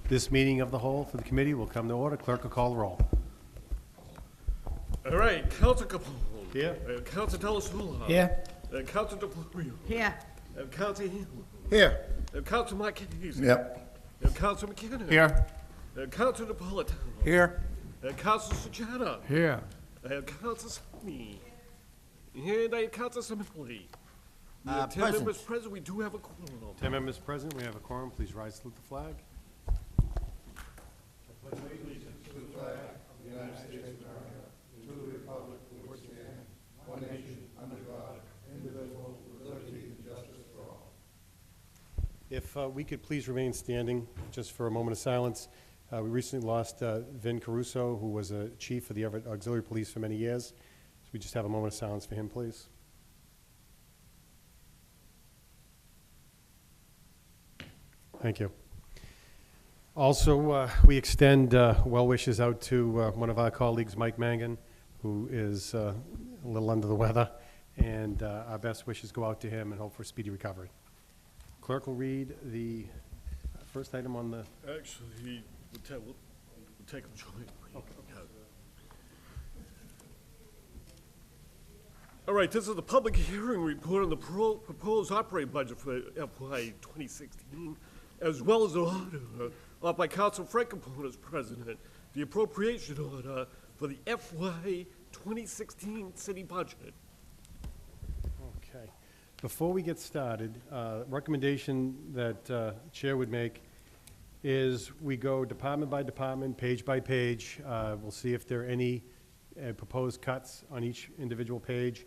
This meeting of the whole for the committee will come to order. Clerk will call the roll. All right, Council Capone. Here. Council Delasula. Here. Council DeFlorio. Here. Council Hill. Here. Council Marquez. Yep. Council McKinnon. Here. Council Napolitano. Here. Council Sujata. Here. Council Sami. And Council Assembly. 10 present. members present, we do have a quorum. 10 members present. We have a quorum. Please rise to salute the flag. If we could please remain standing just for a moment of silence. We recently lost Vin Caruso, who was a chief of the Everett Auxiliary Police for many years. So we just have a moment of silence for him, please. Thank you. Also, we extend well wishes out to one of our colleagues, Mike Mangan, who is a little under the weather, and our best wishes go out to him and hope for speedy recovery. Clerk will read the first item on the... Actually, we'll take them jointly. Yeah. All right, this is the public hearing report on the proposed operating budget for FY 2016, as well as the order offered by Council Frank Capone as president, the appropriation order for the FY 2016 city budget. Okay. Before we get started, recommendation that Chair would make is we go department by department, page by page. We'll see if there are any proposed cuts on each individual page.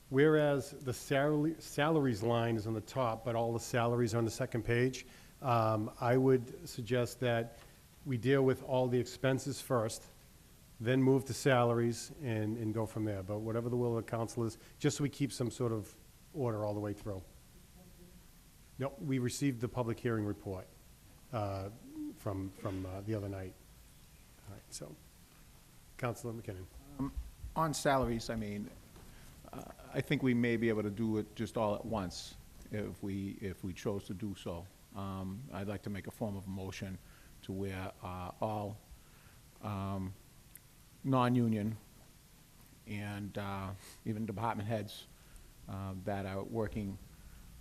Whereas the salaries line is on the top, but all the salaries are on the second page, I would suggest that we deal with all the expenses first, then move to salaries and go from there. But whatever the will of the council is, just so we keep some sort of order all the way through. No, we received the public hearing report from the other night. All right, so, Councilor McKinnon. On salaries, I mean, I think we may be able to do it just all at once if we chose to do so. I'd like to make a form of a motion to where all non-union and even department heads that are working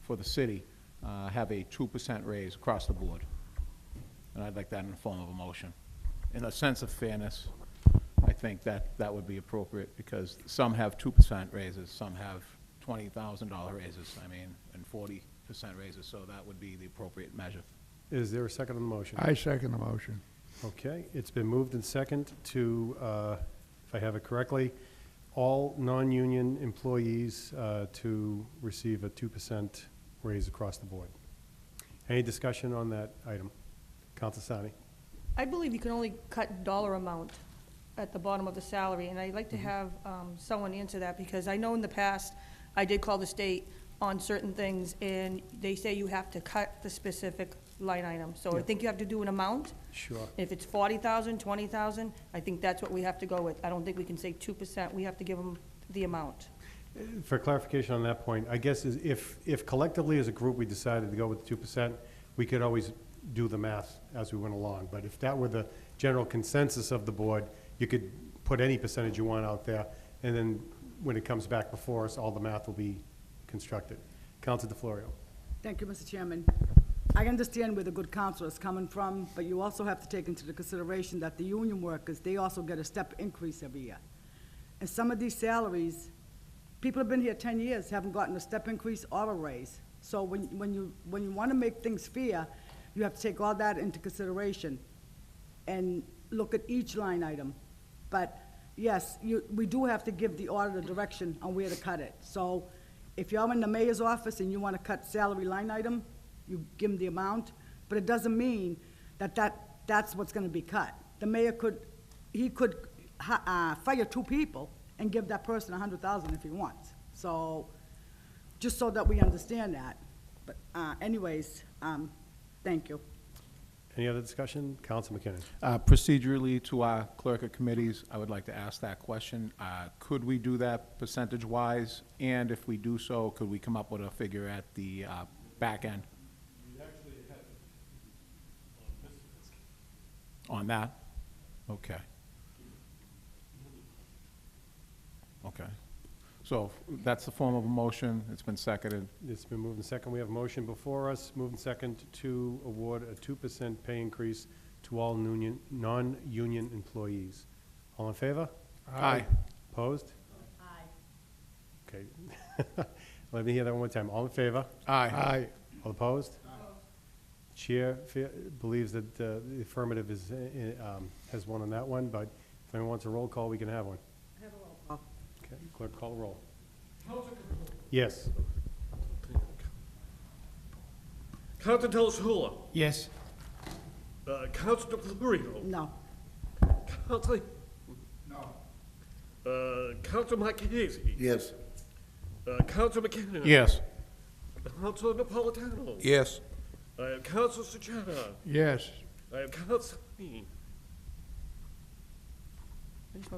for the city have a 2% raise across the board. And I'd like that in the form of a motion. In a sense of fairness, I think that would be appropriate because some have 2% raises, some have $20,000 raises, I mean, and 40% raises, so that would be the appropriate measure. Is there a second on the motion? I second the motion. Okay, it's been moved and second to, if I have it correctly, all non-union employees to receive a 2% raise across the board. Any discussion on that item? Council Sani. I believe you can only cut dollar amount at the bottom of the salary, and I'd like to have someone answer that, because I know in the past, I did call the state on certain things, and they say you have to cut the specific line item. So I think you have to do an amount. Sure. If it's 40,000, 20,000, I think that's what we have to go with. I don't think we can say 2%. We have to give them the amount. For clarification on that point, I guess is if collectively as a group we decided to go with 2%, we could always do the math as we went along. But if that were the general consensus of the board, you could put any percentage you want out there, and then when it comes back before us, all the math will be constructed. Councilor DeFlorio. Thank you, Mr. Chairman. I understand where the good counsel is coming from, but you also have to take into the consideration that the union workers, they also get a step increase every year. And some of these salaries, people have been here 10 years, haven't gotten a step increase or a raise. So when you want to make things fair, you have to take all that into consideration and look at each line item. But yes, we do have to give the auditor direction on where to cut it. So if you're in the mayor's office and you want to cut salary line item, you give them the amount, but it doesn't mean that's what's going to be cut. The mayor could fire 2 people and give that person $100,000 if he wants. So just so that we understand that. But anyways, thank you. Any other discussion? Councilor McKinnon. Procedurally, to our clerk of committees, I would like to ask that question. Could we do that percentage-wise? And if we do so, could we come up with a figure at the back end? On that? Okay. Okay. So that's the form of a motion. It's been seconded. It's been moved and second. We have a motion before us, moved and second to award a 2% pay increase to all non-union employees. All in favor? Aye. Opposed? Aye. Okay. Let me hear that one more time. All in favor? Aye. All opposed? Chair believes that the affirmative is, has one on that one, but if anyone wants a roll call, we can have one. Have a roll call. Okay, clerk, call a roll. Counselor Capone. Yes. Counselor Delashula. Yes. Counselor DeFlorio. No. Counselor? No. Counselor Marquez. Yes. Counselor McKinnon. Yes. Counselor Napolitano. Yes. I have Counselor Sejata. Yes. I have Counselor Dean.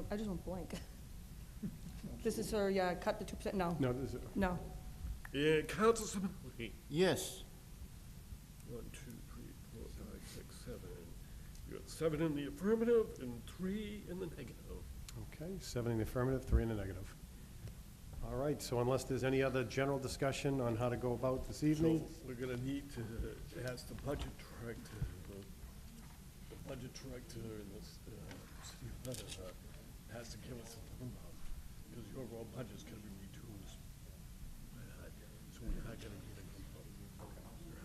I just went blank. This is her, yeah, cut the 2%, no, No, this is, no. And Counselor Simonelli. Yes. 1, 2, 3, 4, 5, 6, 7. You got 7 in the affirmative and 3 in the negative. okay, 7 in the affirmative, 3 in the negative. All right, so unless there's any other general discussion on how to go about this evening, So we're gonna need to ask the budget director, and this, Steve Leonard, has to give us a number, because the overall budget's gonna be reduced. So we are gonna need a number,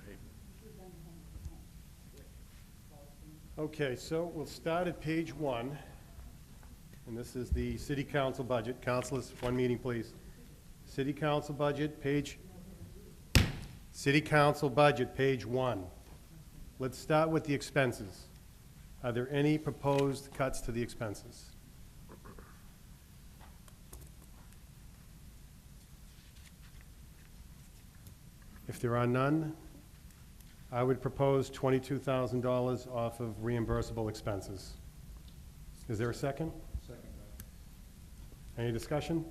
right? okay, so we'll start at page 1. And this is the city council budget. Councilors, one meeting, please. City council budget, City council budget, page 1. Let's start with the expenses. Are there any proposed cuts to the expenses? If there are none, I would propose $22,000 off of reimbursable expenses. Is there a second? Second. Any discussion?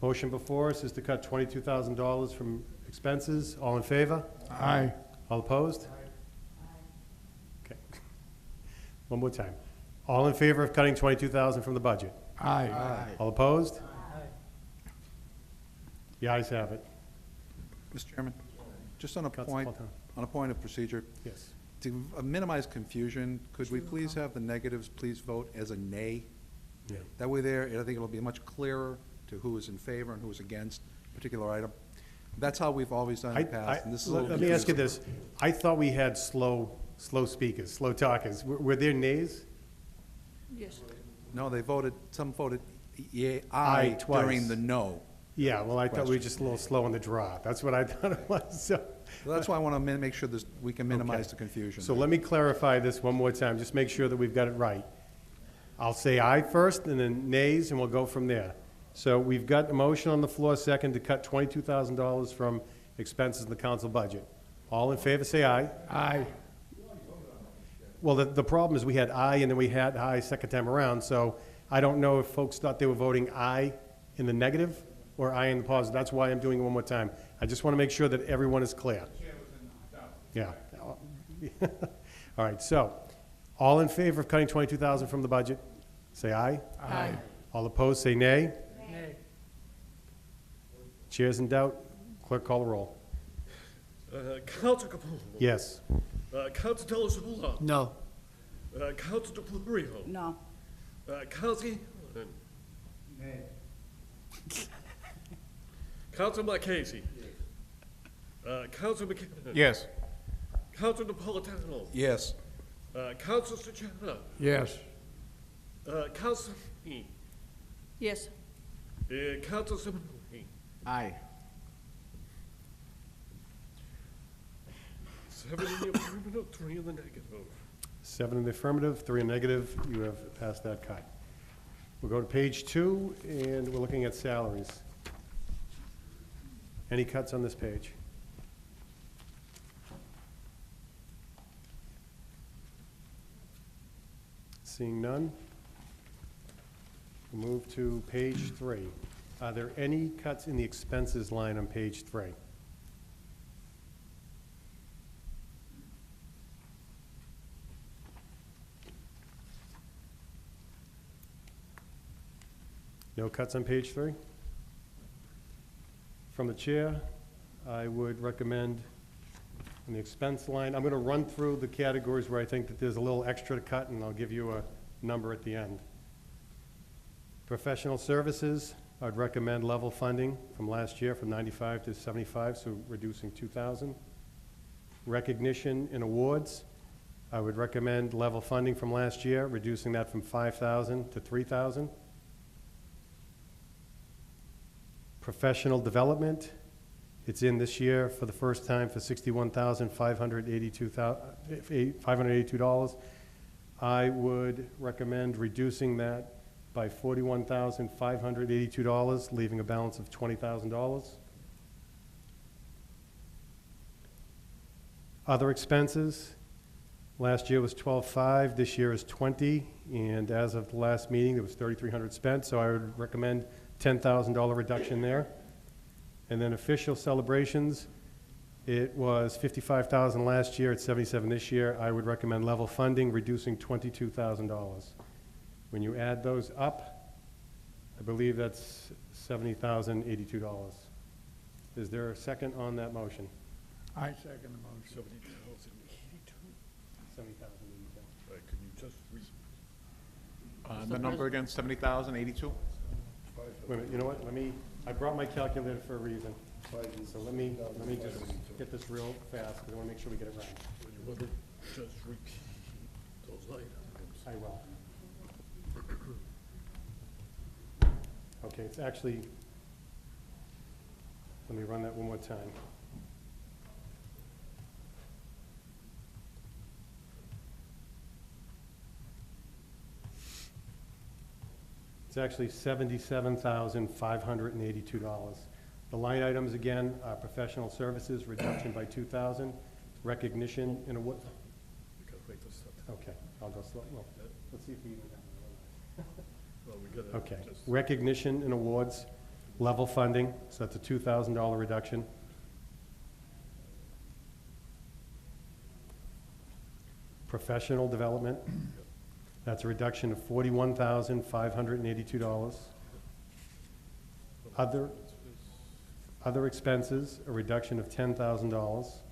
Motion before us is to cut $22,000 from expenses. All in favor? Aye. All opposed? Okay. One more time. All in favor of cutting $22,000 from the budget? Aye. All opposed? The ayes have it. Mr. Chairman, just on a Councilor point, Fontana. on a point of procedure, Yes. to minimize confusion, could we please have the negatives please vote as a nay? Yeah. That way there, I think it'll be much clearer to who is in favor and who is against a particular item. That's how we've always done it in the past, and this is a little Let me ask you confusing. this. I thought we had slow speakers, slow talkers. Were there nays? Yes. No, they voted, some voted Aye aye twice. during the no. Yeah, well, I thought we were just a little slow in the draw. That's what I thought it was, so. So that's why I want to make sure this, we can minimize Okay. the confusion. So let me clarify this one more time, just make sure that we've got it right. I'll say aye first, and then nays, and we'll go from there. So we've got a motion on the floor, second, to cut $22,000 from expenses in the council budget. All in favor, say aye. Aye. Well, the problem is we had aye, and then we had aye second time around, so I don't know if folks thought they were voting aye in the negative or aye in the positive. That's why I'm doing it one more time. I just want to make sure that everyone is clear. Yeah. All right, so, all in favor of cutting $22,000 from the budget, say aye. Aye. All opposed, say nay. Nay. Chair's in doubt. Clerk, call the roll. Counselor Capone. Yes. Counselor Delashula. No. Counselor DeFlorio. No. Counselor Hanlon. Counselor Marquez. Counselor McKinnon. Yes. Counselor Napolitano. Yes. Counselor Sejata. Yes. Counselor Dean. Yes. And Counselor Simonelli. Aye. 7 in the affirmative, 3 in the negative. 7 in the affirmative, 3 in negative. You have passed that cut. We'll go to page 2, and we're looking at salaries. Any cuts on this page? Seeing none, we'll move to page 3. Are there any cuts in the expenses line on page 3? No cuts on page 3? From the chair, I would recommend on the expense line, I'm going to run through the categories where I think that there's a little extra to cut, and I'll give you a number at the end. Professional services, I'd recommend level funding from last year from 95 to 75, so reducing 2,000. Recognition and awards, I would recommend level funding from last year, reducing that from 5,000 to 3,000. Professional development, it's in this year for the first time for $61,582. I would recommend reducing that by $41,582, leaving a balance of $20,000. Other expenses, last year was 12.5, this year is 20, and as of the last meeting, there was 3,300 spent, so I would recommend $10,000 reduction there. And then official celebrations, it was 55,000 last year, it's 77 this year. I would recommend level funding, reducing $22,000. When you add those up, I believe that's $70,082. Is there a second on that motion? I second the motion. 70,082. $70,082. Could you just The number again, 70,082? Wait a minute, you know what, I brought my calculator for a reason. So let me just get this real fast, because I want to make sure we get it right. would you want to just repeat those items? I will. Okay, it's actually, let me run that one more time. It's actually $77,582. The line items, again, are professional services, reduction by 2,000, recognition and award. We gotta wait this up. Okay, I'll go slow, well, let's see if we even have Well, we gotta Okay, just. recognition and awards, level funding, so that's a $2,000 reduction. Professional development, that's a reduction of $41,582. Other expenses, a reduction of $10,000.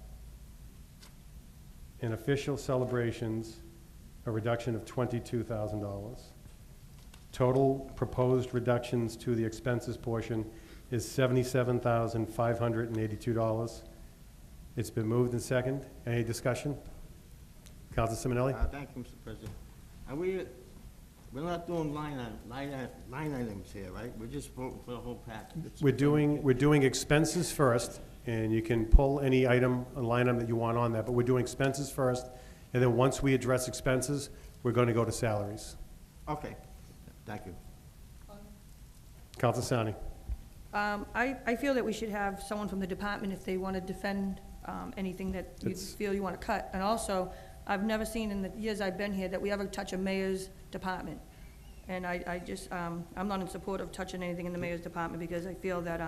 And official celebrations, a reduction of $22,000. Total proposed reductions to the expenses portion is $77,582. It's been moved and second. Any discussion? Council Simonelli? Thank you, Mr. President. And we're not doing line items here, right? We're just voting for the whole package. We're doing expenses first, and you can pull any item, a line item that you want on that, but we're doing expenses first, and then once we address expenses, we're going to go to salaries. Okay, thank you. Council Sani? I feel that we should have someone from the department if they want to defend anything that you It's- feel you want to cut. And also, I've never seen in the years I've been here that we ever touch a mayor's department. And I just, I'm not in support of touching anything in the mayor's department because I feel that,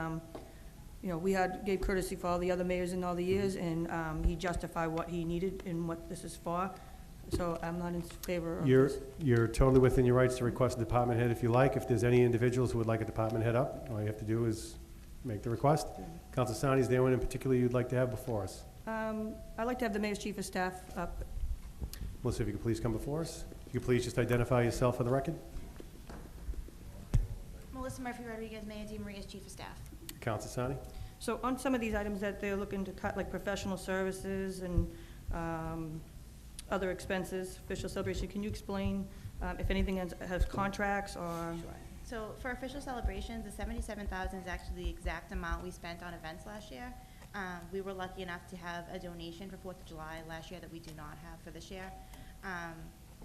you know, gave courtesy for all the other mayors in all the years, and he justified what he needed and what this is for. So I'm not in favor of this. You're totally within your rights to request a department head if you like. If there's any individuals who would like a department head up, all you have to do is make the request. Council Sani, is there anyone in particular you'd like to have before us? I'd like to have the mayor's chief of staff up. Melissa, if you could please come before us. If you could please just identify yourself for the record. Melissa Murphy Rodriguez, Mayor DeMaria's Chief of Staff. Council Sani? So on some of these items that they're looking to cut, like professional services and other expenses, official celebration, can you explain if anything has contracts or? So for official celebrations, the $77,000 is actually the exact amount we spent on events last year. We were lucky enough to have a donation for 4th of July last year that we do not have for this year.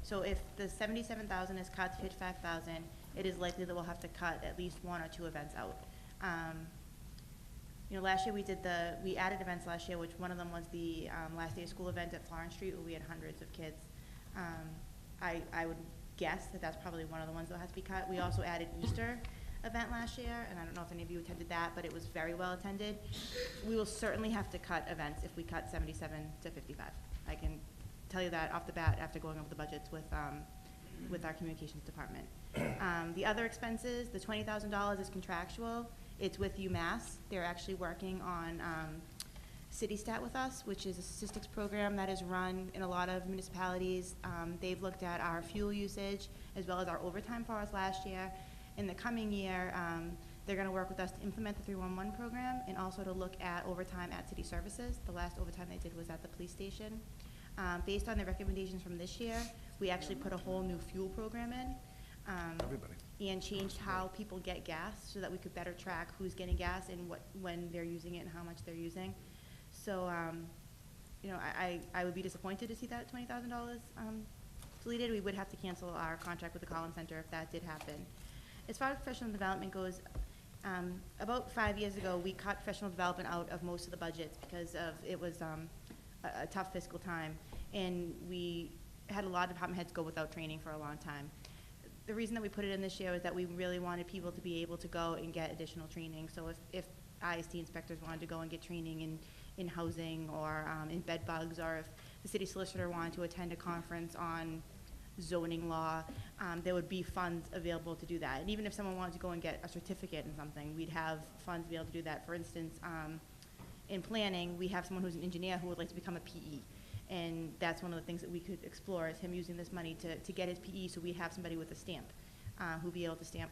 So if the $77,000 is cut to $55,000, it is likely that we'll have to cut at least 1 or 2 events out. You know, last year we added events last year, which one of them was the last day of school event at Florence Street, where we had hundreds of kids. I would guess that that's probably one of the ones that has to be cut. We also added Easter event last year, and I don't know if any of you attended that, but it was very well attended. We will certainly have to cut events if we cut 77 to 55. I can tell you that off the bat after going over the budgets with with our communications department. The other expenses, the $20,000 is contractual. It's with UMass. They're actually working on CityStat with us, which is a statistics program that is run in a lot of municipalities. They've looked at our fuel usage as well as our overtime for us last year. In the coming year, they're going to work with us to implement the 311 program and also to look at overtime at city services. The last overtime they did was at the police station. Based on the recommendations from this year, we actually put a whole new fuel program in. Everybody. And changed how people get gas so that we could better track who's getting gas and when they're using it and how much they're using. So, you know, I would be disappointed to see that $20,000 deleted. We would have to cancel our contract with the Collins Center if that did happen. As far as professional development goes, about 5 years ago, we cut professional development out of most of the budgets because it was a tough fiscal time, and we had a lot of department heads go without training for a long time. The reason that we put it in this year is that we really wanted people to be able to go and get additional training. So if ISD inspectors wanted to go and get training in housing or in bed bugs, or if the city solicitor wanted to attend a conference on zoning law, there would be funds available to do that. And even if someone wanted to go and get a certificate in something, we'd have funds to be able to do that. For instance, in planning, we have someone who's an engineer who would like to become a PE. And that's one of the things that we could explore, is him using this money to get his PE, so we have somebody with a stamp who'd be able to stamp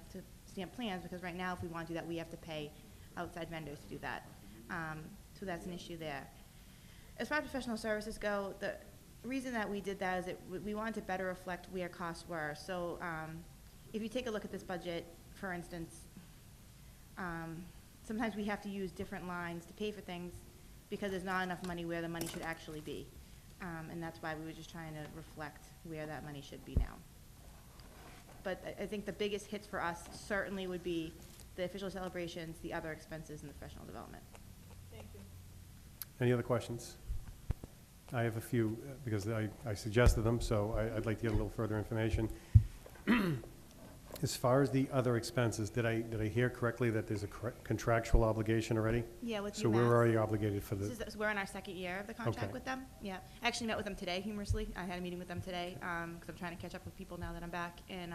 plans, because right now if we want to do that, we have to pay outside vendors to do that. So that's an issue there. As far as professional services go, the reason that we did that is that we wanted to better reflect where costs were. So if you take a look at this budget, for instance, sometimes we have to use different lines to pay for things because there's not enough money where the money should actually be. And that's why we were just trying to reflect where that money should be now. But I think the biggest hits for us certainly would be the official celebrations, the other expenses, and the professional development. Any other questions? I have a few, because I suggested them, so I'd like to get a little further information. As far as the other expenses, did I hear correctly that there's a contractual obligation already? Yeah, with UMass. So we're already obligated for the, We're in our second year of the contract Okay. with them. Yeah, I actually met with them today, humorously. I had a meeting with them today, because I'm trying to catch up with people now that I'm back, and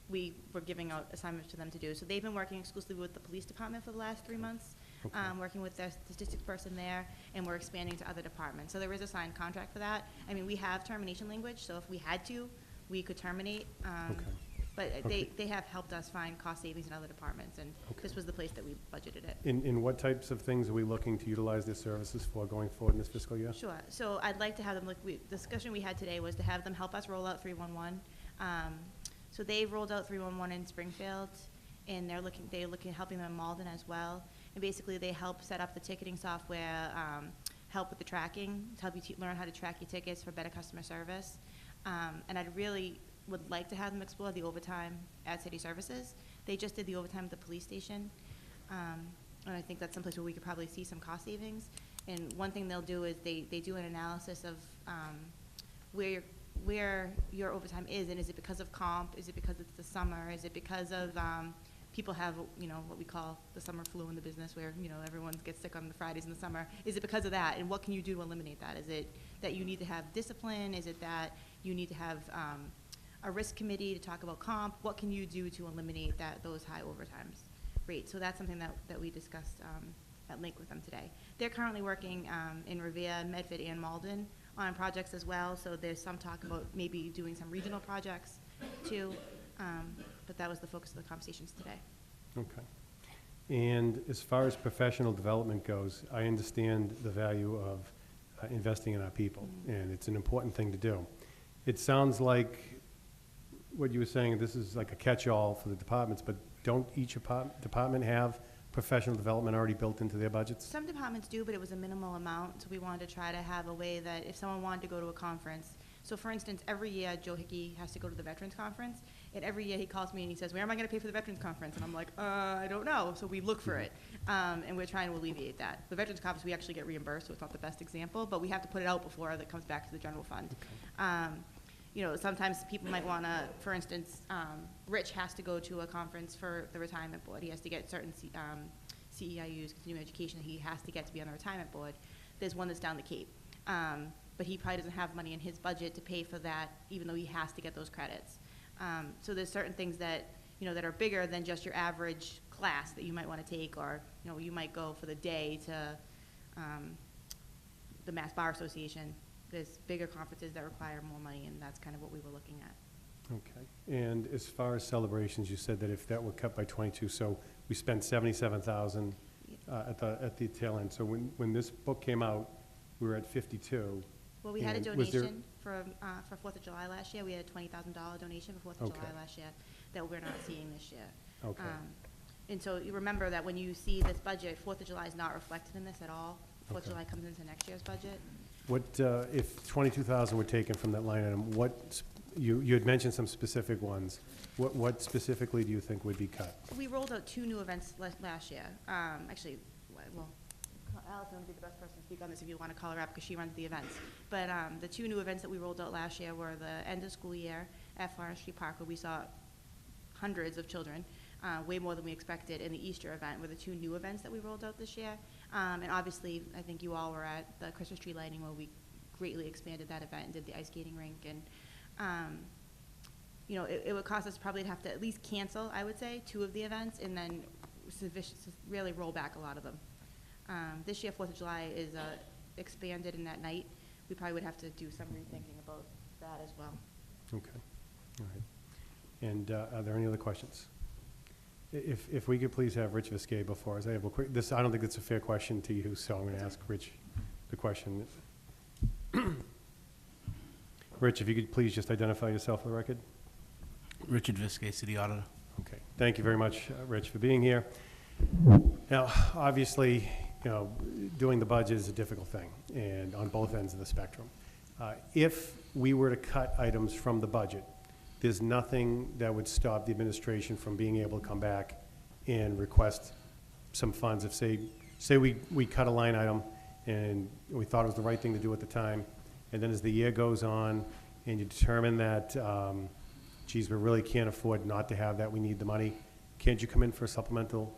we were giving out assignments to them to do. So they've been working exclusively with the police department for the last 3 months, Okay. working with their statistics person there, and we're expanding to other departments. So there is a signed contract for that. I mean, we have termination language, so if we had to, we could terminate. Okay. But Okay. they have helped us find cost savings in other departments, and Okay. this was the place that we budgeted it. in what types of things are we looking to utilize their services for going forward in this fiscal year? Sure. So I'd like to have them, the discussion we had today was to have them help us roll out 311. So they've rolled out 311 in Springfield, and they're looking at helping them in Malden as well. And basically, they help set up the ticketing software, help with the tracking, to help you learn how to track your tickets for better customer service. And I'd really would like to have them explore the overtime at city services. They just did the overtime at the police station. And I think that's someplace where we could probably see some cost savings. And one thing they'll do is they do an analysis of where your overtime is, and is it because of comp? Is it because it's the summer? Is it because of people have, what we call the summer flu in the business, where, everyone gets sick on the Fridays in the summer? Is it because of that? And what can you do to eliminate that? Is it that you need to have discipline? Is it that you need to have a risk committee to talk about comp? What can you do to eliminate those high overtimes rates? So that's something that we discussed at length with them today. They're currently working in Revere, Medford, and Malden on projects as well, so there's some talk about maybe doing some regional projects too, but that was the focus of the conversations today. Okay. And as far as professional development goes, I understand the value of investing in our people, and it's an important thing to do. It sounds like what you were saying, this is like a catch-all for the departments, but don't each department have professional development already built into their budgets? Some departments do, but it was a minimal amount, so we wanted to try to have a way that if someone wanted to go to a conference, so for instance, every year Joe Hickey has to go to the Veterans Conference, and every year he calls me and he says, where am I gonna pay for the Veterans Conference? And I'm like, I don't know, so we look for it, and we're trying to alleviate that. The Veterans Conference, we actually get reimbursed, so it's not the best example, but we have to put it out before it comes back to the general fund. Sometimes people might wanna, for instance, Rich has to go to a conference for the retirement board. He has to get certain CEIUs, continuing education, that he has to get to be on the retirement board. There's one that's down the Cape. But he probably doesn't have money in his budget to pay for that, even though he has to get those credits. So there's certain things that, you know, that are bigger than just your average class that you might want to take, or, you know, you might go for the day to the Mass Bar Association. There's bigger conferences that require more money, and that's kind of what we were looking at. Okay. And as far as celebrations, you said that if that were cut by 22, so we spent 77,000 at the tail end. So when this book came out, we were at 52. Well, we had a And was there- donation for 4th of July last year. We had a $20,000 donation for 4th of Okay. July last year that we're not seeing this year. Okay. And so you remember that when you see this budget, 4th of July is not reflected in this at all. 4th of Okay. July comes into next year's budget. What, if 22,000 were taken from that line item, you had mentioned some specific ones. What specifically do you think would be cut? We rolled out 2 new events last year. Actually, well, Allison would be the best person to speak on this if you want to call her up, because she runs the events. But the 2 new events that we rolled out last year were the end of school year at Florence Street Park, where we saw hundreds of children, way more than we expected, and the Easter event were the 2 new events that we rolled out this year. And obviously, I think you all were at the Christmas tree lighting, where we greatly expanded that event and did the ice skating rink. And, you know, it would cost us probably to have to at least cancel, I would say, 2 of the events, and then really roll back a lot of them. This year, 4th of July is expanded in that night. We probably would have to do some rethinking about that as well. Okay, all right. And are there any other questions? If we could please have Rich Viscay before us. I have a quick, I don't think it's a fair question to you, so I'm going to ask Rich the question. Rich, if you could please just identify yourself for the record. Richard Viscay, City Auditor. Okay, thank you very much, Rich, for being here. Now, obviously, you know, doing the budget is a difficult thing, and on both ends of the spectrum. If we were to cut items from the budget, there's nothing that would stop the administration from being able to come back and request some funds. If, say we cut a line item, and we thought it was the right thing to do at the time, and then as the year goes on, and you determine that, geez, we really can't afford not to have that, we need the money, can't you come in for a supplemental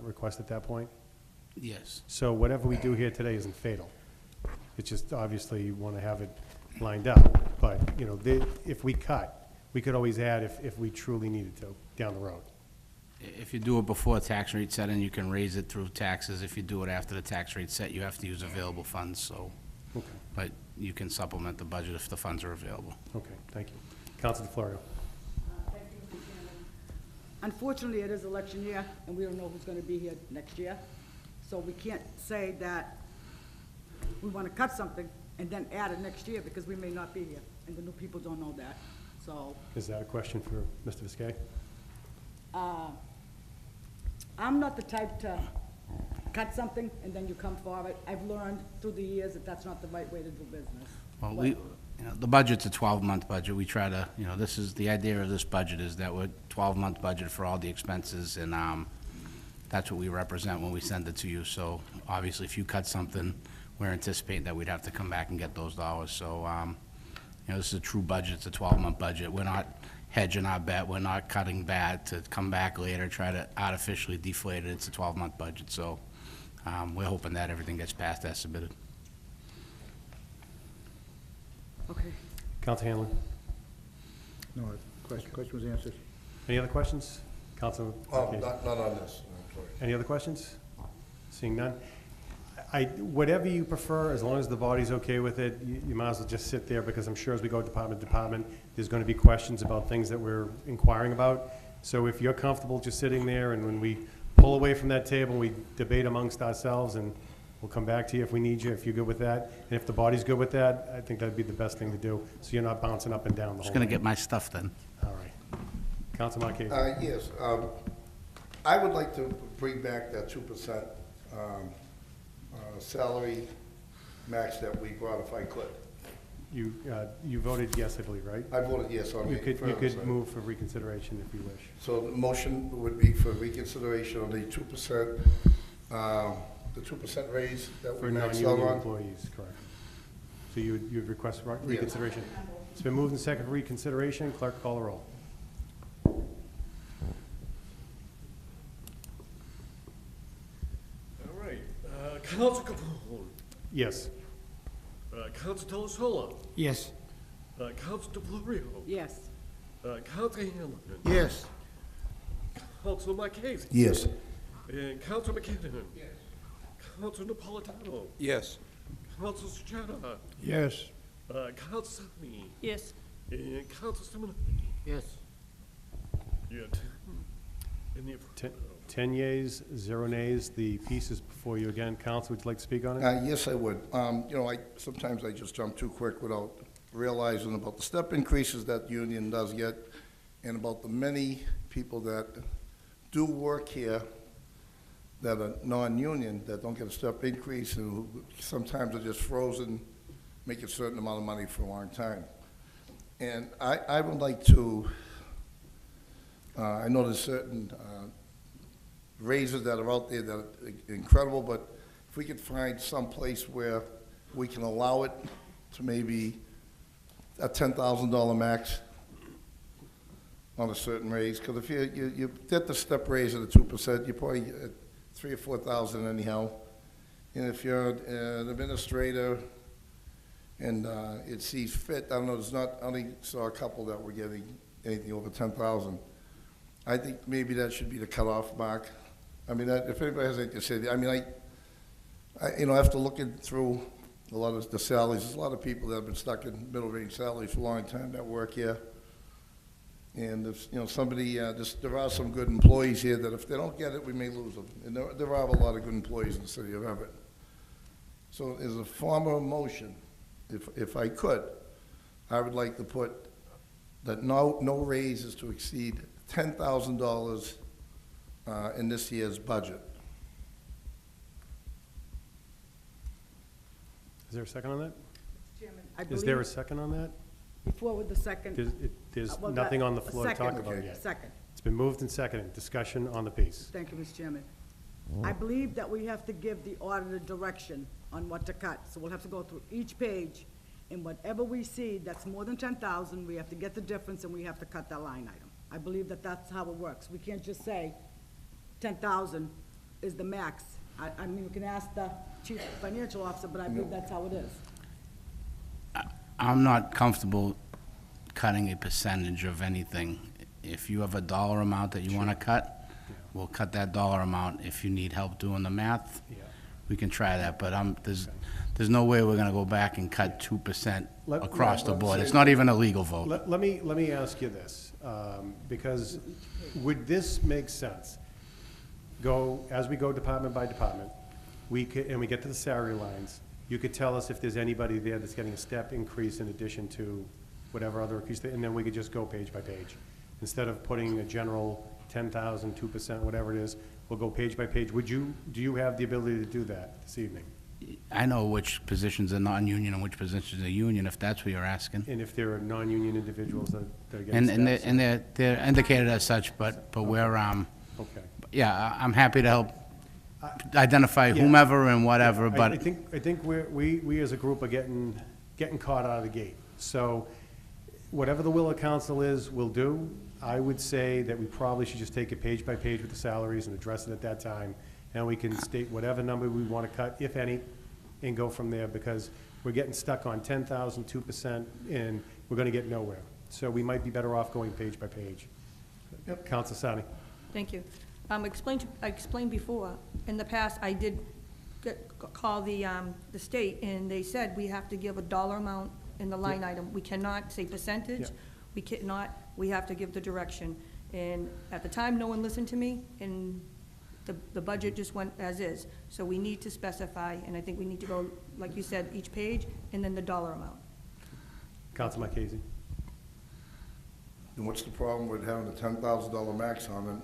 request at that point? Yes. So whatever we do here today isn't fatal. It's just, obviously, you want to have it lined up. But, you know, if we cut, we could always add if we truly needed to down the road. If you do it before tax rate setting, you can raise it through taxes. If you do it after the tax rate set, you have to use available funds, so. Okay, But you can supplement the budget if the funds are available. okay, thank you. Councilor DeFlorio. Thank you, Mr. Chairman. Unfortunately, it is election year, and we don't know who's going to be here next year. So we can't say that we want to cut something and then add it next year, because we may not be here, and the new people don't know that. So Is that a question for Mr. Viscay? I'm not the type to cut something and then you come for it. I've learned through the years that that's not the right way to do business. Well, the budget's a 12-month budget. We try to, this is, the idea of this budget is that we're 12-month budget for all the expenses, and that's what we represent when we send it to you. So obviously, if you cut something, we're anticipating that we'd have to come back and get those dollars. So, this is a true budget. It's a 12-month budget. We're not hedging our bet. We're not cutting back to come back later, try to artificially deflate it. It's a 12-month budget. So we're hoping that everything gets passed as submitted. Okay. Councilor Hanlon. No, question was answered. Any other questions? Councilor Marquez. Not on this, I'm sorry. Any other questions? Seeing none? Whatever you prefer, as long as the body's okay with it, you might as well just sit there, because I'm sure as we go department to department, there's going to be questions about things that we're inquiring about. So if you're comfortable just sitting there, and when we pull away from that table, we debate amongst ourselves, and we'll come back to you if we need you, if you're good with that. And if the body's good with that, I think that'd be the best thing to do, so you're not bouncing up and down the whole Just going to thing. get my stuff then. All right. Councilor Marquez. Yes, I would like to bring back that 2% salary max that we brought, if I could. You voted yes, I believe, right? I voted yes on You the could affirmative. move for reconsideration if you wish. So the motion would be for reconsideration of the 2%, the 2% raise that For we maxed out non-union on. employees, correct. So you'd request reconsideration? It's been moved and seconded for reconsideration. Clerk, call the roll. All right, Council Capone, Yes. Council Delasola, Yes. Council DeFlorio, Yes. Counselor Hanlon. Yes. Counselor Marquez. Yes. And Counselor McKinnon. Yes. Counselor Napolitano. Yes. Counselor Strata. Yes. Counselor Sani. Yes. And Counselor Simon. Yes. Yeah, 10 in the affirmative. 10 yeas, 0 nays. The piece is before you again. Counsel, would you like to speak on it? Yes, I would. You know, sometimes I just jump too quick without realizing about the step increases that union does get and about the many people that do work here that are non-union, that don't get a step increase and who sometimes are just frozen, make a certain amount of money for a long time. And I would like to, I know there's certain raises that are out there that are incredible, but if we could find some place where we can allow it to maybe a $10,000 max on a certain raise, because if you get the step raise of the 2%, you're probably at 3,000 or 4,000 anyhow. And if you're an administrator and it sees fit, I don't know, I only saw a couple that were getting anything over 10,000. I think maybe that should be the cutoff mark. I mean, if anybody has anything to say, I mean, you know, after looking through a lot of the salaries, there's a lot of people that have been stuck in middle range salaries for a long time that work here. And if, you know, somebody, there are some good employees here that if they don't get it, we may lose them. And there are a lot of good employees in the city of Everett. So as a form of motion, if I could, I would like to put that no raise is to exceed $10,000 in this year's budget. Is there a second on that? Chairman, I Is there a believe, second on that? before with the second. There's well, nothing on the a floor to talk second, about yet. Second. It's been moved and seconded. Discussion on the piece. Thank you, Mr. Chairman. I believe that we have to give the auditor direction on what to cut. So we'll have to go through each page, and whatever we see that's more than 10,000, we have to get the difference and we have to cut that line item. I believe that that's how it works. We can't just say 10,000 is the max. I mean, we can ask the chief financial officer, but I believe that's how it is. I'm not comfortable cutting a percentage of anything. If you have a dollar amount that you want to cut, we'll cut that dollar amount. If you need help doing the math, Yeah. we can try that, but there's no way we're gonna go back and cut 2% across the board. It's not even a legal vote. Let me ask you this, because would this make sense? As we go department by department, and we get to the salary lines, you could tell us if there's anybody there that's getting a step increase in addition to whatever other increase, and then we could just go page by page. Instead of putting a general 10,000, 2%, whatever it is, we'll go page by page. Do you have the ability to do that this evening? I know which positions are non-union and which positions are union, if that's what you're asking. And if there are non-union individuals that are getting steps? And they're indicated as such, but we're, Okay. yeah, I'm happy to help identify whomever and whatever, but. I think we as a group are getting caught out of the gate. So whatever the will of council is, we'll do. I would say that we probably should just take it page by page with the salaries and address it at that time. And we can state whatever number we want to cut, if any, and go from there, because we're getting stuck on 10,000, 2%, and we're going to get nowhere. So we might be better off going page by page. Council Sani. Thank you. I explained before, in the past, I did call the state, and they said we have to give a dollar amount in the line item. We cannot say percentage. Yeah. We cannot, we have to give the direction. And at the time, no one listened to me, and the budget just went as is. So we need to specify, and I think we need to go, like you said, each page, and then the dollar amount. Council Marquez. And what's the problem with having a $10,000 max on a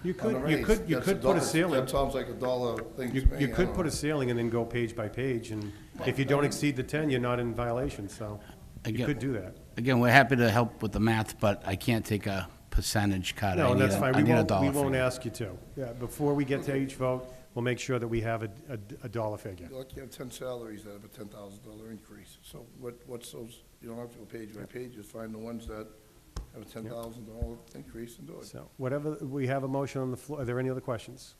You on a raise? could put a ceiling. That sounds like a dollar thing You to me. you I could don't put know. a ceiling and then go page by page, and if you don't exceed the 10, you're not in violation, so you Again- could do that. Again, we're happy to help with the math, but I can't take a percentage cut. No, I and need that's fine. I We need a won't, dollar we won't figure. ask you to. Yeah, before we get to each vote, we'll make sure that we have a dollar figure. Like you have 10 salaries that have a $10,000 increase. So what's those, you don't have to go page by page, just find the ones that have a $10,000 increase and do it. So, whatever, we have a motion on the floor. Are there any other questions?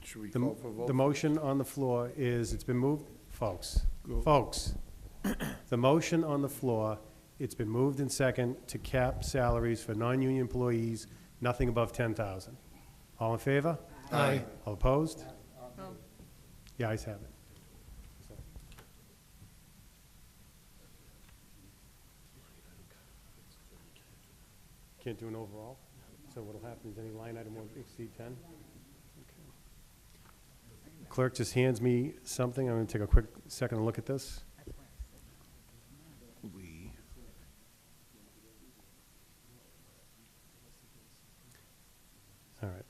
Should we The call for a vote? the motion on the floor is, it's been moved, folks, the motion on the floor It's been moved in second to cap salaries for non-union employees, nothing above 10,000. All in favor? Aye. All opposed? No. The ayes have it. Can't do an overall? So what'll happen is any line item won't exceed 10? Okay. Clerk just hands me something. I'm going to take a quick second to look at this. All right.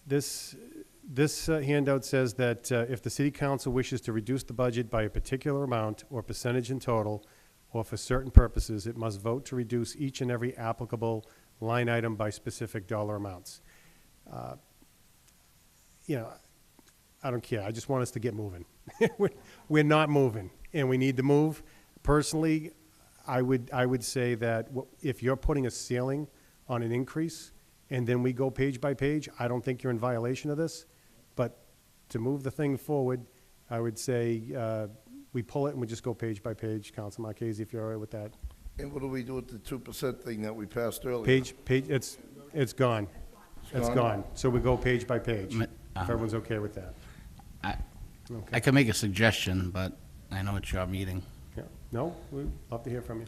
This handout says that if the city council wishes to reduce the budget by a particular amount or percentage in total, or for certain purposes, it must vote to reduce each and every applicable line item by specific dollar amounts. You know, I don't care. I just want us to get moving. We're not moving, and we need to move. Personally, I would say that if you're putting a ceiling on an increase, and then we go page by page, I don't think you're in violation of this. But to move the thing forward, I would say we pull it and we just go page by page. Council Marchese, if you're all right with that. And what do we do with the 2% thing that we passed earlier? Page, it's gone. It's gone. So we go page by page. If everyone's okay with that. I can make a suggestion, but I know it's your meeting. Yeah. No, we'd love to hear from you.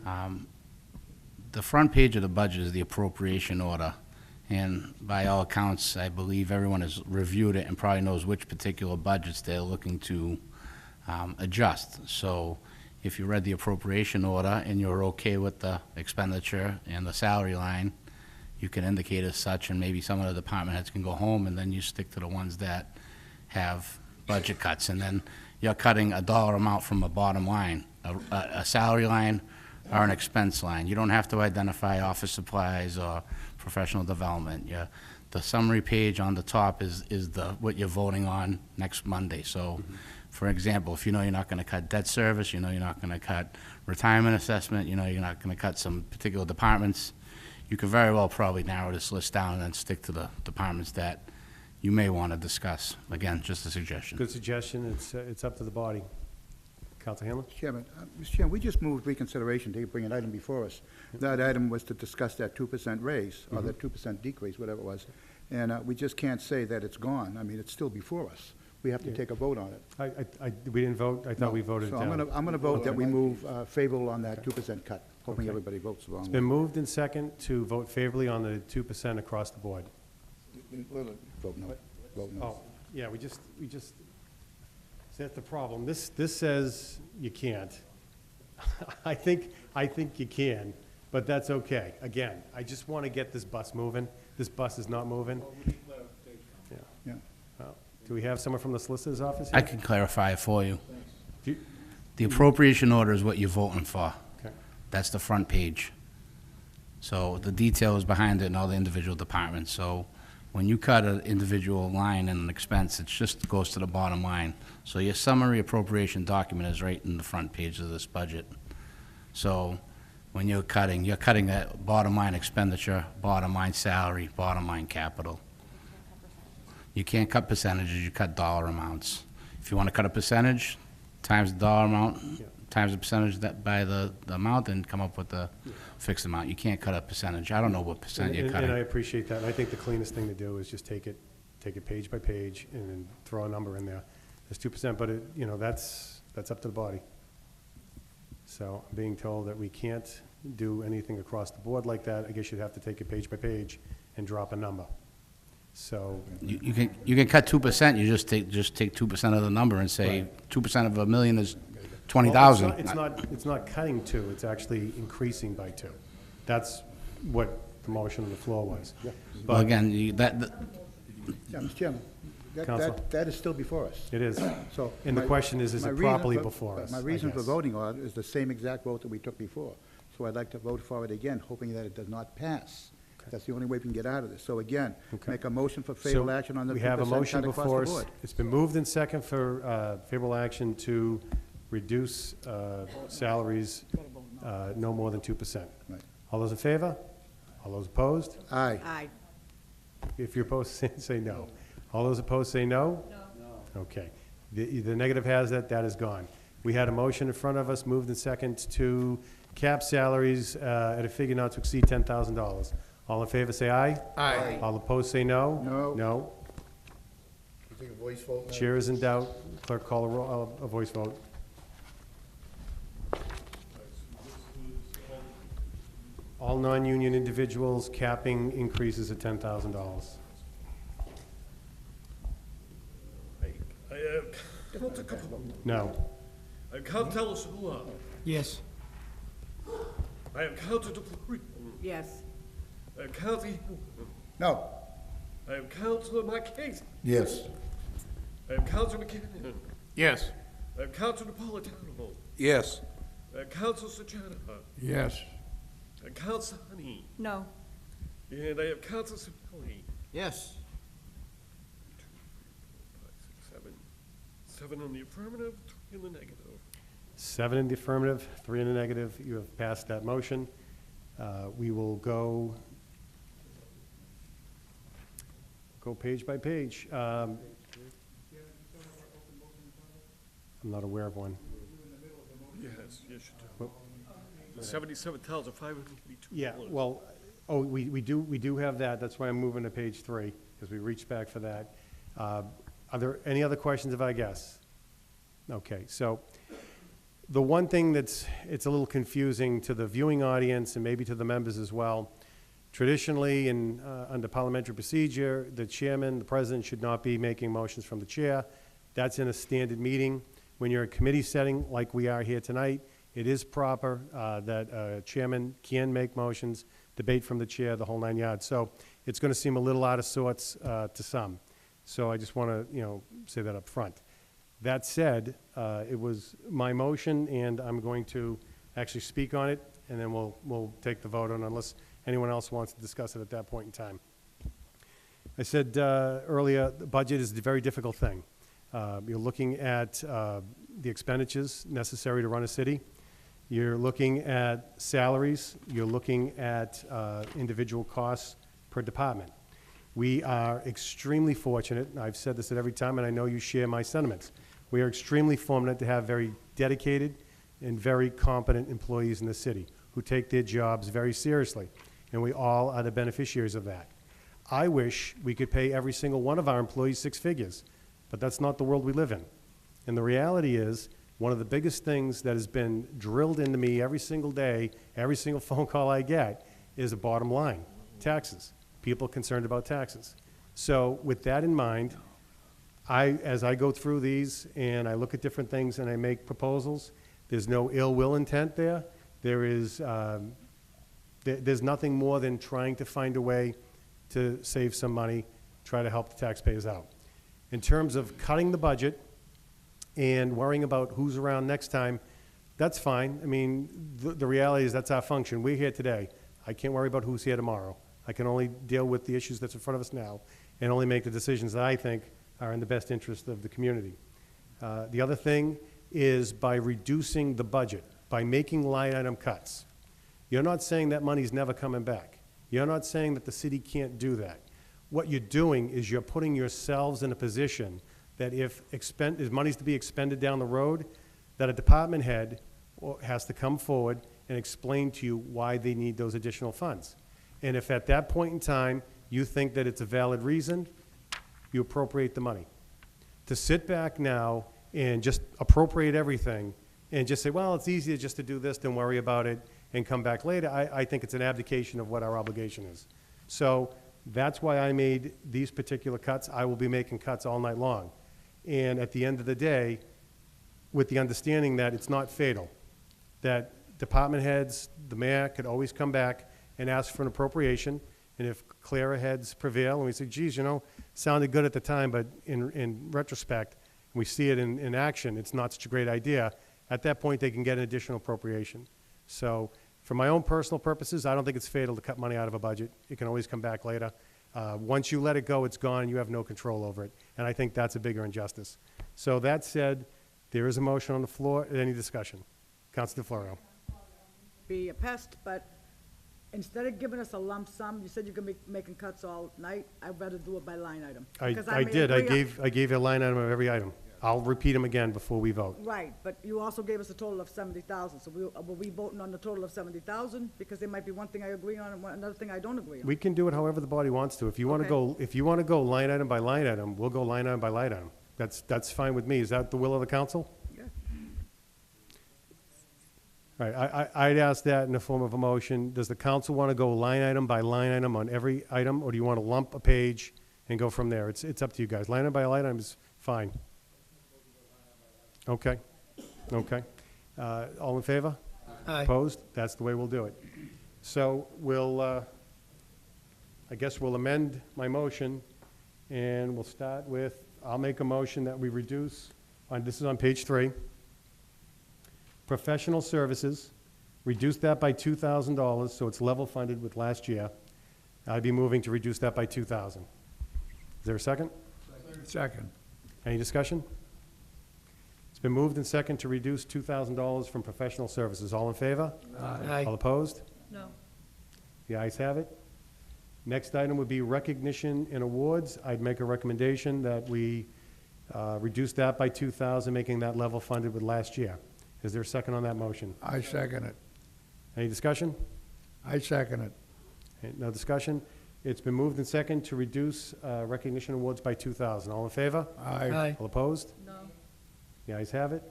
The front page of the budget is the appropriation order, and by all accounts, I believe everyone has reviewed it and probably knows which particular budgets they're looking to adjust. So if you read the appropriation order and you're okay with the expenditure and the salary line, you can indicate as such, and maybe some of the department heads can go home, and then you stick to the ones that have budget cuts, and then you're cutting a dollar amount from a bottom line, a salary line or an expense line. You don't have to identify office supplies or professional development. The summary page on the top is what you're voting on next Monday. So, for example, if you know you're not going to cut debt service, you know you're not going to cut retirement assessment, you know you're not going to cut some particular departments, you could very well probably narrow this list down and then stick to the departments that you may want to discuss. Again, just a suggestion. Good suggestion. It's up to the body. Council Hanlon? Chairman, Mr. Chairman, we just moved reconsideration to bring an item before us. That item was to discuss that 2% raise, or that 2% decrease, whatever it was. And we just can't say that it's gone. I mean, it's still before us. We have to take a vote on it. We didn't vote? I thought we voted it So down. I'm going to vote that we move favorable on that 2% cut, hoping everybody votes the wrong It's way. been moved in second to vote favorably on the 2% across the board. Vote no. Vote no. Oh, yeah, we just, that's the problem. This says you can't. I think you can, but that's okay. Again, I just want to get this bus moving. This bus is not moving. Yeah. Well, do we have someone from the solicitor's office I here? can clarify it for you. Do you- The appropriation order is what you're voting for. Okay. That's the front page. So the detail is behind it in all the individual departments. So when you cut an individual line in an expense, it just goes to the bottom line. So your summary appropriation document is right in the front page of this budget. So when you're cutting that bottom line expenditure, bottom line salary, bottom line capital. You can't cut percentages, you cut dollar amounts. If you want to cut a percentage, times the dollar amount, times the percentage by the amount, and come up with the fixed amount. You can't cut a percentage. I don't know what percent you're And I cutting. appreciate that, and I think the cleanest thing to do is just take it page by page and then throw a number in there. There's 2%, but that's up to the body. So I'm being told that we can't do anything across the board like that. I guess you'd have to take it page by page and drop a number. So, You can cut 2%, you just take 2% of the number and say 2% of $1 million is 20,000. Well, it's not cutting 2, it's actually increasing by 2. That's what the motion on the floor was. Well, But again, Yeah, Mr. Chairman, Counsel. that is still before us. it is. So And the my- question is my it reason properly for- before us? My I reason for guess. voting on it is the same exact vote that we took before. So I'd like to vote for it again, hoping that it does not pass. That's the only way we can get out of this. So again, Okay. make a motion for So favorable action on the 2% we have a motion cut across before the us. board. It's been moved in second for favorable action to reduce salaries no more than 2%. Right. All those in favor? All those opposed? Aye. Aye. If you're opposed, say no. All those opposed say no? No. Okay. The negative has that is gone. We had a motion in front of us, moved and second, to cap salaries at a figure not to exceed $10,000. All in favor, say aye. Aye. All opposed, say no. No. No. You take a voice vote now? Chair is in doubt. Clerk, call a voice vote. All non-union individuals capping increases at $10,000. I have Counselor Capone. No. I have Counselor Salua. Yes. I have Counselor DeFlorio. Yes. I have Counselor Hill. No. I have Counselor Marquez. Yes. I have Counselor McKinnon. Yes. I have Counselor Napolitano. Yes. I have Counselor Sajata. Yes. I have Counselor Honey. No. And I have Counselor Sabelli. Yes. 5, 6, 7. 7 in the affirmative, 3 in the negative. 7 in the affirmative, 3 in the negative. You have passed that motion. We will go page by page. I'm not aware of one. Yes, yes, you do. $77,582. Yeah, well, we do have that. That's why I'm moving to page 3, because we reached back for that. Are there any other questions of our guests? Okay, so the one thing it's a little confusing to the viewing audience and maybe to the members as well. Traditionally, under parliamentary procedure, the chairman, the president should not be making motions from the chair. That's in a standard meeting. When you're a committee setting like we are here tonight, it is proper that a chairman can make motions, debate from the chair, the whole 9 yards. So it's going to seem a little out of sorts to some. So I just want to, say that up front. That said, it was my motion, and I'm going to actually speak on it, and then we'll take the vote on it unless anyone else wants to discuss it at that point in time. I said earlier, the budget is a very difficult thing. You're looking at the expenditures necessary to run a city. You're looking at salaries. You're looking at individual costs per department. We are extremely fortunate, and I've said this at every time, and I know you share my sentiments. We are extremely fortunate to have very dedicated and very competent employees in the city who take their jobs very seriously, and we all are the beneficiaries of that. I wish we could pay every single one of our employees 6 figures, but that's not the world we live in. And the reality is, one of the biggest things that has been drilled into me every single day, every single phone call I get, is the bottom line, taxes. People concerned about taxes. So with that in mind, as I go through these and I look at different things and I make proposals, there's no ill will intent there. There's nothing more than trying to find a way to save some money, try to help the taxpayers out. In terms of cutting the budget and worrying about who's around next time, that's fine. I mean, the reality is that's our function. We're here today. I can't worry about who's here tomorrow. I can only deal with the issues that's in front of us now and only make the decisions that I think are in the best interest of the community. The other thing is by reducing the budget, by making line item cuts. You're not saying that money's never coming back. You're not saying that the city can't do that. What you're doing is you're putting yourselves in a position that if money's to be expended down the road, that a department head has to come forward and explain to you why they need those additional funds. And if at that point in time you think that it's a valid reason, you appropriate the money. To sit back now and just appropriate everything and just say, well, it's easier just to do this than worry about it and come back later, I think it's an abdication of what our obligation is. So that's why I made these particular cuts. I will be making cuts all night long. And at the end of the day, with the understanding that it's not fatal, that department heads, the mayor could always come back and ask for an appropriation, and if clearer heads prevail, and we say, geez, sounded good at the time, but in retrospect, we see it in action, it's not such a great idea, at that point, they can get an additional appropriation. So for my own personal purposes, I don't think it's fatal to cut money out of a budget. It can always come back later. Once you let it go, it's gone, you have no control over it, and I think that's a bigger injustice. So that said, there is a motion on the floor. Any discussion? Councilor DeFlorio. Be a pest, but instead of giving us a lump sum, you said you're gonna be making cuts all night, I'd rather do it by line item. Because I did. agree I gave you a line item of every item. I'll repeat them again before we vote. Right, but you also gave us a total of 70,000, so were we voting on the total of 70,000? Because there might be one thing I agree on and another thing I don't agree on. We can do it however the body wants to. If you want to Okay. go, if you want to go line item by line item, we'll go line item by line item. That's fine with me. Is that the will of the council? Yeah. All right, I'd ask that in the form of a motion. Does the council want to go line item by line item on every item, or do you want to lump a page and go from there? It's up to you guys. Line item by line item is fine. Okay, okay. All in favor? Aye. Opposed? That's the way we'll do it. So we'll, I guess we'll amend my motion, and we'll start with, I'll make a motion that we reduce, this is on page 3, professional services, reduce that by $2,000, so it's level funded with last year. I'd be moving to reduce that by $2,000. Is there a second? Second. Any discussion? It's been moved and second to reduce $2,000 from professional services. All in favor? Aye. All opposed? No. The ayes have it. Next item would be recognition and awards. I'd make a recommendation that we reduce that by $2,000, making that level funded with last year. Is there a second on that motion? I second it. Any discussion? I second it. No discussion? It's been moved and second to reduce recognition awards by $2,000. All in favor? Aye. All opposed? No. The ayes have it.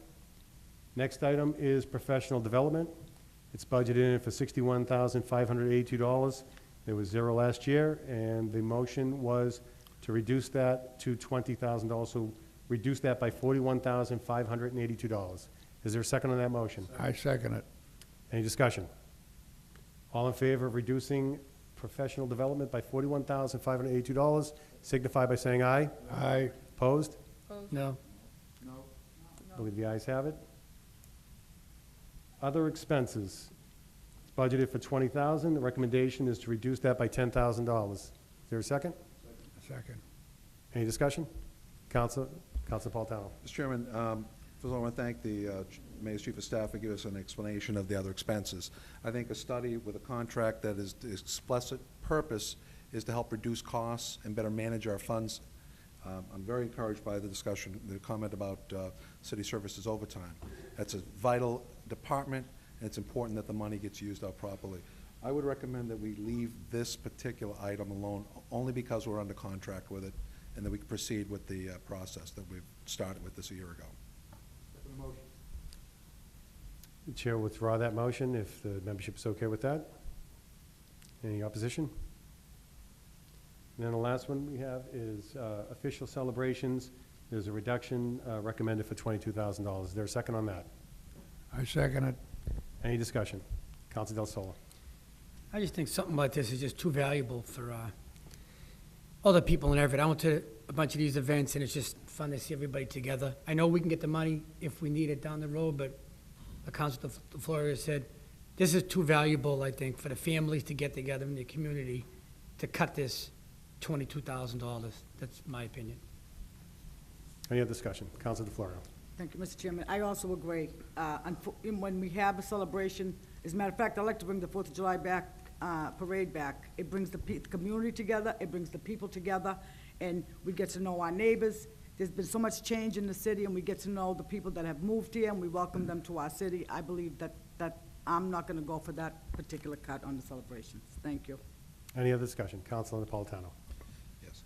Next item is professional development. It's budgeted in for $61,582. There was zero last year, and the motion was to reduce that to $20,000, so reduce that by $41,582. Is there a second on that motion? I second it. Any discussion? All in favor of reducing professional development by $41,582, signify by saying aye. Aye. Opposed? No. I believe the ayes have it. Other expenses. It's budgeted for $20,000. The recommendation is to reduce that by $10,000. Is there a second? Second. Any discussion? Council Napolitano. Mr. Chairman, first of all, I want to thank the Mayor's Chief of Staff for giving us an explanation of the other expenses. I think a study with a contract that is explicit purpose is to help reduce costs and better manage our funds. I'm very encouraged by the discussion, the comment about city services overtime. That's a vital department, and it's important that the money gets used out properly. I would recommend that we leave this particular item alone, only because we're under contract with it, and that we can proceed with the process that we've started with this a year ago. The chair will withdraw that motion if the membership is okay with that. Any opposition? And then the last one we have is official celebrations. There's a reduction recommended for $22,000. Is there a second on that? I second it. Any discussion? Council Del Solo. I just think something like this is just too valuable for other people and everything. I went to a bunch of these events, and it's just fun to see everybody together. I know we can get the money if we need it down the road, but the Council DeFlorio said this is too valuable, I think, for the families to get together in the community to cut this $22,000. That's my opinion. Any other discussion? Council DeFlorio. Thank you, Mr. Chairman. I also agree. When we have a celebration, as a matter of fact, I'd like to bring the 4th of July parade back. It brings the community together, it brings the people together, and we get to know our neighbors. There's been so much change in the city, and we get to know the people that have moved here, and we welcome them to our city. I believe that I'm not going to go for that particular cut on the celebrations. Thank you. Any other discussion? Councilor Napolitano. Yes.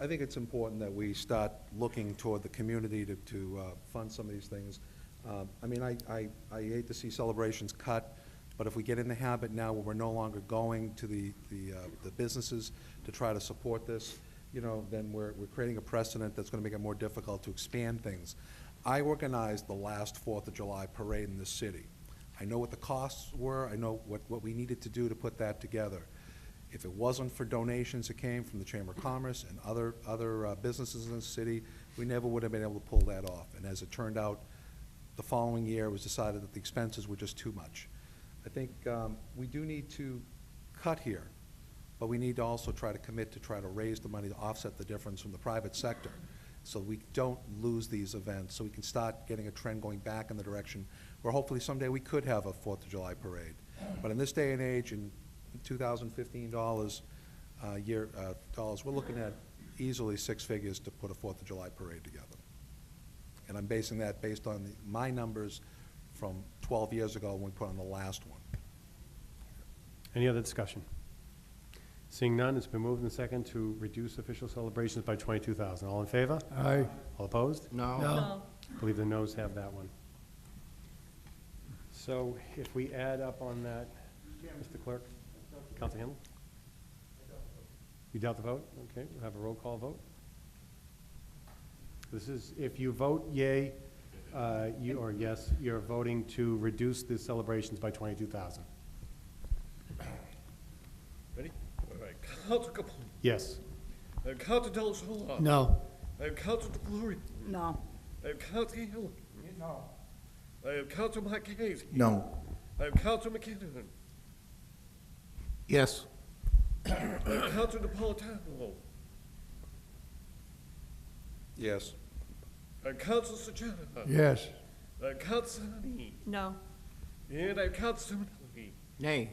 I think it's important that we start looking toward the community to fund some of these things. I mean, I hate to see celebrations cut, but if we get in the habit now where we're no longer going to the businesses to try to support this, you know, then we're creating a precedent that's going to make it more difficult to expand things. I organized the last 4th of July parade in this city. I know what the costs were. I know what we needed to do to put that together. If it wasn't for donations that came from the Chamber of Commerce and other businesses in the city, we never would have been able to pull that off. And as it turned out, the following year it was decided that the expenses were just too much. I think we do need to cut here, but we need to also try to commit to try to raise the money to offset the difference from the private sector, so we don't lose these events, so we can start getting a trend going back in the direction where hopefully someday we could have a 4th of July parade. But in this day and age, in 2015 dollars, we're looking at easily 6 figures to put a 4th of July parade together. And I'm basing that based on my numbers from 12 years ago when we put on the last one. Any other discussion? Seeing none, it's been moved and second to reduce official celebrations by 22,000. All in favor? Aye. All opposed? No. No. I believe the noes have that one. So if we add up on that, Mr. Clerk, Counsel Handel? You doubt the vote? Okay, we'll have a roll call vote. This is, if you vote yea, or yes, you're voting to reduce the celebrations by 22,000. Ready? All right, Council Capone. Yes. Council Del Sola. No. Council DeGloria. No. Council Hill. No. Council Marquez. No. Council McKinnon. Yes. Council Napolitano. Yes. Council Sajada. Yes. Council Sani. No. And Council Simonelli. Nay.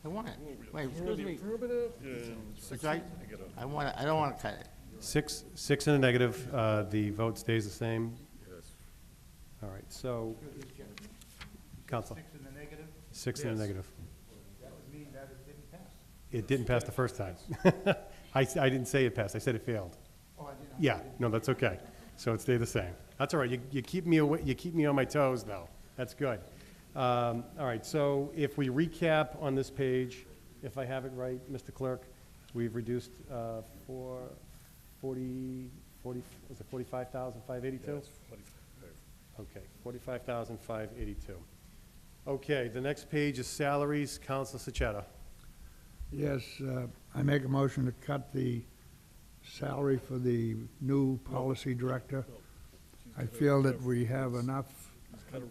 I want it. Wait, excuse me. Affirmative and six I, negative. I don't want to cut it. Six in the negative, the vote stays the same. Yes. All right, so, Counsel, Six in the negative? six in the Yes. negative. That would mean that it didn't pass. It didn't pass the first time. I didn't say it passed, I said it failed. Oh, I did not. Yeah, no, that's okay. So it stayed the same. That's all right, you keep me away, you keep me on my toes, though. That's good. All right, so if we recap on this page, if I have it right, Mr. Clerk, we've reduced was it 45,582? Yes, 45. Okay, 45,582. Okay, the next page is salaries, Counsel Sachetta. Yes, I make a motion to cut the salary for the new policy director. I feel that we have enough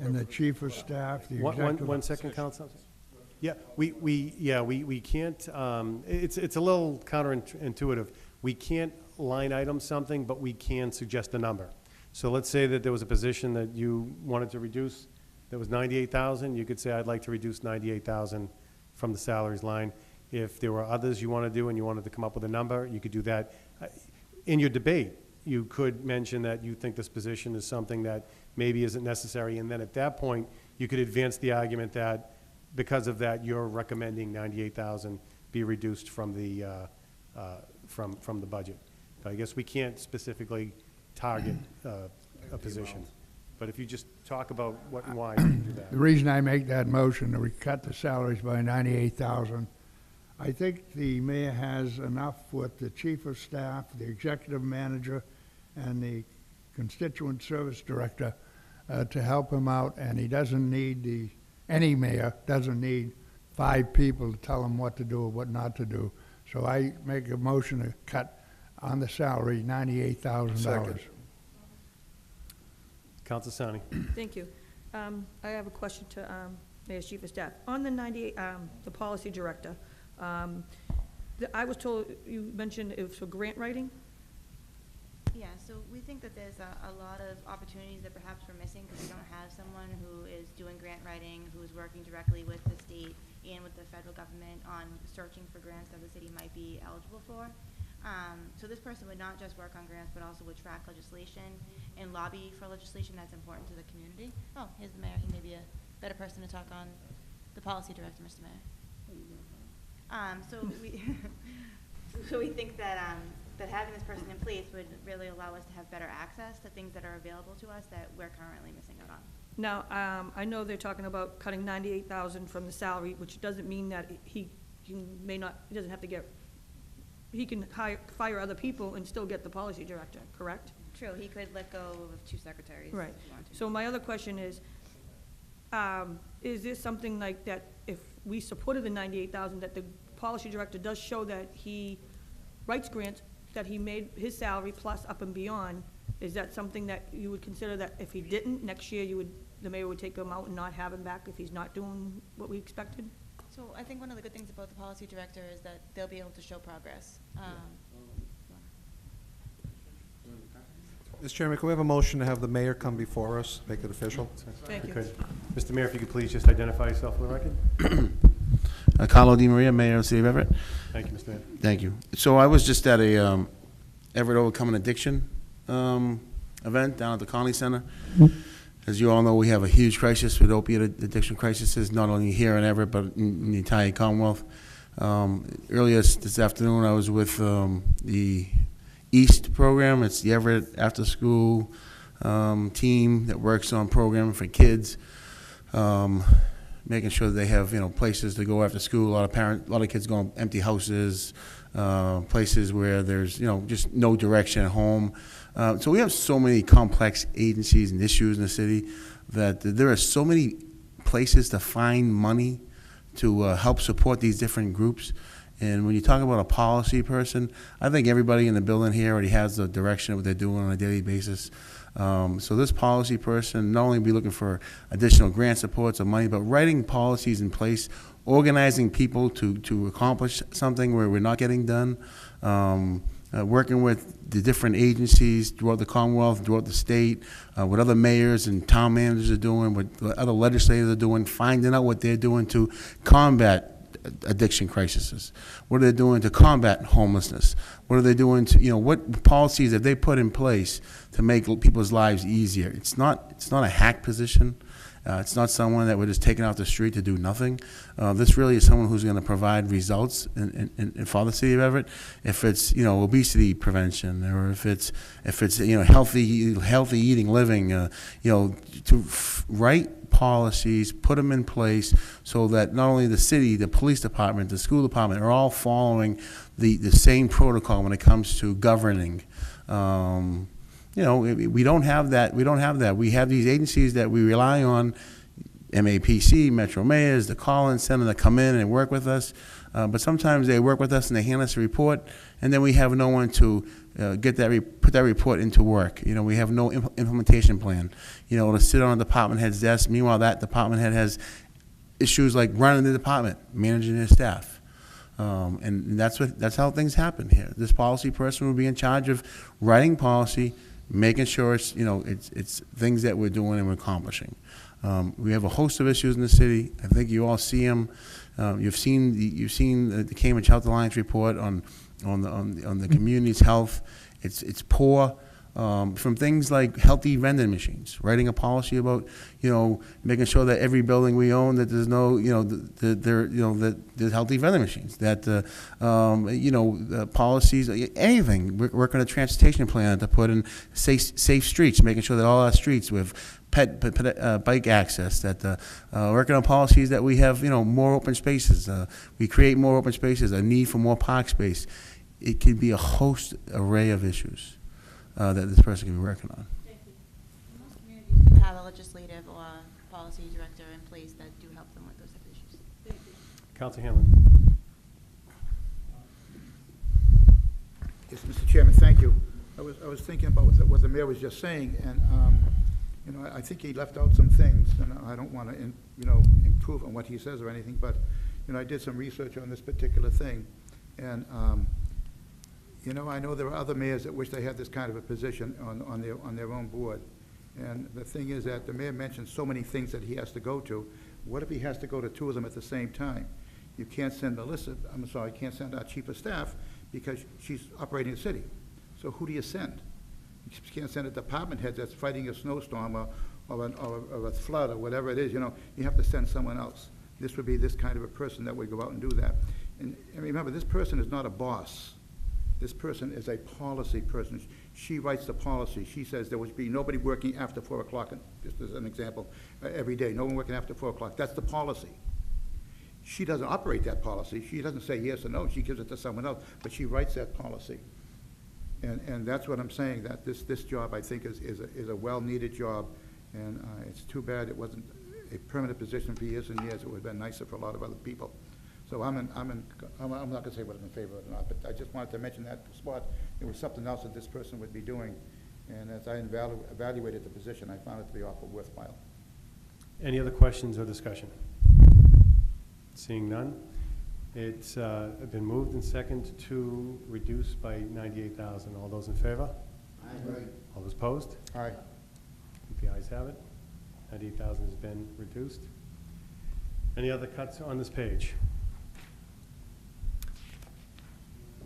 in the chief of staff, the executive. One second, Counsel. Yeah, we can't, it's a little counterintuitive. We can't line item something, but we can suggest a number. So let's say that there was a position that you wanted to reduce, that was 98,000, you could say, I'd like to reduce 98,000 from the salaries line. If there were others you want to do and you wanted to come up with a number, you could do that. In your debate, you could mention that you think this position is something that maybe isn't necessary, and then at that point, you could advance the argument that because of that, you're recommending 98,000 be reduced from the, from the budget. But I guess we can't specifically target a position. But if you just talk about what and why, you can do that. The reason I make that motion, that we cut the salaries by 98,000, I think the mayor has enough with the chief of staff, the executive manager, and the constituent service director to help him out, and he doesn't need any mayor doesn't need 5 people to tell him what to do or what not to do. So I make a motion to cut on the salary $98,000. Second. Counsel Sani. Thank you. I have a question to Mayor's Chief of Staff. On the 98, the policy director, I was told, you mentioned it was for grant writing? Yeah, so we think that there's a lot of opportunities that perhaps we're missing because we don't have someone who is doing grant writing, who is working directly with the state and with the federal government on searching for grants that the city might be eligible for. So this person would not just work on grants, but also would track legislation and lobby for legislation that's important to the community. Oh, here's the mayor. He may be a better person to talk on the policy director, Mr. Mayor. So we think that that having this person in place would really allow us to have better access to things that are available to us that we're currently missing out on. Now, I know they're talking about cutting 98,000 from the salary, which doesn't mean that he doesn't have to get, he can fire other people and still get the policy director, correct? True, he could let go of 2 secretaries. Right. if he wanted to. So my other question is this something like that, if we supported the 98,000, that the policy director does show that he writes grants, that he made his salary plus up and beyond, is that something that you would consider that if he didn't, next year the mayor would take him out and not have him back if he's not doing what we expected? So I think one of the good things about the policy director is that they'll be able to show progress. Mr. Chairman, can we have a motion to have the mayor come before us, make it official? Thank you. Good. Mr. Mayor, if you could please just identify yourself for the record. Carlo Di Maria, Mayor of the City of Everett. Thank you, Mr. Mayor. Thank you. So I was just at a Everett Overcoming Addiction event down at the Conley Center. As you all know, we have a huge crisis with opiate addiction crises, not only here in Everett, but in the entire Commonwealth. Earlier this afternoon, I was with the EAST program. It's the Everett After School team that works on programming for kids, making sure that they have places to go after school. A lot of kids go on empty houses, places where there's just no direction at home. So we have so many complex agencies and issues in the city that there are so many places to find money to help support these different groups. And when you talk about a policy person, I think everybody in the building here already has the direction of what they're doing on a daily basis. So this policy person not only be looking for additional grant supports or money, but writing policies in place, organizing people to accomplish something where we're not getting done, working with the different agencies throughout the Commonwealth, throughout the state, what other mayors and town managers are doing, what other legislators are doing, finding out what they're doing to combat addiction crises. What are they doing to combat homelessness? What are they doing to, what policies have they put in place to make people's lives easier? It's not a hack position. It's not someone that we're just taking off the street to do nothing. This really is someone who's going to provide results for the city of Everett. If it's obesity prevention, or if it's healthy eating, living, to write policies, put them in place so that not only the city, the police department, the school department are all following the same protocol when it comes to governing. We don't have that. We have these agencies that we rely on, MAPC, Metro Mayors, the Collins Center, that come in and work with us. But sometimes they work with us and they hand us a report, and then we have no one to put that report into work. We have no implementation plan. To sit on a department head's desk. Meanwhile, that department head has issues like running the department, managing their staff. And that's how things happen here. This policy person will be in charge of writing policy, making sure it's things that we're doing and we're accomplishing. We have a host of issues in the city. I think you all see them. You've seen the Cambridge Health Alliance report on the community's health. It's poor. From things like healthy vending machines, writing a policy about, making sure that every building we own, that there's no, that there's healthy vending machines, that, policies, anything. We're working on a transportation plan to put in safe streets, making sure that all our streets with bike access, that working on policies that we have, more open spaces. We create more open spaces, a need for more park space. It can be a host array of issues that this person can be working on. Most communities do have a legislative or policy director in place that do help them with those type of issues. Councilor Hanlon. Yes, Mr. Chairman, thank you. I was thinking about what the mayor was just saying, and I think he left out some things, and I don't want to improve on what he says or anything, but I did some research on this particular thing, and I know there are other mayors that wish they had this kind of a position on their own board. And the thing is that the mayor mentioned so many things that he has to go to. What if he has to go to two of them at the same time? You can't send can't send our chief of staff because she's operating the city. So who do you send? You can't send a department head that's fighting a snowstorm or a flood or whatever it is. You have to send someone else. This would be this kind of a person that would go out and do that. And remember, this person is not a boss. This person is a policy person. She writes the policy. She says there would be nobody working after 4 o'clock, just as an example, every day. No one working after 4 o'clock. That's the policy. She doesn't operate that policy. She doesn't say yes or no. She gives it to someone else, but she writes that policy. And that's what I'm saying, that this job, I think, is a well-needed job, and it's too bad it wasn't a permanent position for years and years. It would have been nicer for a lot of other people. So I'm not going to say what I'm in favor of or not, but I just wanted to mention that spot. It was something else that this person would be doing, and as I evaluated the position, I found it to be awful worthwhile. Any other questions or discussion? Seeing none, it's been moved and seconded to reduce by $98,000. All those in favor? Aye. All those opposed? Aye. The ayes have it. $98,000 has been reduced. Any other cuts on this page?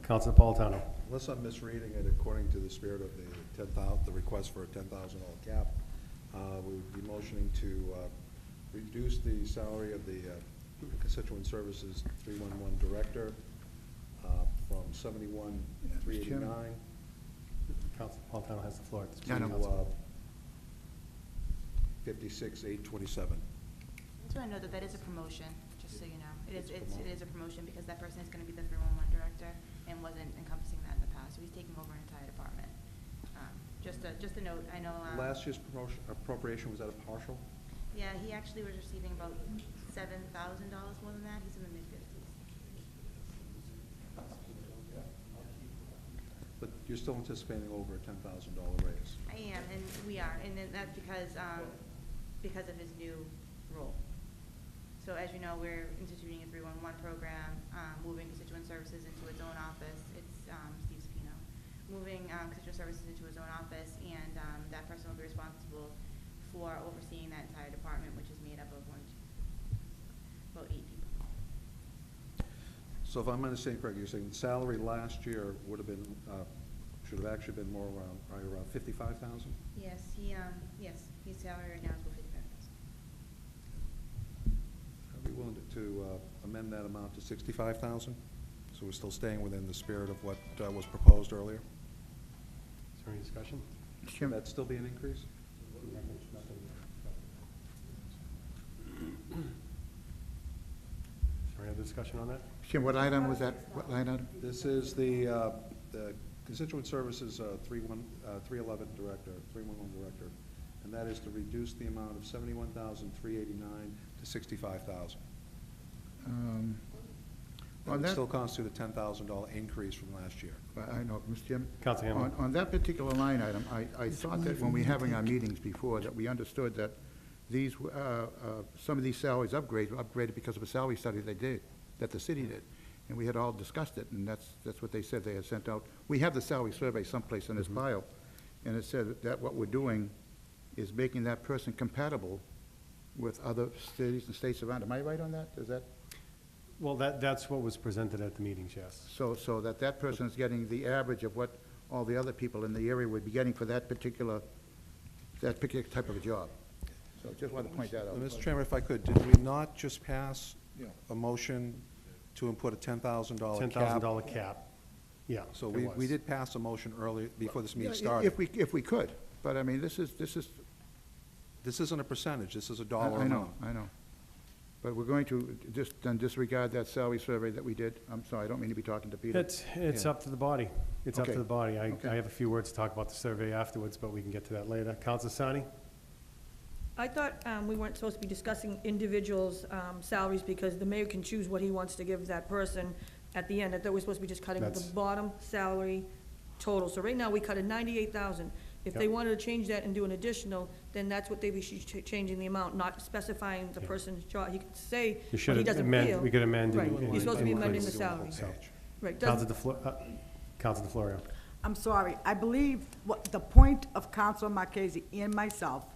Councilor Napolitano. unless I'm misreading it, according to the spirit of the request for a $10,000 cap, we would be motioning to reduce the salary of the constituent services 311 director from $71,389 Council Napolitano has the floor at this Yeah, I point. know. to $56,827. I just want to know that that is a promotion, just so you know. It is a promotion because that person is going to be the 311 director and wasn't encompassing that in the past, so he's taking over an entire department. Just a note, I know. Last year's appropriation, was that a partial? Yeah, he actually was receiving about $7,000 more than that. He's in the mid-50s. But you're still anticipating over a $10,000 raise? I am, and we are, and then that's because of his new role. So as you know, we're instituting a 311 program, moving constituent services into its own office. It's Steve Sapino. Moving constituent services into his own office, and that person will be responsible for overseeing that entire department, which is made up of about 8 people. So if I'm understanding correctly, you're saying the salary last year would have been, should have actually been more around, right around 55,000? Yes, his salary right now is about 55,000. I'd be willing to amend that amount to 65,000, so we're still staying within the spirit of what was proposed earlier. Is there any discussion? Should that still be an increase? Is there any other discussion on that? Jim, what item was that? What line item? This is the constituent services 311 director, 311 director, and that is to reduce the amount of $71,389 to $65,000. That would still constitute a $10,000 increase from last year. I know, Mr. Chairman. Council Hamlin. On that particular line item, I thought that when we were having our meetings before, that we understood that these, some of these salaries upgraded because of a salary study they did, that the city did. And we had all discussed it, and that's what they said they had sent out. We have the salary survey someplace in this file, and it said that what we're doing is making that person compatible with other cities and states around. Am I right on that? Is that? Well, that's what was presented at the meetings, yes. So that person is getting the average of what all the other people in the area would be getting for that particular type of a job. So just wanted to point that out. Mr. Chairman, if I could, did we not just pass a motion to input a $10,000 cap? $10,000 cap, yeah. So it we was. did pass a motion earlier, before this meeting Yeah, started. If we could, but I mean, this is. This isn't a percentage, this is a dollar amount. I know. But we're going to just then disregard that salary survey that we did. I'm sorry, I don't mean to be talking to Peter. It's up to the body. It's up to Okay. the body. Okay. I have a few words to talk about the survey afterwards, but we can get to that later. Council Sani? I thought we weren't supposed to be discussing individuals' salaries because the mayor can choose what he wants to give that person at the end. I thought we were supposed to be just cutting That's- the bottom salary total. So right now, we cut a 98,000. If they Yep. wanted to change that and do an additional, then that's what they be changing the amount, not specifying the person's job. He could say You what he should doesn't amend, feel. we could amend. Right. and- He's supposed to be and amending the increase salary. so. Right. Council doesn't- DeFlorio. I'm sorry, I believe what the point of Councilor Marchese and myself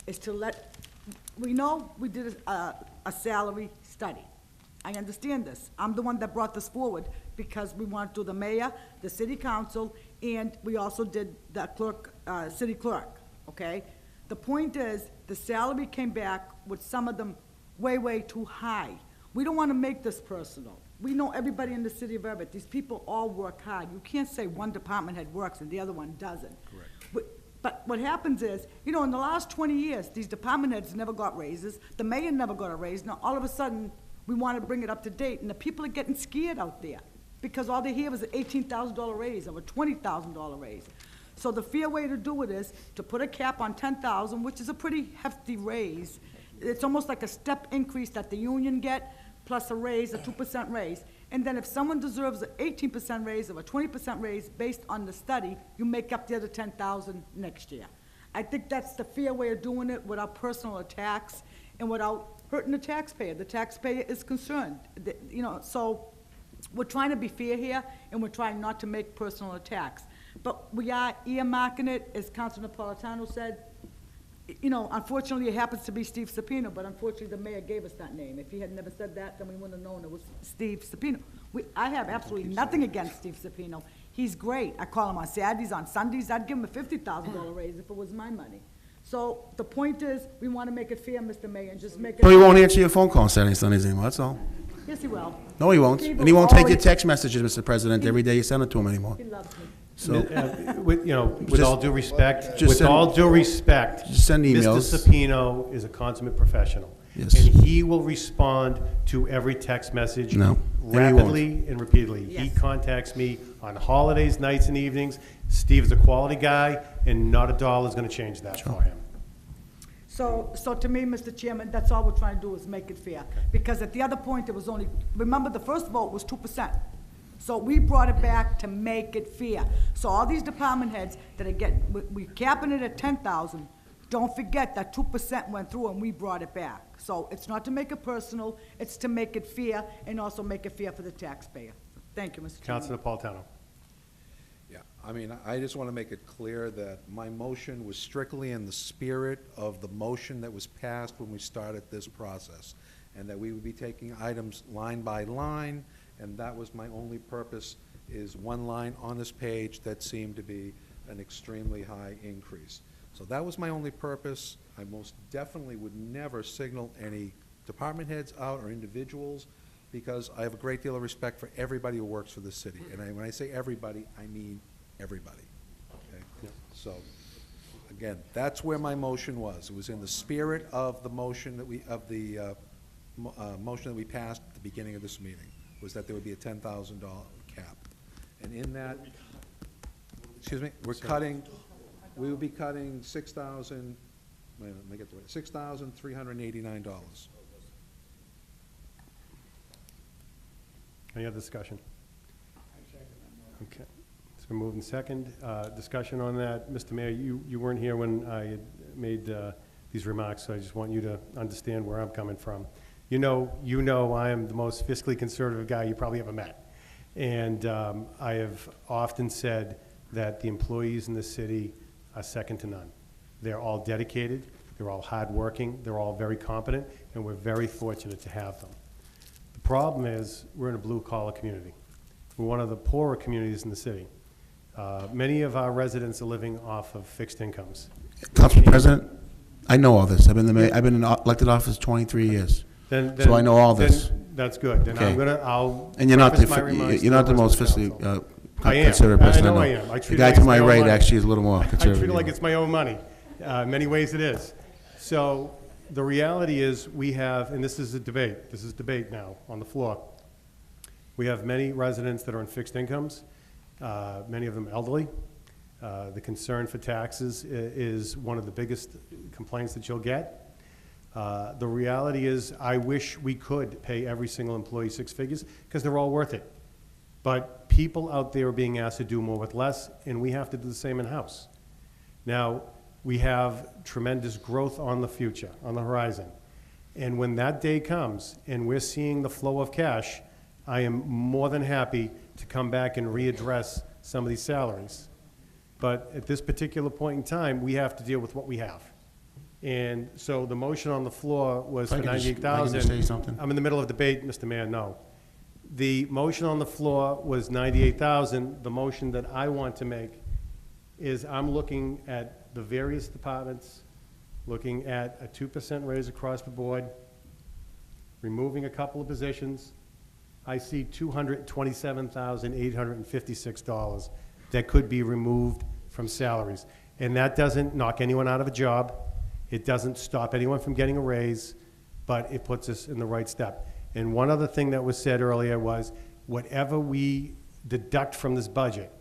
is to let, we know we did a salary study. I understand this. I'm the one that brought this forward because we want to do the mayor, the city council, and we also did the clerk, city clerk, okay? The point is, the salary came back with some of them way too high. We don't want to make this personal. We know everybody in the city of Everett, these people all work hard. You can't say one department head works and the other one doesn't. Correct. But what happens is, you know, in the last 20 years, these department heads never got raises, the mayor never got a raise. Now, all of a sudden, we want to bring it up to date, and the people are getting scared out there because all they hear is an $18,000 raise or a $20,000 raise. So the fair way to do it is to put a cap on 10,000, which is a pretty hefty raise. It's almost like a step increase that the union get, plus a raise, a 2% raise. And then if someone deserves an 18% raise or a 20% raise based on the study, you make up the other 10,000 next year. I think that's the fair way of doing it without personal attacks and without hurting the taxpayer. The taxpayer is concerned, you know, so we're trying to be fair here, and we're trying not to make personal attacks. But we are earmarking it, as Councilor Napolitano said. You know, unfortunately, it happens to be Steve Sapino, but unfortunately, the mayor gave us that name. If he had never said that, then we wouldn't have known it was Steve Sapino. I have absolutely nothing against Steve Sapino. He's great. I call him on Saturdays, on Sundays. I'd give him a $50,000 raise if it was my money. So the point is, we want to make it fair, Mr. Mayor, and just make it. No, he won't answer your phone call on Saturday and Sundays anymore, that's all. Yes, he will. No, he won't. Steve And he will won't take your always- text messages, Mr. President, every day you send it to him anymore. He loves me. So, With, you know, with Just- all due respect, just with send- all due respect. just send emails. Mr. Sapino is a consummate professional. Yes. And he will respond to every text message. No, and he won't. Rapidly and repeatedly. He Yes. contacts me on holidays, nights and evenings. Steve is a quality guy, and not a dollar is gonna change that for him. So to me, Mr. Chairman, that's all we're trying to do is make it fair. Because at the other point, it was only, remember, the first vote was 2%. So we brought it back to make it fair. So all these department heads that are getting, we capping it at 10,000, don't forget that 2% went through and we brought it back. So it's not to make it personal, it's to make it fair and also make it fair for the taxpayer. Thank you, Mr. Chairman. Councilor Napolitano. Yeah, I mean, I just want to make it clear that my motion was strictly in the spirit of the motion that was passed when we started this process, and that we would be taking items line by line, and that was my only purpose, is one line on this page that seemed to be an extremely high increase. So that was my only purpose. I most definitely would never signal any department heads out or individuals, because I have a great deal of respect for everybody who works for the city. And when I say everybody, I mean everybody. Okay? So, again, that's where my motion was. It was in the spirit of the motion that we, motion that we passed at the beginning of this meeting, was that there would be a $10,000 cap. And in that, excuse me, we will be cutting 6,000, wait a minute, let me get the right, $6,389. Any other discussion? Okay. It's been moved and second. Discussion on that. Mr. Mayor, you weren't here when I had made these remarks, so I just want you to understand where I'm coming from. You know I am the most fiscally conservative guy you probably ever met. And I have often said that the employees in the city are second to none. They're all dedicated, they're all hardworking, they're all very competent, and we're very fortunate to have them. The problem is, we're in a blue-collar community. We're one of the poorer communities in the city. Many of our residents are living off of fixed incomes. Council President, I know all this. I've been in elected office 23 years. So I know all this. That's good. Then I'm Okay. I'll And you're not preface my remarks you're not the to most rest of fiscally council. I am. conservative person I know I am. I The treat it guy like to it's my my own right money. actually is a little more I conservative. treat it like it's my own money. In many ways it is. So the reality is we have, and this is a debate now on the floor. We have many residents that are on fixed incomes, many of them elderly. The concern for taxes is one of the biggest complaints that you'll get. The reality is, I wish we could pay every single employee six figures, because they're all worth it. But people out there are being asked to do more with less, and we have to do the same in-house. Now, we have tremendous growth on the future, on the horizon. And when that day comes, and we're seeing the flow of cash, I am more than happy to come back and readdress some of these salaries. But at this particular point in time, we have to deal with what we have. And so the motion on the floor was If I for could just- if I could 98,000. just say something. I'm in the middle of debate, Mr. Mayor, no. The motion on the floor was 98,000. The motion that I want to make is I'm looking at the various departments, looking at a 2% raise across the board, removing a couple of positions. I see $227,856 that could be removed from salaries. And that doesn't knock anyone out of a job. It doesn't stop anyone from getting a raise, but it puts us in the right step. And one other thing that was said earlier was, whatever we deduct from this budget,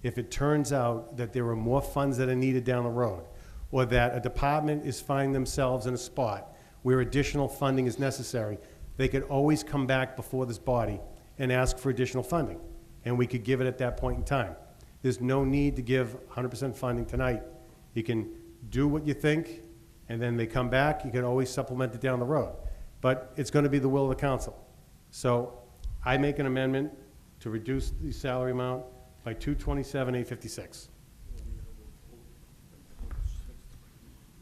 if it turns out that there are more funds that are needed down the road, or that a department is finding themselves in a spot where additional funding is necessary, they could always come back before this body and ask for additional funding, and we could give it at that point in time. There's no need to give 100% funding tonight. You can do what you think, and then they come back, you can always supplement it down the road. But it's going to be the will of the council. So I make an amendment to reduce the salary amount by $227,856.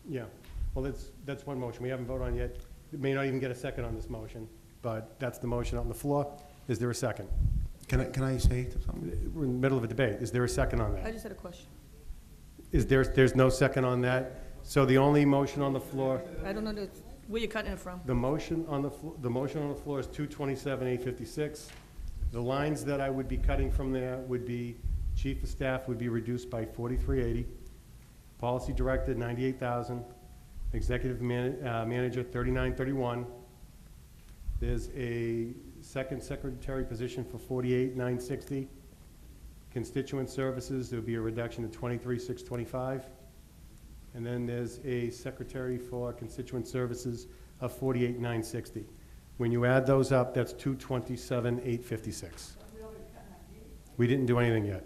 Yeah, well, that's one motion. We haven't voted on it yet. We may not even get a second on this motion, but that's the motion on the floor. Is there a second? Can I say something? We're in the middle of a debate. Is there a second on I that? just had a question. There's no second on that? So the only motion on the floor, I don't know where you're cutting it from. the motion on the floor is 227,856. The lines that I would be cutting from there would be, chief of staff would be reduced by 4,380, policy director 98,000, executive manager 3931. There's a second secretary position for 48,960. Constituent services, there would be a reduction to 23,625. And then there's a secretary for constituent services of 48,960. When you add those up, that's 227,856. We didn't do anything yet.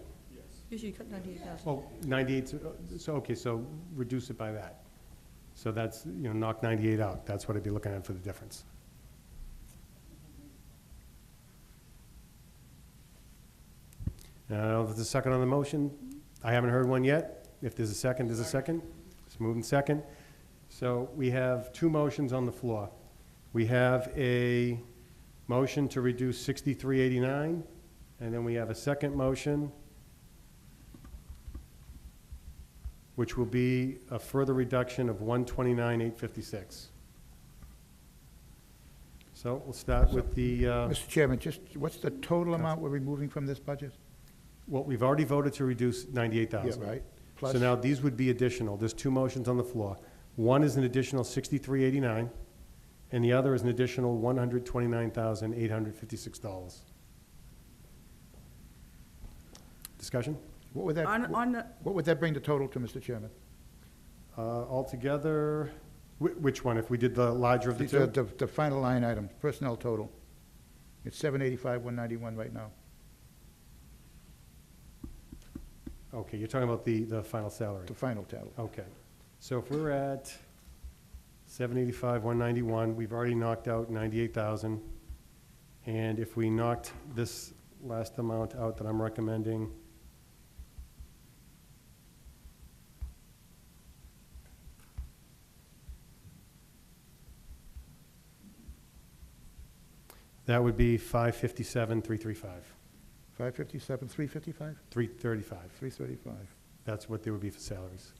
Usually you cut 98,000. Oh, 98, so, okay, so reduce it by that. So that's, knock 98 out. That's what I'd be looking at for the difference. I don't know if there's a second on the motion. I haven't heard one yet. If there's a second, there's a second. Let's move in second. So we have two motions on the floor. We have a motion to reduce 6389, and then we have a second motion, which will be a further reduction of 129,856. So we'll start with the, Mr. Chairman, just, what's the total amount we're removing from this budget? well, we've already voted to reduce 98,000. Yeah, right. So Plus, now these would be additional. There's two motions on the floor. One is an additional 6389, and the other is an additional $129,856. Discussion? what would that, what would that bring the total to, Mr. Chairman? Altogether, which one? If we did the larger of the two? The final line item, personnel total. It's 785,191 right now. Okay, you're talking about the final salary. The final total. Okay. So if we're at 785,191, we've already knocked out 98,000. And if we knocked this last amount out that I'm recommending, that would be 557,335. 557, 355? 335. 335. That's what there would be for salaries.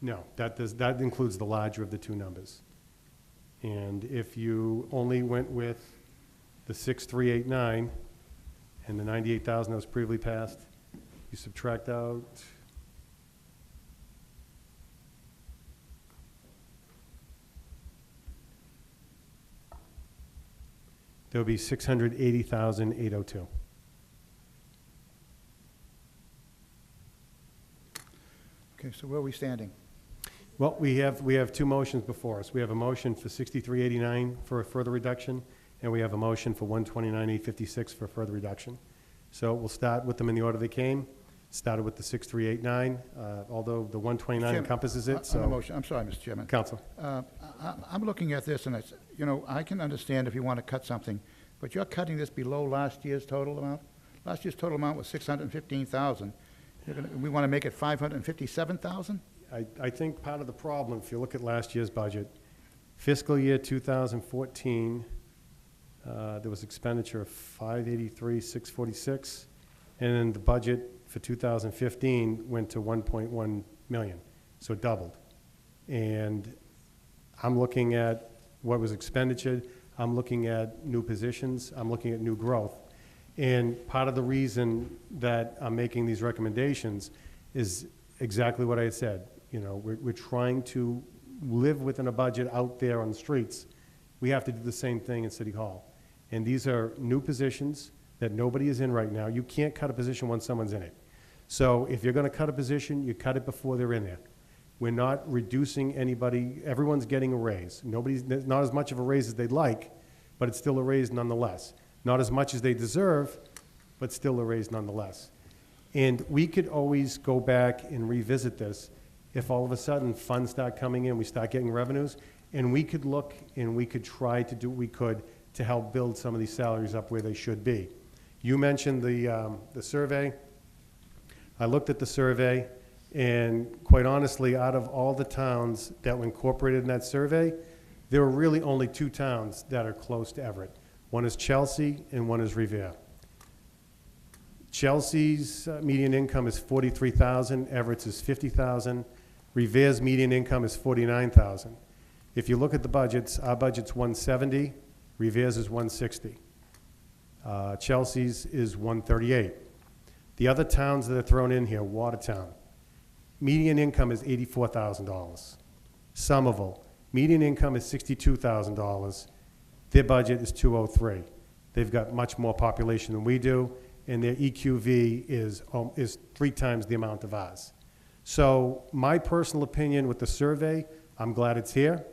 No, that includes the larger of the two numbers. And if you only went with the 6,389 and the 98,000 that was previously passed, you subtract out there would be 680,802. Okay, so where are we standing? Well, we have two motions before us. We have a motion for 6389 for a further reduction, and we have a motion for 129,856 for a further reduction. So we'll start with them in the order they came. Started with the 6389, although the 129 Chairman, encompasses it, on the so. motion, I'm sorry, Mr. Chairman. Counsel. I'm looking at this, and it's, I can understand if you want to cut something, but you're cutting this below last year's total amount? Last year's total amount was 615,000. We want to make it 557,000? I think part of the problem, if you look at last year's budget, fiscal year 2014, there was expenditure of 583,646, and then the budget for 2015 went to 1.1 million, so it doubled. And I'm looking at what was expenditured, I'm looking at new positions, I'm looking at new growth. And part of the reason that I'm making these recommendations is exactly what I had said. We're trying to live within a budget out there on the streets. We have to do the same thing in City Hall. And these are new positions that nobody is in right now. You can't cut a position when someone's in it. So if you're going to cut a position, you cut it before they're in there. We're not reducing anybody. Everyone's getting a raise. Not as much of a raise as they'd like, but it's still a raise nonetheless. Not as much as they deserve, but still a raise nonetheless. And we could always go back and revisit this if all of a sudden funds start coming in, we start getting revenues, and we could look and we could try to do what we could to help build some of these salaries up where they should be. You mentioned the survey. I looked at the survey, and quite honestly, out of all the towns that were incorporated in that survey, there were really only two towns that are close to Everett. One is Chelsea and one is Revere. Chelsea's median income is 43,000, Everett's is 50,000, Revere's median income is 49,000. If you look at the budgets, our budget's 170, Revere's is 160. Chelsea's is 138. The other towns that are thrown in here, Watertown, median income is $84,000. Somerville, median income is $62,000. Their budget is 203. They've got much more population than we do, and their EQV is 3 times the amount of ours. So my personal opinion with the survey, I'm glad it's here.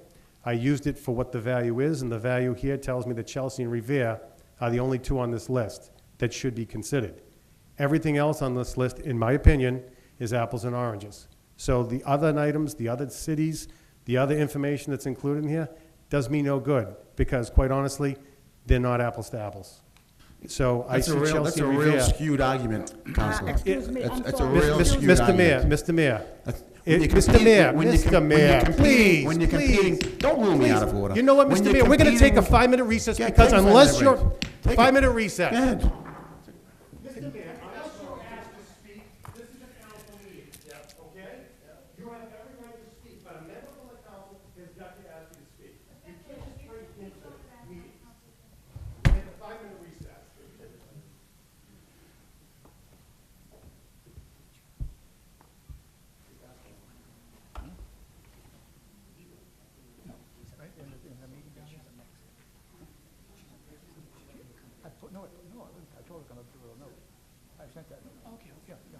I used it for what the value is, and the value here tells me that Chelsea and Revere are the only 2 on this list that should be considered. Everything else on this list, in my opinion, is apples and oranges. So the other items, the other cities, the other information that's included in here does me no good, because quite honestly, they're not apples to apples. So I see Chelsea and That's a Revere. real skewed argument, Counselor. Excuse me, I'm That's a sorry. real skewed Mr. Mayor, argument. Mr. Mayor. When you Mr. compete- Mayor, when you Mr. com- when you're Mayor, competing- please, when you're competing- please, don't rule me please. out of order. You know what, When Mr. you're Mayor, we're gonna take a competing- 5-minute recess, Yeah, because take a unless 5-minute you're, break. Take it. 5-minute recess. Go ahead. Mr. Mayor, unless you're asked to speak, this is a council meeting, okay? You have every right to speak, but a member of the council has got to ask you to speak. You can't just break into meetings. Take a 5-minute recess. I told her to do a note. I sent that. Okay, yeah, yeah.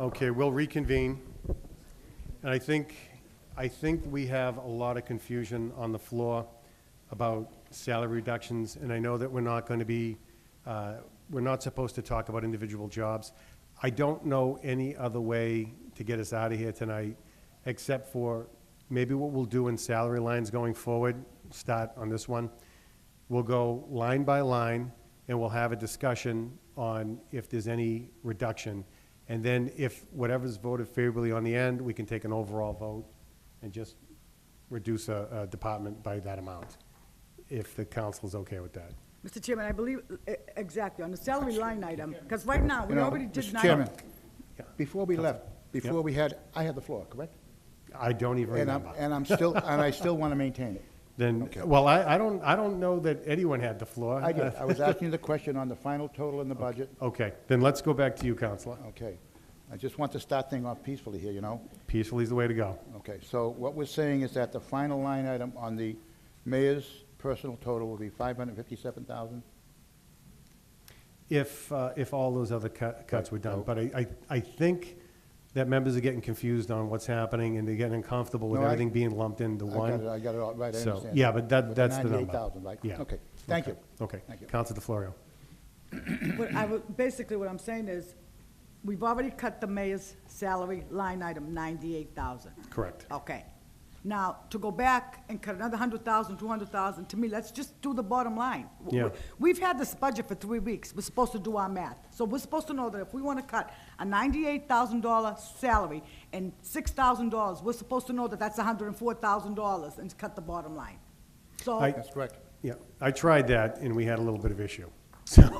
Okay, we'll reconvene. And I think we have a lot of confusion on the floor about salary reductions, and I know that we're not going to be, we're not supposed to talk about individual jobs. I don't know any other way to get us out of here tonight, except for maybe what we'll do in salary lines going forward, start on this one. We'll go line by line, and we'll have a discussion on if there's any reduction. And then if whatever's voted favorably on the end, we can take an overall vote and just reduce a department by that amount, if the council's okay with that. Mr. Chairman, I believe, exactly, on the salary line item, because right now, we already did Mr. 9. Chairman, before we left, before we had, I had the floor, correct? I don't even remember. And I'm still, and I still want to maintain it. Then, well, I don't know that anyone had the floor. I did. I was asking you the question on the final total in the budget. Okay, then let's go back to you, Counselor. Okay. I just want to start things off peacefully here, you know? Peacefully is the way to go. Okay, so what we're saying is that the final line item on the mayor's personal total will be 557,000? If all those other cuts were done. But I think that members are getting confused on what's happening, and they're getting uncomfortable with No, everything being lumped into one. I got it all right, I So, understand. yeah, but With that's the number. 98,000, right? Yeah. Okay, thank you. Okay. Thank you. Counselor DeFlorio. Basically, what I'm saying is, we've already cut the mayor's salary line item, 98,000. Correct. Okay. Now, to go back and cut another 100,000, 200,000, to me, let's just do the bottom line. Yeah. We've had this budget for 3 weeks. We're supposed to do our math. So we're supposed to know that if we want to cut a $98,000 salary and $6,000, we're supposed to know that that's $104,000 and cut the bottom line. So, That's correct. Yeah, I tried that, and we had a little bit of issue.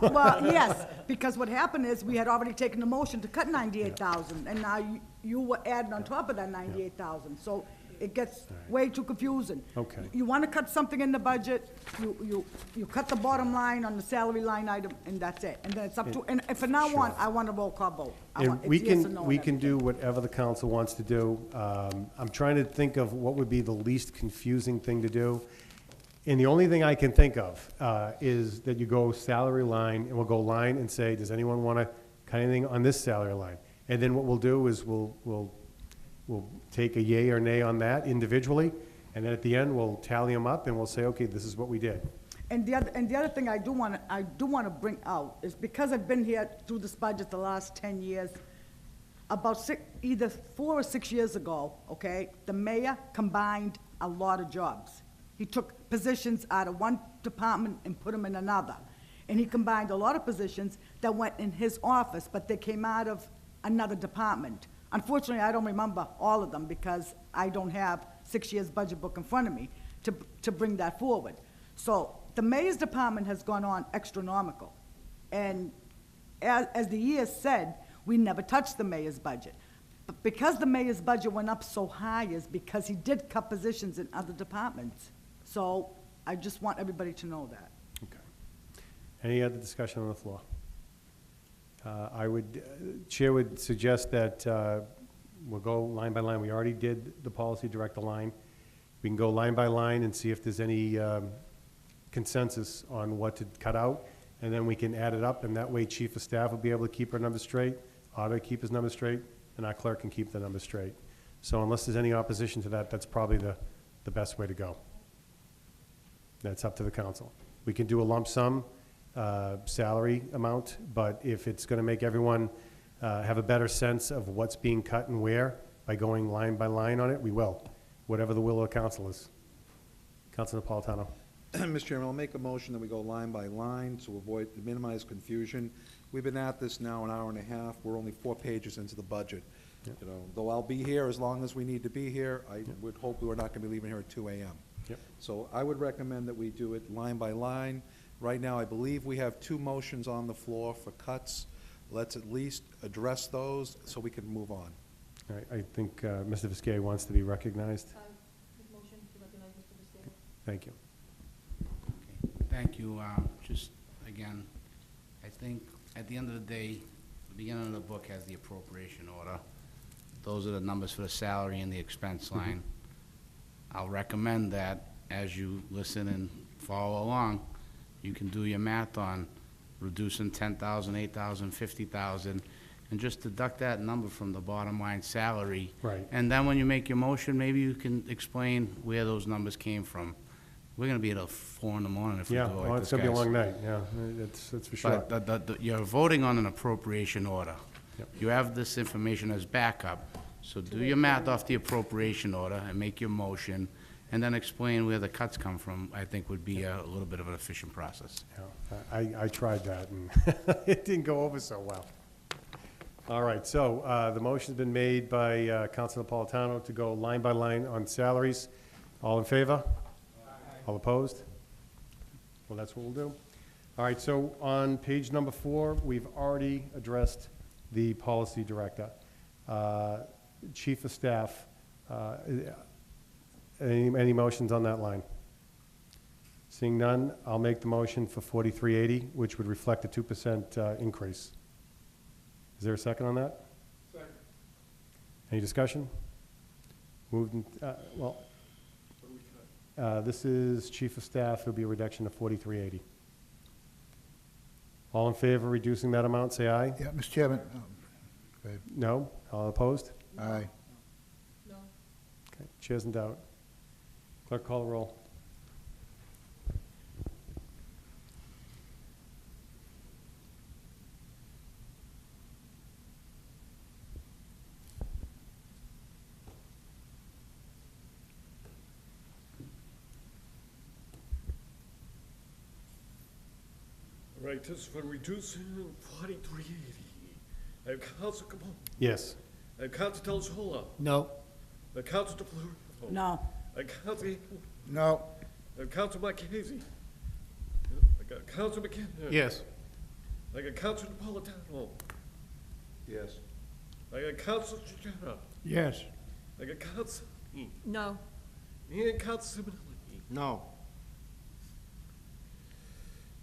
well, yes, because what happened is, we had already taken the motion to cut 98,000, and now you were adding on top of that 98,000. So it gets way too confusing. Okay. You want to cut something in the budget, you cut the bottom line on the salary line item, and that's it. And then it's up to, and from now on, I want a roll call vote. And we It's yes or can, no we on can everything. do whatever the council wants to do. I'm trying to think of what would be the least confusing thing to do. And the only thing I can think of is that you go salary line, and we'll go line and say, does anyone want to cut anything on this salary line? And then what we'll do is we'll take a yay or nay on that individually, and then at the end, we'll tally them up, and we'll say, okay, this is what we did. And the other thing I do want to bring out is, because I've been here through this budget the last 10 years, about either 4 or 6 years ago, okay, the mayor combined a lot of jobs. He took positions out of one department and put them in another. And he combined a lot of positions that went in his office, but they came out of another department. Unfortunately, I don't remember all of them, because I don't have 6 years' budget book in front of me to bring that forward. So the mayor's department has gone on astronomical. And as the years said, we never touched the mayor's budget. But because the mayor's budget went up so high is because he did cut positions in other departments. So I just want everybody to know that. Okay. Any other discussion on the floor? Chair would suggest that we'll go line by line. We already did the policy director line. We can go line by line and see if there's any consensus on what to cut out, and then we can add it up, and that way chief of staff will be able to keep her numbers straight, auditor keep his numbers straight, and our clerk can keep the numbers straight. So unless there's any opposition to that, that's probably the best way to go. That's up to the council. We can do a lump sum salary amount, but if it's going to make everyone have a better sense of what's being cut and where by going line by line on it, we will, whatever the will of the council is. Councilor Napolitano. Mr. Chairman, I'll make a motion that we go line by line to minimize confusion. We've been at this now an hour and a half. We're only 4 pages into the budget. Yep. You know, though I'll be here as long as we need to be here, I would hope we're not going to be leaving here at 2 a.m. Yep. So I would recommend that we do it line by line. Right now, I believe we have 2 motions on the floor for cuts. Let's at least address those so we can move on. All right, I think Mr. Viscay wants to be recognized. Thank you. Thank you. Just, again, I think at the end of the day, the beginning of the book has the appropriation order. Those are the numbers for the salary and the expense line. I'll recommend that as you listen and follow along, you can do your math on reducing 10,000, 8,000, 50,000, and just deduct that number from the bottom line salary. Right. And then when you make your motion, maybe you can explain where those numbers came from. We're gonna be at 4 in the morning if we do Yeah, it well, like it's this, gonna be a guys. long night, yeah, that's for sure. But you're voting on an appropriation order. Yep. You have this information as backup, so do your math off the appropriation order and make your motion, and then explain where the cuts come from, I think would be a little bit of an efficient process. Yeah, I tried that, and it didn't go over so well. All right, so the motion's been made by Councilor Napolitano to go line by line on salaries. All in favor? All opposed? Well, that's what we'll do. All right, so on page number 4, we've already addressed the policy director. Chief of Staff, any motions on that line? Seeing none, I'll make the motion for 4380, which would reflect a 2% increase. Is there a second on that? Second. Any discussion? Moved, this is Chief of Staff, it'll be a reduction of 4380. All in favor of reducing that amount, say aye. Yeah, Mr. Chairman, go ahead. No? All opposed? Aye. Okay, chair's in doubt. Clerk, call the roll. All right, this is for reducing 4380. I have Council Capone. Yes. I have Council Delasola. No. I have Council DeFlorio. No. I have Council Hamilton. No. I have Council Marquez. I got Council McKinnon. Yes. I got Council Napolitano. Yes. I got Council Chichara. Yes. I got Council No. and Council Simonelli. No.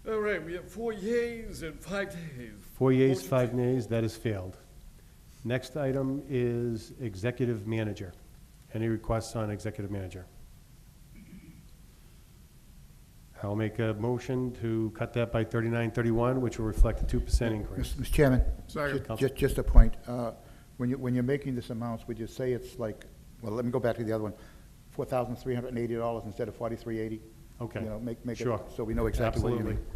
All right, we have 4 yeas and 5 nays. 4 yeas, Motion 5 nays, that has failed. Next item is executive manager. Any requests on executive manager? I'll make a motion to cut that by 3931, which will reflect a 2% increase. Mr. Chairman, Second. just a point. When you're making this amounts, would you say it's like, well, let me go back to the other one, $4,380 instead of $4,380? Okay, You know, make it, sure. so we know exactly what you Absolutely. mean.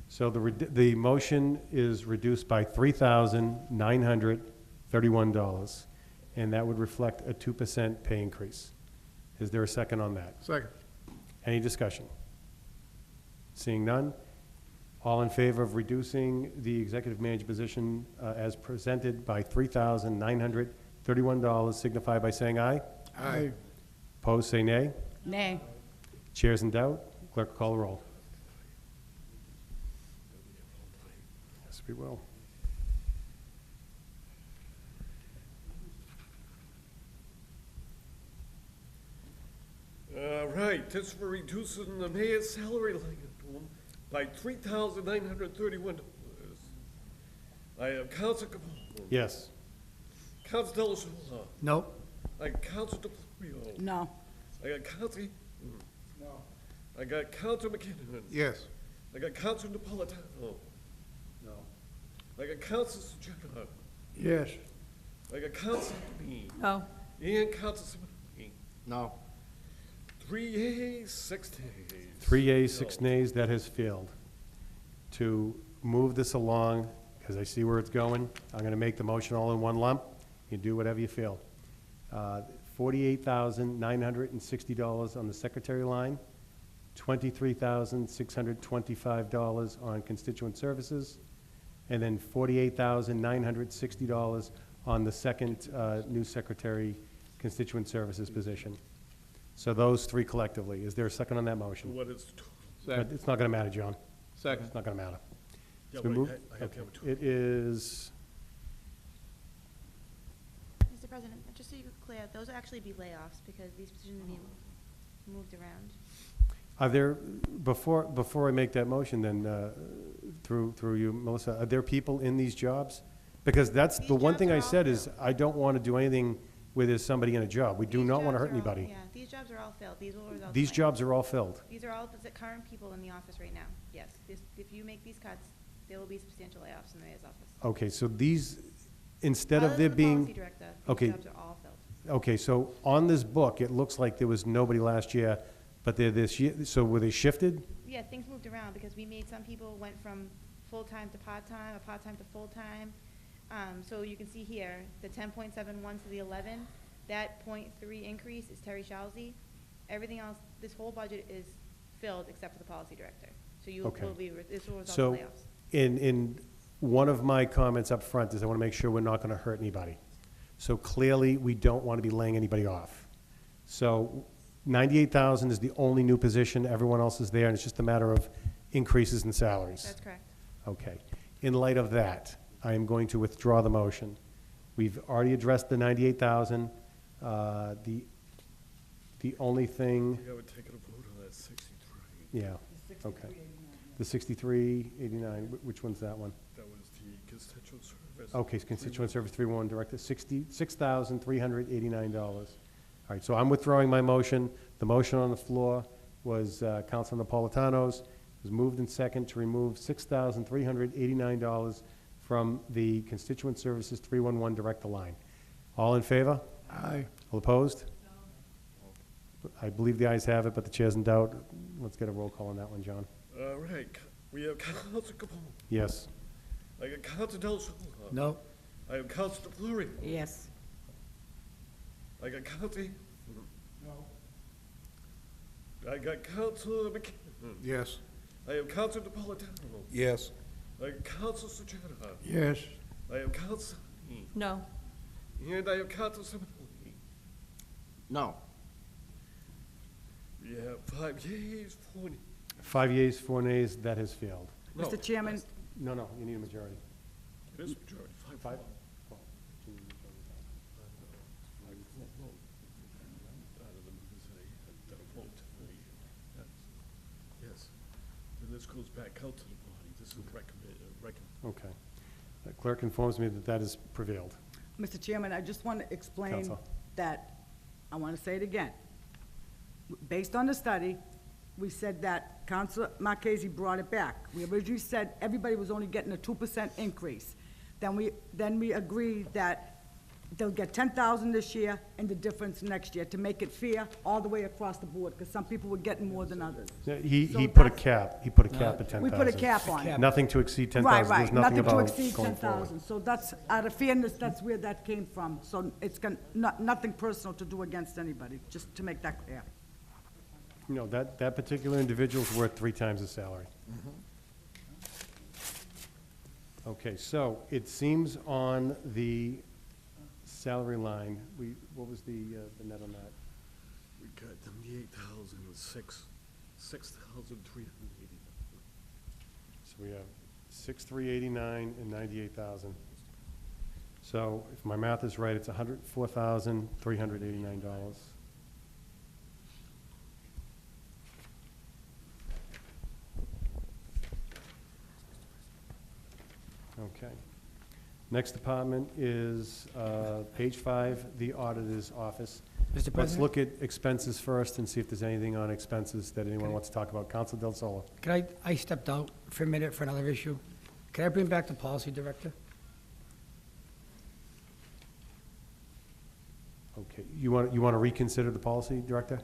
So the motion is reduced by $3,931, and that would reflect a 2% pay increase. Is there a second on that? Second. Any discussion? Seeing none, all in favor of reducing the executive manager position as presented by $3,931 signify by saying aye. Aye. Opposed, say nay. Nay. Chairs in doubt, clerk will call the roll. Yes, we will. All right, this is for reducing the mayor's salary line item by $3,931. I have Council Capone. Yes. Council Delasola. Nope. I got Council DeFlorio. No. I got Council. No. I got Council McKinnon. Yes. I got Council Napolitano. No. I got Council Sujata. Yes. I got Council me. No. And Council Simonelli. No. 3 yeas, 6 nays. 3 yeas, 6 nays, that has failed. To move this along, because I see where it's going, I'm going to make the motion all in one lump. You do whatever you feel. $48,960 on the secretary line, $23,625 on constituent services, and then $48,960 on the second new secretary constituent services position. So those 3 collectively. Is there a second on that motion? What is the total? It's not going to matter, John. Second. It's not going to matter. Yeah, It's been wait, moved. I have to Okay. have a total. It is, Mr. President, just so you're clear, those will actually be layoffs because these positions are being moved around. are there, before I make that motion then, through you, Melissa, are there people in these jobs? Because that's the These one jobs thing are I all said is, filled. I don't want to do anything where there's somebody in a job. We do These not want to jobs hurt are all- anybody. Yeah, these jobs are all filled. These will result. These in jobs layoffs. are all filled. These are all the current people in the office right now. Yes, if you make these cuts, there will be substantial layoffs in the mayor's office. Okay, so these, instead Other of there than the policy being, director, these okay, jobs are all filled. okay, so on this book, it looks like there was nobody last year, but they're this year, so were they shifted? Yeah, things moved around because we made some people went from full-time to part-time, or part-time to full-time. So you can see here, the 10.71 to the 11, that .3 increase is Terry Shalsey. Everything else, this whole budget is filled except for the policy director. So you Okay. will be, this will result in So, layoffs. in one of my comments up front is I want to make sure we're not going to hurt anybody. So clearly, we don't want to be laying anybody off. So 98,000 is the only new position, everyone else is there, and it's just a matter of increases in salaries. That's correct. Okay. In light of that, I am going to withdraw the motion. We've already addressed the 98,000. The only thing, Yeah, we're taking a vote on that 63. yeah, okay. The 6389, which one's that one? That was the constituent service. Okay, constituent service 311 director, $66,389. All right, so I'm withdrawing my motion. The motion on the floor was Councilor Napolitano's. It was moved in second to remove $6,389 from the constituent services 311 director line. All in favor? Aye. All opposed? I believe the ayes have it, but the chair's in doubt. Let's get a roll call on that one, John. All right, we have Council Capone. Yes. I got Council Del Sol. No. I have Council DeFleury. Yes. I got Council. No. I got Council McKinnon. Yes. I have Council Napolitano. Yes. I have Council Sajada. Yes. I have Council. No. And I have Council Simonelli. No. We have 5 yeas, 4 nays. 5 yeas, 4 nays, that has failed. No, Mr. Chairman, that's- No, no, you need a majority. It is majority, 5. Five? Out of the members that are vote tonight, yes. Then this goes back out to the body. This is recommend. Okay. The clerk informs me that that has prevailed. Mr. Chairman, I just want to explain Counsel. that, I want to say it again. Based on the study, we said that Councilor Marchese brought it back. We originally said everybody was only getting a 2% increase. Then we agreed that they'll get 10,000 this year and the difference next year to make it fair all the way across the board, because some people were getting more than others. He So put a that's- cap, he put a cap at 10,000. We put a cap on it. Nothing to exceed 10,000. Right, There's right, nothing nothing to about exceed going forward. 10,000. So that's, out of fairness, that's where that came from. So it's nothing personal to do against anybody, just to make that clear. No, that particular individual's worth 3 times his salary. Okay, so it seems on the salary line, what was the net on that? We got 98,000 and 6,380. So we have 6,389 and 98,000. So if my math is right, it's $104,389. Okay. Next department is page 5, the auditor's office. Mr. Let's President? look at expenses first and see if there's anything on expenses that anyone Okay. wants to talk about. Council Del Solo. Could I stepped out for a minute for another issue. Could I bring back the policy director? Okay, you want to reconsider the policy, Director?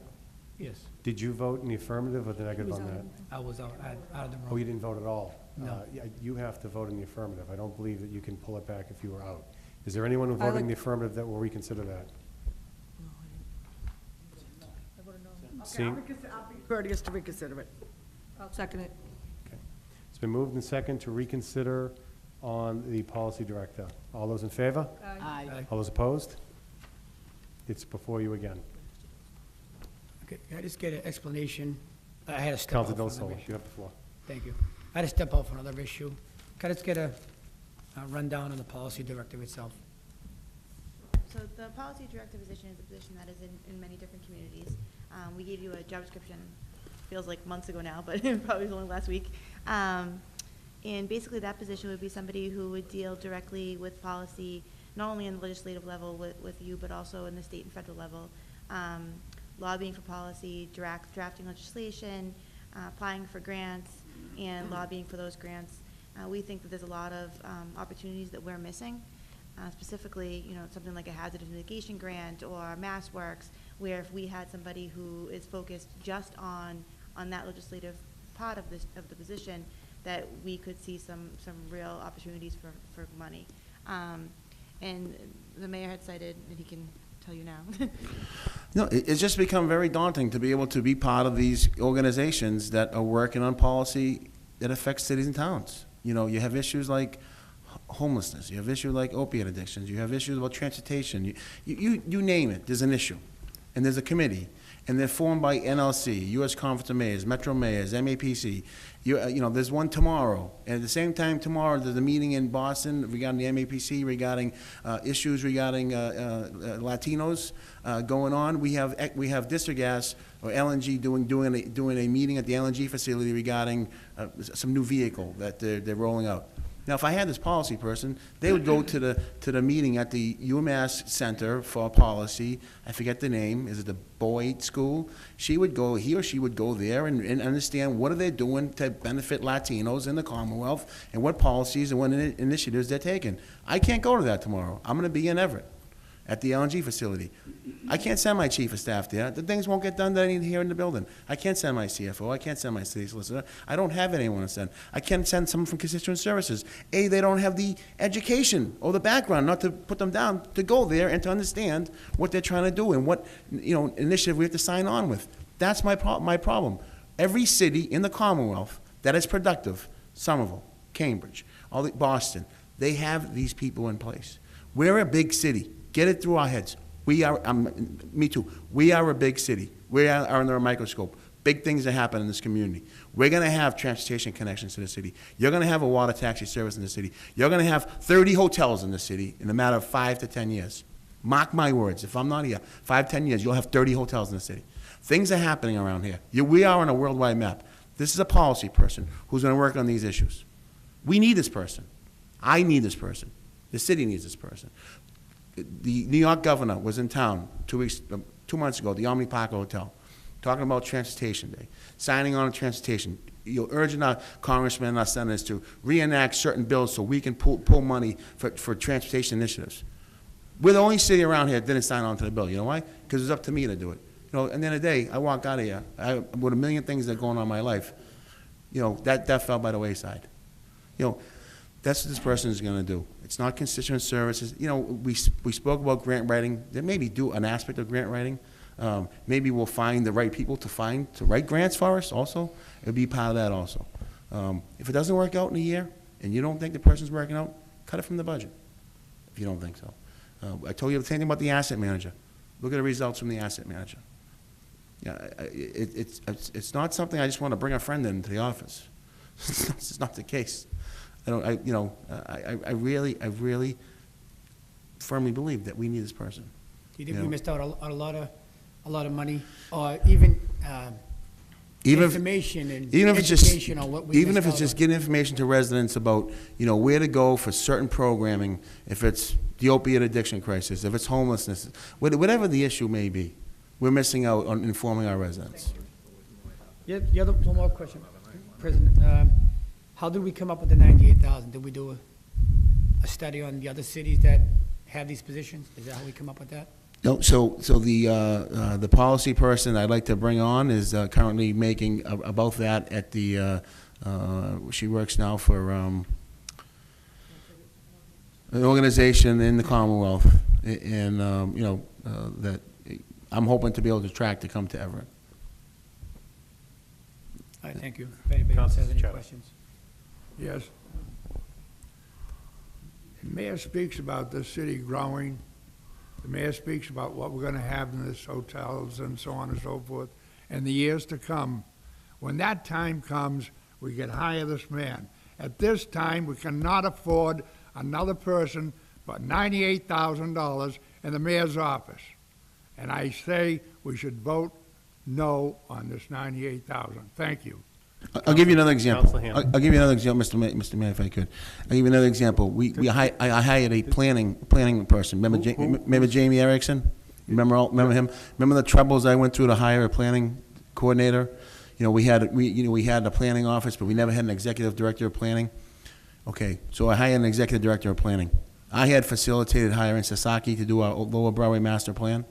Yes. Did you vote in the affirmative or the negative on that? I was out of the room. Oh, you didn't vote at all? No. Yeah, you have to vote in the affirmative. I don't believe that you can pull it back if you were out. Is there anyone who I voted in like- the affirmative that will reconsider that? Seeing, I'll be courteous to reconsider it. I'll second it. okay. It's been moved and second to reconsider on the policy director. All those in favor? Aye. All those opposed? It's before you again. Okay, can I just get an explanation? I had to step out Council for Del another Solo, issue. you have the floor. Thank you. I had to step out for another issue. Can I just get a rundown on the policy director itself? So the policy director position is a position that is in many different communities. We gave you a job description, feels like months ago now, but it probably was only last week. And basically that position would be somebody who would deal directly with policy, not only in the legislative level with you, but also in the state and federal level. Lobbying for policy, drafting legislation, applying for grants, and lobbying for those grants. We think that there's a lot of opportunities that we're missing. specifically, something like a hazardous mitigation grant or MassWorks, where if we had somebody who is focused just on that legislative part of the position, that we could see some real opportunities for money. And the mayor had cited, and he can tell you now. No, it's just become very daunting to be able to be part of these organizations that are working on policy that affects cities and towns. You have issues like homelessness, you have issues like opiate addictions, you have issues about transportation, you name it, there's an issue. And there's a committee, and they're formed by NLC, U.S. Conference of Mayors, Metro Mayors, MAPC. There's one tomorrow, and at the same time tomorrow, there's a meeting in Boston regarding the MAPC, regarding issues regarding Latinos going on. We have District Gas or LNG doing a meeting at the LNG facility regarding some new vehicle that they're rolling out. Now, if I had this policy person, they would go to the meeting at the UMass Center for Policy. I forget the name. Is it the Boyd School? He or she would go there and understand what are they doing to benefit Latinos in the Commonwealth and what policies and what initiatives they're taking. I can't go to that tomorrow. I'm going to be in Everett at the LNG facility. I can't send my chief of staff there. The things won't get done that I need here in the building. I can't send my CFO. I can't send my city solicitor. I don't have anyone to send. I can't send someone from constituent services. They don't have the education or the background, not to put them down, to go there and to understand what they're trying to do and what initiative we have to sign on with. That's my problem. Every city in the Commonwealth that is productive, Somerville, Cambridge, Boston, they have these people in place. We're a big city. Get it through our heads. We are, me too, we are a big city. We are under a microscope. Big things that happen in this community. We're going to have transportation connections to the city. You're going to have a water taxi service in the city. You're going to have 30 hotels in the city in a matter of 5 to 10 years. Mark my words, if I'm not here, 5, 10 years, you'll have 30 hotels in the city. Things are happening around here. We are on a worldwide map. This is a policy person who's going to work on these issues. We need this person. I need this person. The city needs this person. The New York governor was in town 2 months ago, the Omni Park Hotel, talking about Transportation Day, signing on to transportation, urging our congressmen and our senators to reenact certain bills so we can pull money for transportation initiatives. We're the only city around here that didn't sign on to the bill. You know why? Because it was up to me to do it. At the end of the day, I walk out of here with a million things that are going on in my life. That fell by the wayside. That's what this person is going to do. It's not constituent services. We spoke about grant writing. They maybe do an aspect of grant writing. Maybe we'll find the right people to write grants for us also. It'll be part of that also. If it doesn't work out in a year and you don't think the person's working out, cut it from the budget if you don't think so. I told you the same thing about the asset manager. Look at the results from the asset manager. It's not something I just want to bring a friend into the office. It's not the case. I really firmly believe that we need this person. Do you think we missed out on a lot of money, or even information and education on what we even if it's just getting information to residents about where to go for certain programming, if it's the opiate addiction crisis, if it's homelessness, whatever the issue may be, we're missing out on informing our residents. Yeah, one more question, President. How did we come up with the 98,000? Did we do a study on the other cities that have these positions? Is that how we come up with that? No, so the policy person I'd like to bring on is currently making about that at the, she works now for an organization in the Commonwealth, and that I'm hoping to be able to attract to come to Everett. All right, thank you. If anybody else has any questions. Yes. The mayor speaks about this city growing. The mayor speaks about what we're gonna have in this hotels and so on and so forth in the years to come. When that time comes, we can hire this man. At this time, we cannot afford another person but $98,000 in the mayor's office. And I say we should vote no on this $98,000. Thank you. I'll give you another example. Councilor Hammond. I'll give you another example, Mr. Mayor, if I could. I'll give you another example. I hired a planning person. Remember Jamie Erickson? Remember him? Remember the troubles I went through to hire a planning coordinator? We had a planning office, but we never had an executive director of planning. Okay, so I hired an executive director of planning. I had facilitated hiring Sasaki to do our Lower Broadway master plan.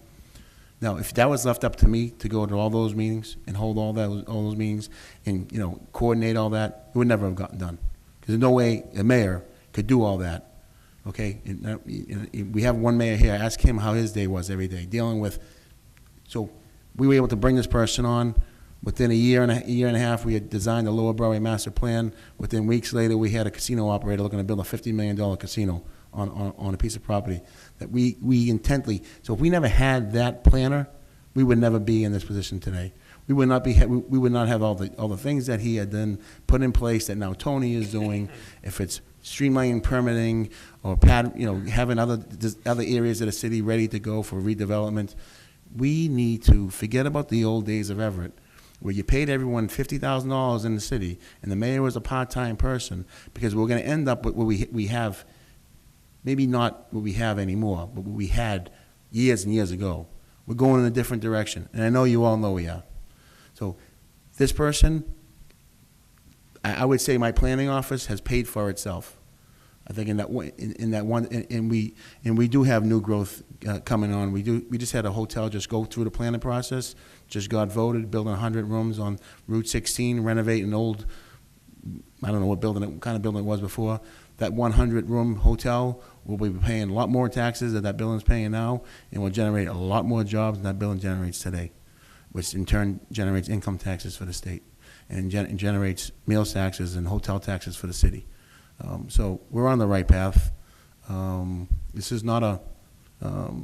Now, if that was left up to me to go to all those meetings and hold all those meetings and, you know, coordinate all that, it would never have gotten done. Because there's no way a mayor could do all that, okay? And we have one mayor here. Ask him how his day was every day, dealing with. So we were able to bring this person on. Within a year and a half, we had designed the Lower Broadway master plan. Within weeks later, we had a casino operator looking to build a $50 million casino on a piece of property that we intently. So if we never had that planner, we would never be in this position today. We would not have all the things that he had then put in place that now Tony is doing. If it's streamlining permitting or having other areas of the city ready to go for redevelopment, we need to forget about the old days of Everett, where you paid everyone $50,000 in the city, and the mayor was a part-time person, because we're going to end up with what we have, maybe not what we have anymore, but what we had years and years ago. We're going in a different direction, and I know you all know we are. So this person, I would say my planning office has paid for itself. I think and we do have new growth coming on. We just had a hotel just go through the planning process, just got voted, building 100 rooms on Route 16, renovate an old, I don't know what kind of building it was before. That 100-room hotel will be paying a lot more taxes than that building's paying now, and will generate a lot more jobs than that building generates today, which in turn generates income taxes for the state, and generates meals taxes and hotel taxes for the city. So we're on the right path. This is not my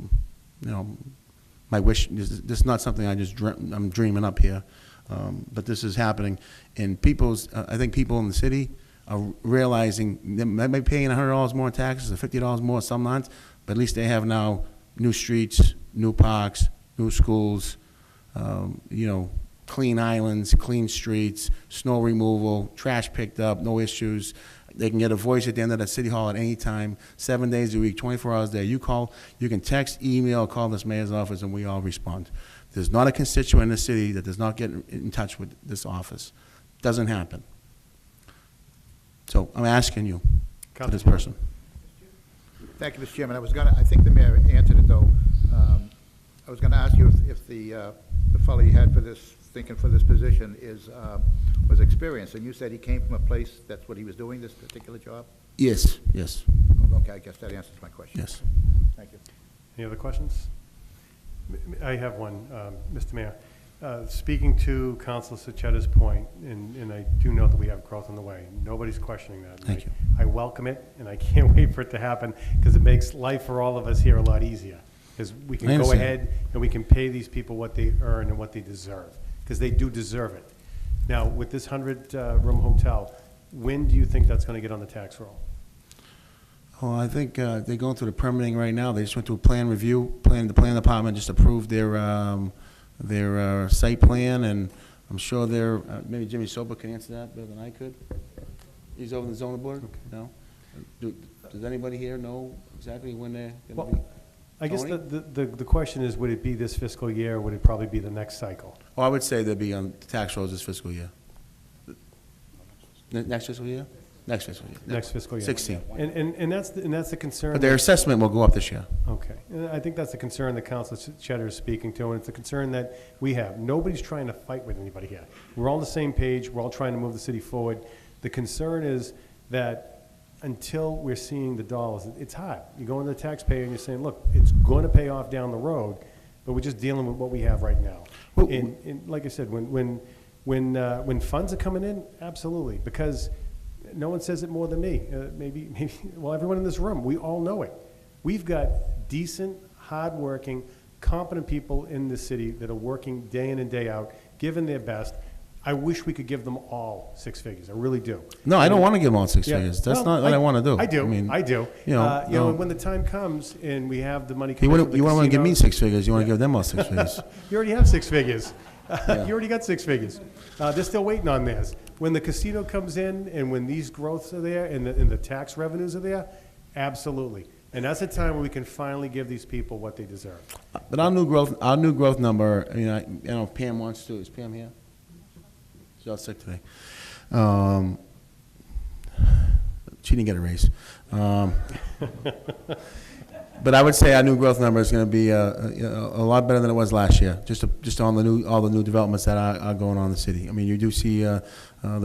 wish. This is not something I'm dreaming up here, but this is happening. And I think people in the city are realizing they might be paying $100 more in taxes or $50 more some months, but at least they have now new streets, new parks, new schools, clean islands, clean streets, snow removal, trash picked up, no issues. They can get a voice at the end of the city hall at any time, 7 days a week, 24 hours a day. You can text, email, call this mayor's office, and we all respond. There's not a constituent in the city that does not get in touch with this office. Doesn't happen. So I'm asking you, to this person. Thank you, Mr. Chairman. I think the mayor answered it, though. I was going to ask you if the fellow you had for this position was experienced, and you said he came from a place, that's what he was doing, this particular job? Yes. Okay, I guess that answers my question. Yes. Thank you. Any other questions? I have one, Mr. Mayor. Speaking to Councilor Sacchetta's point, and I do know that we have growth on the way. Nobody's questioning that. Thank you. I welcome it, and I can't wait for it to happen, because it makes life for all of us here a lot easier. Because we can go ahead and we can pay these people what they earn and what they deserve, because they do deserve it. Now, with this 100-room hotel, when do you think that's going to get on the tax roll? Oh, I think they're going through the permitting right now. They just went through a plan review. The plan department just approved their site plan, and I'm sure maybe Jimmy Soba can answer that better than I could. He's over in the zoning board? Okay. No? Does anybody here know exactly when they're going to be? I guess the question is, would it be this fiscal year, or would it probably be the next cycle? Oh, I would say they'll be on the tax rolls this fiscal year. Next fiscal year? Next fiscal year. Next fiscal year. 16. And that's the concern. But their assessment will go up this year. Okay. And I think that's the concern that Councilor Cheddar is speaking to, and it's a concern that we have. Nobody's trying to fight with anybody here. We're all on the same page. We're all trying to move the city forward. The concern is that until we're seeing the dollars, it's hard. You go into the taxpayer and you're saying, look, it's going to pay off down the road, but we're just dealing with what we have right now. Well, and like I said, when funds are coming in, absolutely, because no one says it more than me. Maybe, well, everyone in this room, we all know it. We've got decent, hardworking, competent people in the city that are working day in and day out, giving their best. I wish we could give them all 6 figures. I really do. No, I don't want to give them all 6 figures. That's not what I want to do. I do. I do. And when the time comes and we have the money coming from the you want to give me casinos- 6 figures. You want to give them all 6 figures. You already have 6 figures. You already got 6 figures. They're still waiting on theirs. When the casino comes in and when these growths are there and the tax revenues are there, absolutely. And that's a time where we can finally give these people what they deserve. But our new growth number, I know Pam wants to. Is Pam here? She's all sick today. she didn't get a raise. But I would say our new growth number is going to be a lot better than it was last year, just on all the new developments that are going on in the city. I mean, you do see the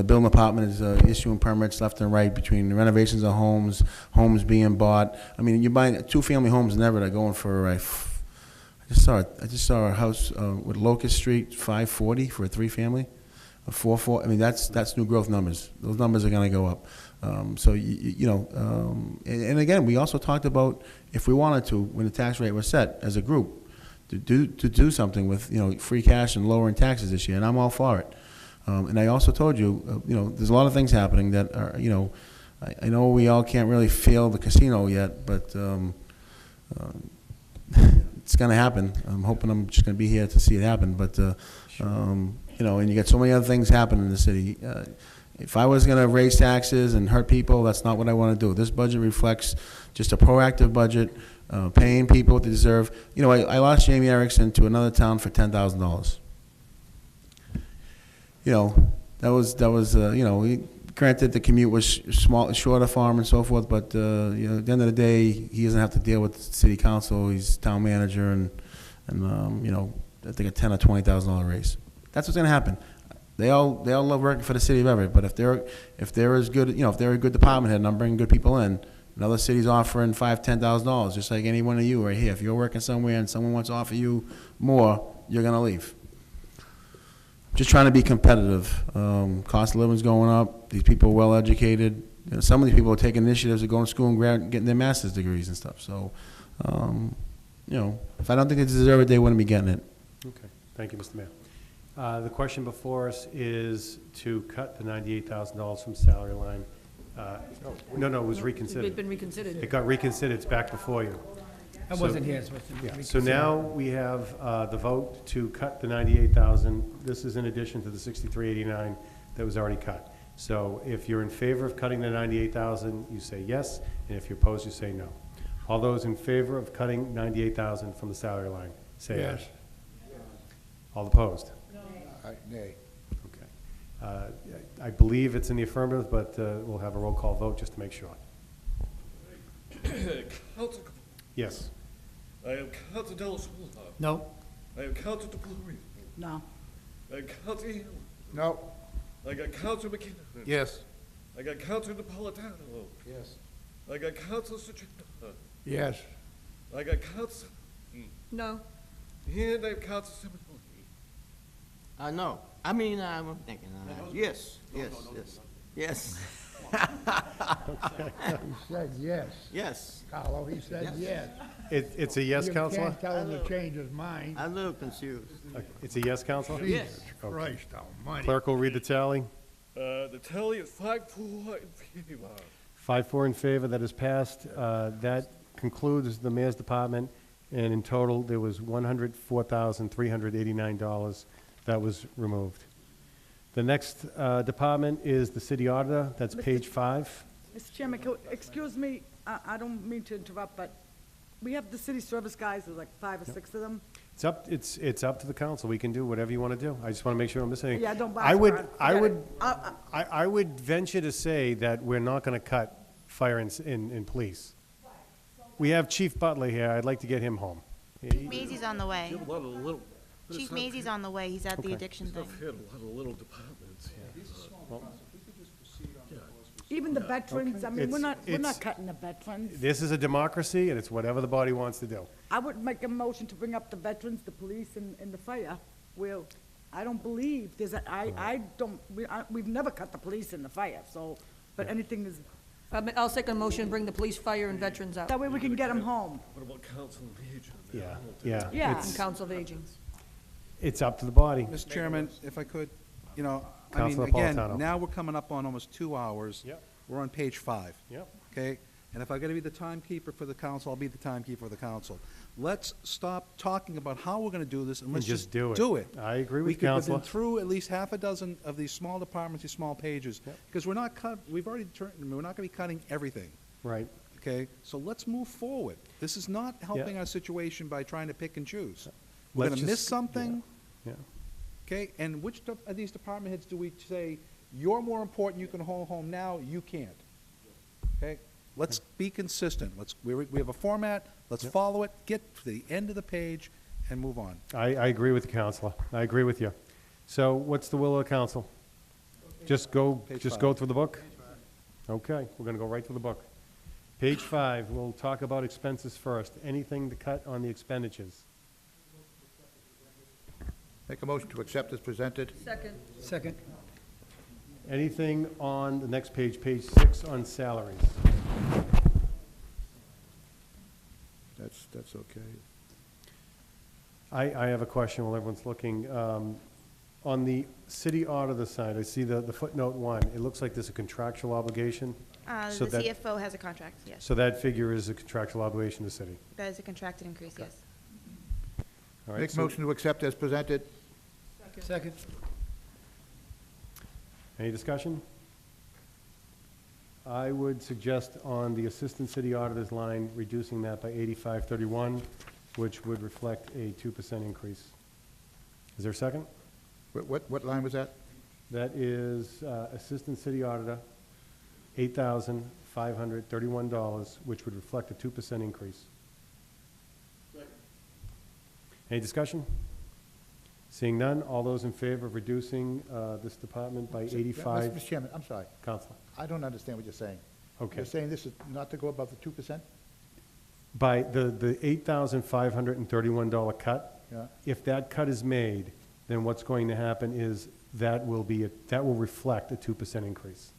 building department is issuing permits left and right between renovations of homes being bought. I mean, you're buying two-family homes in Everett are going for, I just saw a house with Locust Street, 540 for a three-family, a 440. I mean, that's new growth numbers. Those numbers are going to go up. So, and again, we also talked about if we wanted to, when the tax rate was set as a group, to do something with, free cash and lowering taxes this year, and I'm all for it. And I also told you, there's a lot of things happening that are, I know we all can't really feel the casino yet, but it's going to happen. I'm hoping I'm just going to be here to see it happen, but, and you get so many other things happening in the city. If I was going to raise taxes and hurt people, that's not what I want to do. This budget reflects just a proactive budget, paying people what they deserve. I lost Jamie Erickson to another town for $10,000. That was granted the commute was shorter for him and so forth, but at the end of the day, he doesn't have to deal with city council. He's town manager, and I think a $10,000 or $20,000 raise. That's what's going to happen. They all love working for the city of Everett, but if they're as good, if they're a good department head and I'm bringing good people in, another city's offering $5,000-$10,000, just like any one of you right here. If you're working somewhere and someone wants to offer you more, you're going to leave. Just trying to be competitive. Cost of living's going up. These people are well educated. Some of these people are taking initiatives to go to school and getting their master's degrees and stuff. So, if I don't think they deserve it, they wouldn't be getting it. Okay, thank you, Mr. Mayor. The question before us is to cut the $98,000 from salary line. No, it was reconsidered. It's been reconsidered. It got reconsidered, it's back before you. I wasn't here, so it's been Yeah, so reconsidered. now we have the vote to cut the $98,000. This is in addition to the $63.89 that was already cut. So if you're in favor of cutting the $98,000, you say yes, and if you're opposed, you say no. All those in favor of cutting $98,000 from the salary line, say aye. Yes. All opposed? Nay. Okay. I believe it's in the affirmative, but we'll have a roll call vote just to make sure. Council, Yes. I am Council Delasola. No, I am Council DeBlory. No. I am Council Hill. No. I got Council McKinnon. Yes. I got Council Napolitano. Yes. I got Council Sergino. Yes. I got Council, No. and I have Council Seminole. No, I mean, I'm thinking, yes, yes. He said yes. Yes, Carlo, he said yes. It's a yes, Counselor? You can't tell him to change his mind. I'm a little confused. It's a yes, Counselor? Jesus Christ almighty. Clerk will read the tally. The tally is 5-4 in favor. 5-4 in favor, that is passed. That concludes the mayor's department, and in total, there was $104,389 that was removed. The next department is the city auditor, that's page 5. Mr. Chairman, excuse me, I don't mean to interrupt, but we have the city service guys, there's like 5 or 6 of them. It's up to the council, we can do whatever you want to do. I just want to make sure I'm missing anything. Yeah, don't bother. I would venture to say that we're not going to cut fire and police. We have Chief Butler here, I'd like to get him home. Maisie's on the way. You have a lot of little. Chief Maisie's on the way. He's at the addiction thing. I've had a lot of little departments. Even the veterans, I mean, we're It's- not cutting the veterans. This is a democracy, and it's whatever the body wants to do. I would make a motion to bring up the veterans, the police, and the fire. Well, I don't believe there's we've never cut the police and the fire, so, but anything is, I'll second motion, bring the police, fire, and veterans out. that way we can get them home. What about Council and Agent? Yeah. Yeah. It's- And Council of Aging. It's up to the body. Mr. Chairman, if I could, I mean, Councilor again, Napolitano. now we're coming up on almost 2 hours. Yep. We're on page 5. Yep. Okay? And if I gotta be the timekeeper for the council, I'll be the timekeeper for the council. Let's stop talking about how we're gonna do this and let's just just do it. do it. I agree with We could have Counselor. been through at least half a dozen of these small departments, these small pages, Yep. because we're not we've already determined, we're not gonna be cutting everything. Right. Okay, so let's move forward. This is not helping our situation by trying to pick and choose. We're Let's gonna miss just- something, Yeah. okay? And which of these department heads do we say, you're more important, you can hold home now, you can't? Okay? Let's be consistent. We have a format, let's follow it, get to the end of the page, and move on. I agree with the counselor. I agree with you. So what's the will of the council? Just go Page through the book? Okay, we're gonna go right through the book. Page 5, we'll talk about expenses first. Anything to cut on the expenditures? Make a motion to accept as presented. Second. Anything on the next page, page 6 on salaries? That's okay. I have a question while everyone's looking. On the city auditor side, I see the footnote 1. It looks like there's a contractual obligation. So The that- CFO has a contract, yes. So that figure is a contractual obligation to the city. That is a contracted increase, yes. All right, Make a so- motion to accept as presented. Second. Any discussion? I would suggest on the assistant city auditor's line, reducing that by 8531, which would reflect a 2% increase. Is there a second? What line was that? That is assistant city auditor, $8,531, which would reflect a 2% increase. Any discussion? Seeing none, all those in favor of reducing this department by 85? Mr. Chairman, I'm sorry. Counselor. I don't understand what you're saying. Okay. You're saying this is not to go above the 2%? By the $8,531 cut, Yeah. if that cut is made, then what's going to happen is that will reflect a 2% increase.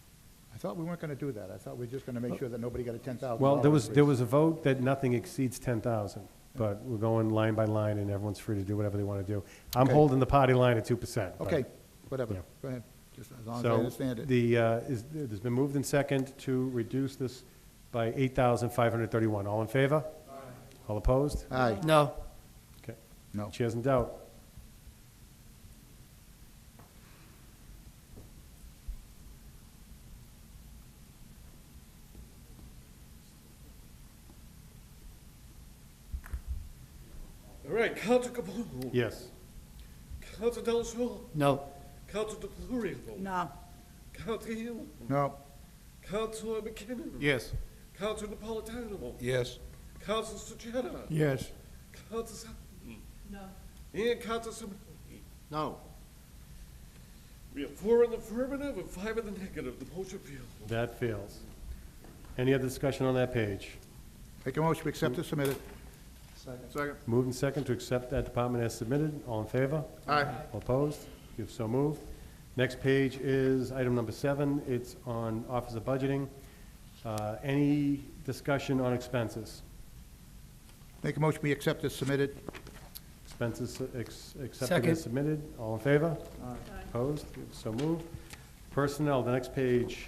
I thought we weren't going to do that. I thought we were just going to make sure that nobody got a $10,000 Well, there increase. was a vote that nothing exceeds 10,000, but we're going line by line, and everyone's free to do whatever they want to do. I'm Okay. holding the party line at 2%. but- Okay, whatever. Yeah. Go ahead. Just as long as I So understand it. there's been moved in second to reduce this by 8,531. All in favor? All opposed? Aye. No. Okay. No. Chair's in doubt. All right, Council Caputo. Yes. Council Del Sol. No. Council DeFlorio. No. Council Hill. No. Council McKinnon. Yes. Council Napolitano. Yes. Council Suchetta. Yes. Council Sally. No. And Council Simonelli. No. We have 4 in the affirmative and 5 in the negative. The motion fails. That fails. Any other discussion on that page? Make a motion to accept as submitted. Second. Moved in second to accept that department as submitted. All in favor? Aye. All opposed? You've so moved. Next page is item number 7. It's on Office of Budgeting. Any discussion on expenses? Make a motion we accept as submitted. Expenses accepted Second. as submitted. All in favor? Opposed? You've so moved. Personnel, the next page,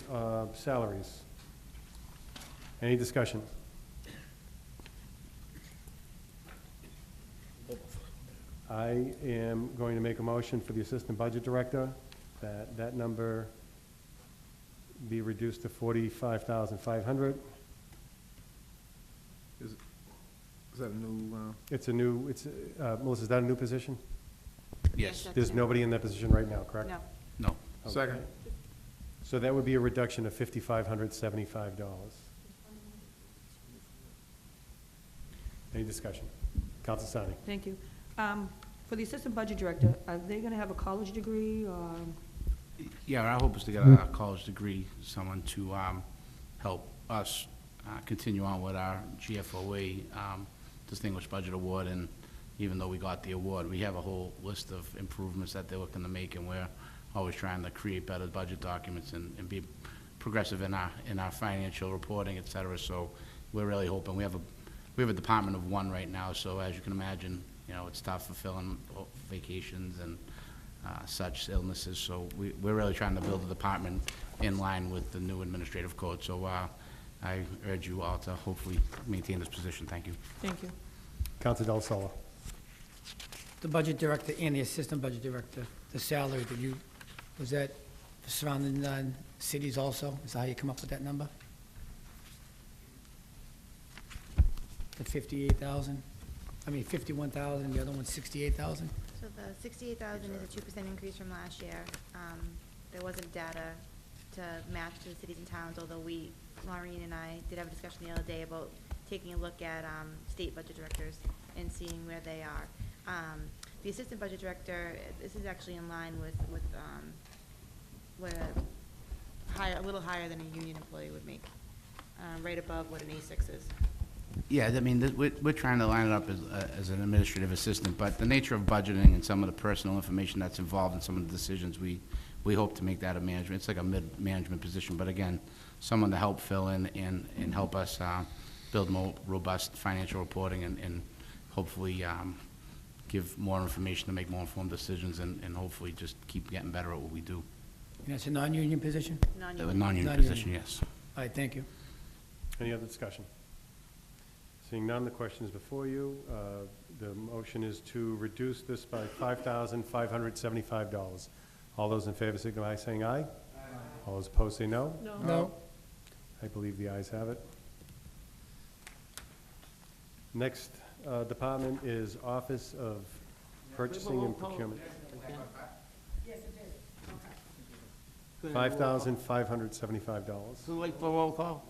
salaries. Any discussion? I am going to make a motion for the Assistant Budget Director, that number be reduced to $45,500. Is that a new, It's a new, Melissa, is that a new position? Yes. that's There's new. nobody in that position right now, correct? No. No. Okay. So that would be a reduction of $5,575. Any discussion? Council Sani. Thank you. For the assistant budget director, are they gonna have a college degree, or? Yeah, our hope is to get a college degree, someone to help us continue on with our GFOA Distinguished Budget Award, and even though we got the award, we have a whole list of improvements that they're looking to make, and we're always trying to create better budget documents and be progressive in our financial reporting, et cetera. So we're really hoping, we have a department of 1 right now, so as you can imagine, you know, it's tough fulfilling vacations and such illnesses, so we're really trying to build a department in line with the new administrative code. So I urge you all to hopefully maintain this position. Thank you. Thank you. Council Del Solo. The budget director and the assistant budget director, the salary that you, was that for surrounding cities also? Is that how you come up with that number? The 58,000? I mean, 51,000, the other one's 68,000? So the 68,000 is a 2% increase from last year. There wasn't data to match to the cities and towns, although we Maureen and I did have a discussion the other day about taking a look at state budget directors and seeing where they are. The assistant budget director, this is actually in line with what a little higher than a union employee would make, right above what an A6 is. Yeah, I mean, we're trying to line it up as an administrative assistant, but the nature of budgeting and some of the personal information that's involved in some of the decisions, we hope to make that a management, it's like a mid-management position, but again, someone to help fill in and help us build more robust financial reporting and hopefully give more information to make more informed decisions and hopefully just keep getting better at what we do. And that's a non-union position? A Non-union. non-union position, yes. All right, thank you. Any other discussion? Seeing none, the question is before you. The motion is to reduce this by $5,575. All those in favor signify by saying aye. All those opposed say no. No. I believe the ayes have it. Next department is Office of Purchasing and Procurement. $5,575. So like for roll call?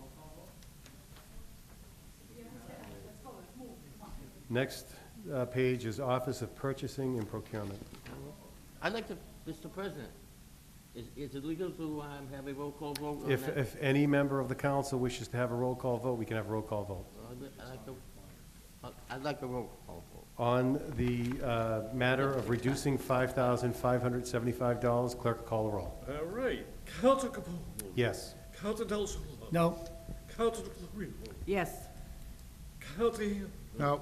Next page is Office of Purchasing and Procurement. I'd like to, Mr. President, is it legal to have a roll call vote on that? If any member of the council wishes to have a roll call vote, we can have a roll call vote. I'd like a roll call vote. On the matter of reducing $5,575, clerk call the roll. All right. Council Capone. Yes. Council Del Sol. No. Council DeFlorio. Yes. Council Ham. No.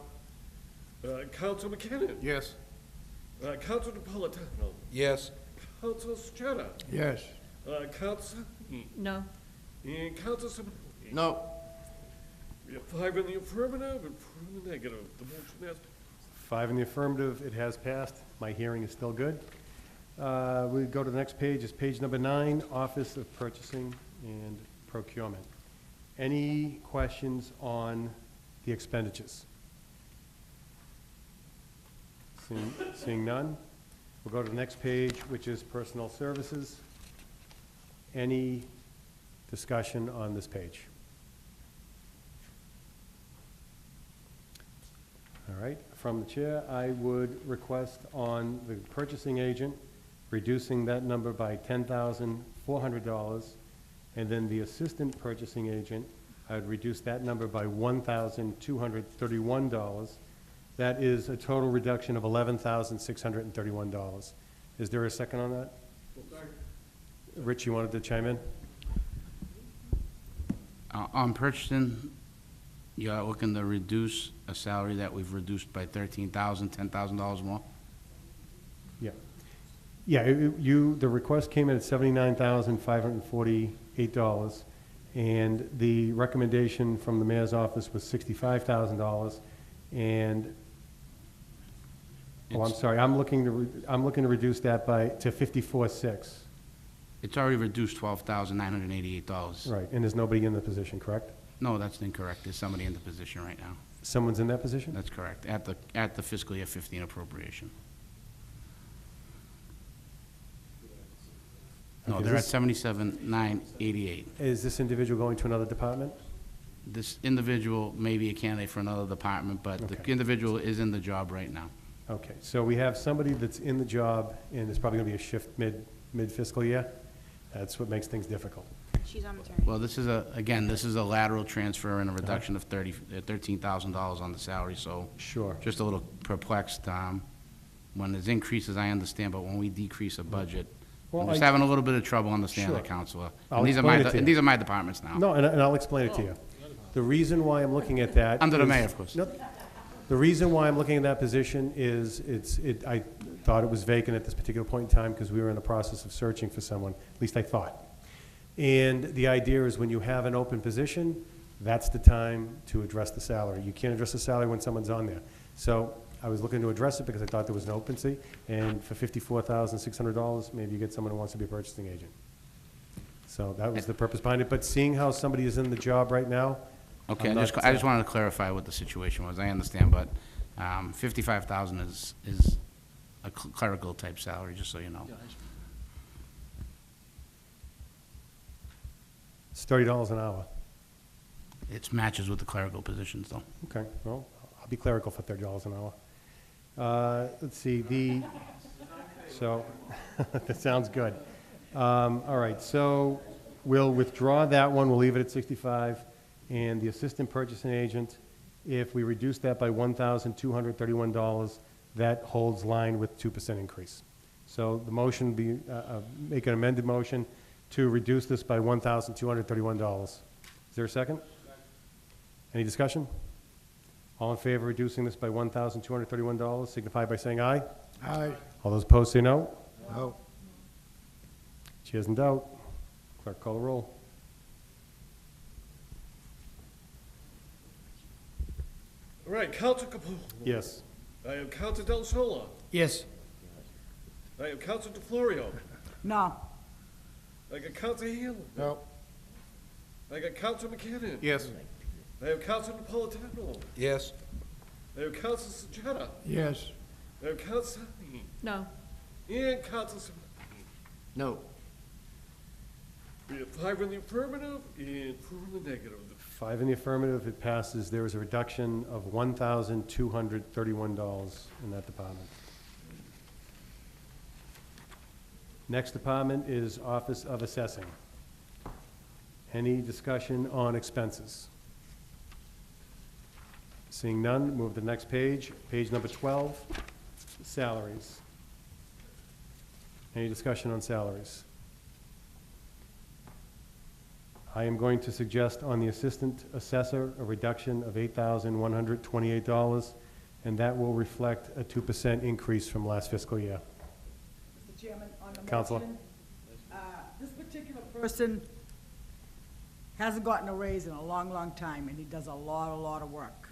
Council McKinnon. Yes. Council Napolitano. Yes. Council Strata. Yes. Council No. and Council Simonelli. No. We have 5 in the affirmative and 4 in the negative. The motion has 5 in the affirmative, it has passed. My hearing is still good. We go to the next page, is page number 9, Office of Purchasing and Procurement. Any questions on the expenditures? Seeing none, we'll go to the next page, which is Personnel Services. Any discussion on this page? All right, from the chair, I would request on the purchasing agent, reducing that number by $10,400, and then the assistant purchasing agent, I would reduce that number by $1,231. That is a total reduction of $11,631. Is there a second on that? Rich, you wanted to chime in? On purchasing, you're looking to reduce a salary that we've reduced by $13,000, $10,000 more? Yeah. Yeah, the request came in at $79,548, and the recommendation from the mayor's office was $65,000, and, oh, I'm sorry, I'm looking to reduce that to $54,600. It's already reduced $12,988. Right, and there's nobody in the position, correct? No, that's incorrect. There's somebody in the position right now. Someone's in that position? That's correct, at the fiscal year 15 appropriation. No, Okay, they're at this- 77,988. Is this individual going to another department? This individual may be a candidate for another department, but the Okay. individual is in the job right now. Okay, so we have somebody that's in the job, and it's probably gonna be a shift mid-fiscal year? That's what makes things difficult. She's on maternity. Well, this is this is a lateral transfer and a reduction of $13,000 on the salary, so. Sure. Just a little perplexed. When there's increases, I understand, but when we decrease a budget, Well, I'm just I- having a little bit of trouble understanding that, Sure. Counselor. I'll And these are explain my, it to you. and these are my departments now. No, and I'll explain it to you. The reason why I'm looking at that. Under the is- mayor, of course. No, the reason why I'm looking at that position is I thought it was vacant at this particular point in time because we were in the process of searching for someone, at least I thought. And the idea is when you have an open position, that's the time to address the salary. You can't address the salary when someone's on there. So I was looking to address it because I thought there was an opency, and for $54,600, maybe you get someone who wants to be a purchasing agent. So that was the purpose behind it, but seeing how somebody is in the job right now. Okay, I'm I not, just wanted to clarify what the situation was. I understand, but 55,000 is a clerical type salary, just so you know. It's $30 an hour. It matches with the clerical positions, though. Okay, well, I'll be clerical for $30 an hour. Let's see, so, that sounds good. All right, so we'll withdraw that one, we'll leave it at 65, and the assistant purchasing agent, if we reduce that by $1,231, that holds line with 2% increase. So the motion would be, make an amended motion to reduce this by $1,231. Is there a second? Any discussion? All in favor of reducing this by $1,231, signify by saying aye. Aye. All those opposed say no. No. Chair's in doubt. Clerk, call the roll. All right, Counsel Capone. Yes. I have Counsel Del Sola. Yes. I have Counsel DeFlorio. No. I got Counsel Healy. No. I got Counsel McKinnon. Yes. I have Counsel Napolitano. Yes. I have Counsel Sajetta. Yes. I have Counsel Sani. No. And Counsel Simon. No. We have 5 in the affirmative and 4 in the negative. 5 in the affirmative, it passes. There is a reduction of $1,231 in that department. Next department is Office of Assessing. Any discussion on expenses? Seeing none, move to the next page, page number 12, salaries. Any discussion on salaries? I am going to suggest on the assistant assessor a reduction of $8,128, and that will reflect a 2% increase from last fiscal year. Mr. Chairman, on the Counselor. motion, this particular person hasn't gotten a raise in a long, long time, and he does a lot of work.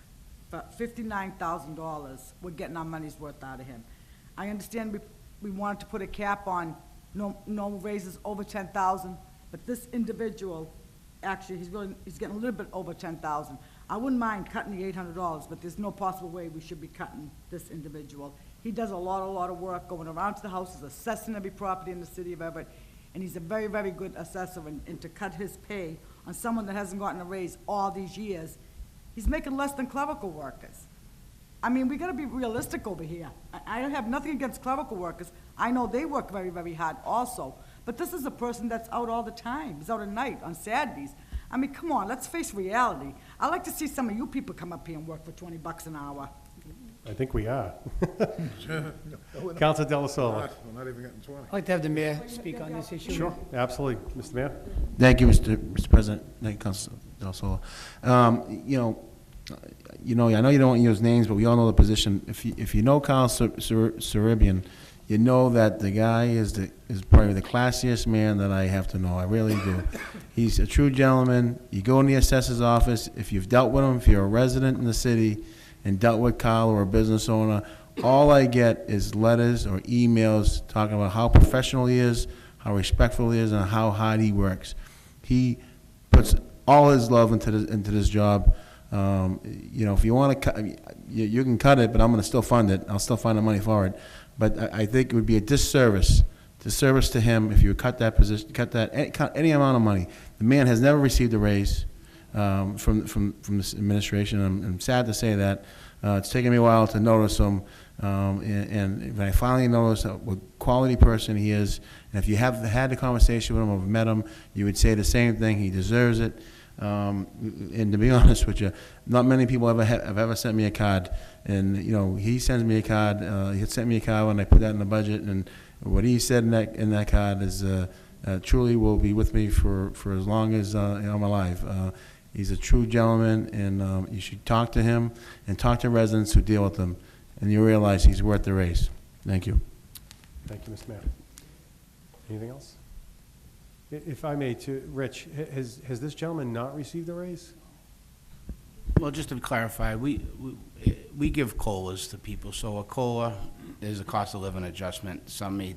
For $59,000, we're getting our money's worth out of him. I understand we wanted to put a cap on no raises over 10,000, but this individual, actually, he's getting a little bit over 10,000. I wouldn't mind cutting the $800, but there's no possible way we should be cutting this individual. He does a lot of work going around to the houses, assessing every property in the city of Everett, and he's a very, very good assessor, and to cut his pay on someone that hasn't gotten a raise all these years, he's making less than clerical workers. I mean, we gotta be realistic over here. I don't have nothing against clerical workers. I know they work very, very hard also. But this is a person that's out all the time. He's out at night, on Saturdays. I mean, come on, let's face reality. I'd like to see some of you people come up here and work for $20 an hour. I think we are. Counsel Della Sola. We're not even getting 20. I'd like to have the mayor speak on this issue. Sure, absolutely. Mr. Mayor? Thank you, Mr. President. Thank you, Councilor Del Sola. I know you don't want to use names, but we all know the position. If you know Kyle Saribian, you know that the guy is probably the classiest man that I have to know. I really do. He's a true gentleman. You go in the assessor's office, if you've dealt with him, if you're a resident in the city and dealt with Kyle or a business owner, all I get is letters or emails talking about how professional he is, how respectful he is, and how hard he works. He puts all his love into this job. If you want to cut, you can cut it, but I'm going to still fund it. I'll still find the money for it. But I think it would be a disservice to him if you would cut that position, cut any amount of money. The man has never received a raise from this administration. I'm sad to say that. It's taken me a while to notice him, and when I finally noticed what quality person he is, and if you have had the conversation with him or met him, you would say the same thing. He deserves it. And to be honest with you, not many people have ever sent me a card, and he sends me a card. He sent me a card when I put that in the budget, and what he said in that card is truly will be with me for as long as I'm alive. He's a true gentleman, and you should talk to him and talk to residents who deal with him, and you realize he's worth the raise. Thank you. Thank you, Mr. Mayor. Anything else? If I may, Rich, has this gentleman not received a raise? Well, just to clarify, we give COLAs to people. So a COLA is a cost of living adjustment. Some may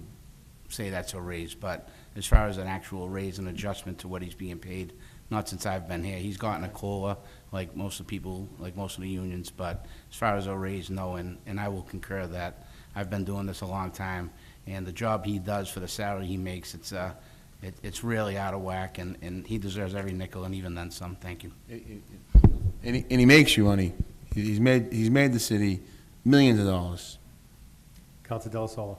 say that's a raise, but as far as an actual raise and adjustment to what he's being paid, not since I've been here. He's gotten a COLA like most of the people, like most of the unions, but as far as a raise, no, and I will concur that. I've been doing this a long time, and the job he does for the salary he makes, It's really out of whack, and he deserves every nickel and even then some. Thank you. And he makes you money. He's made the city millions of dollars. Council Delasola.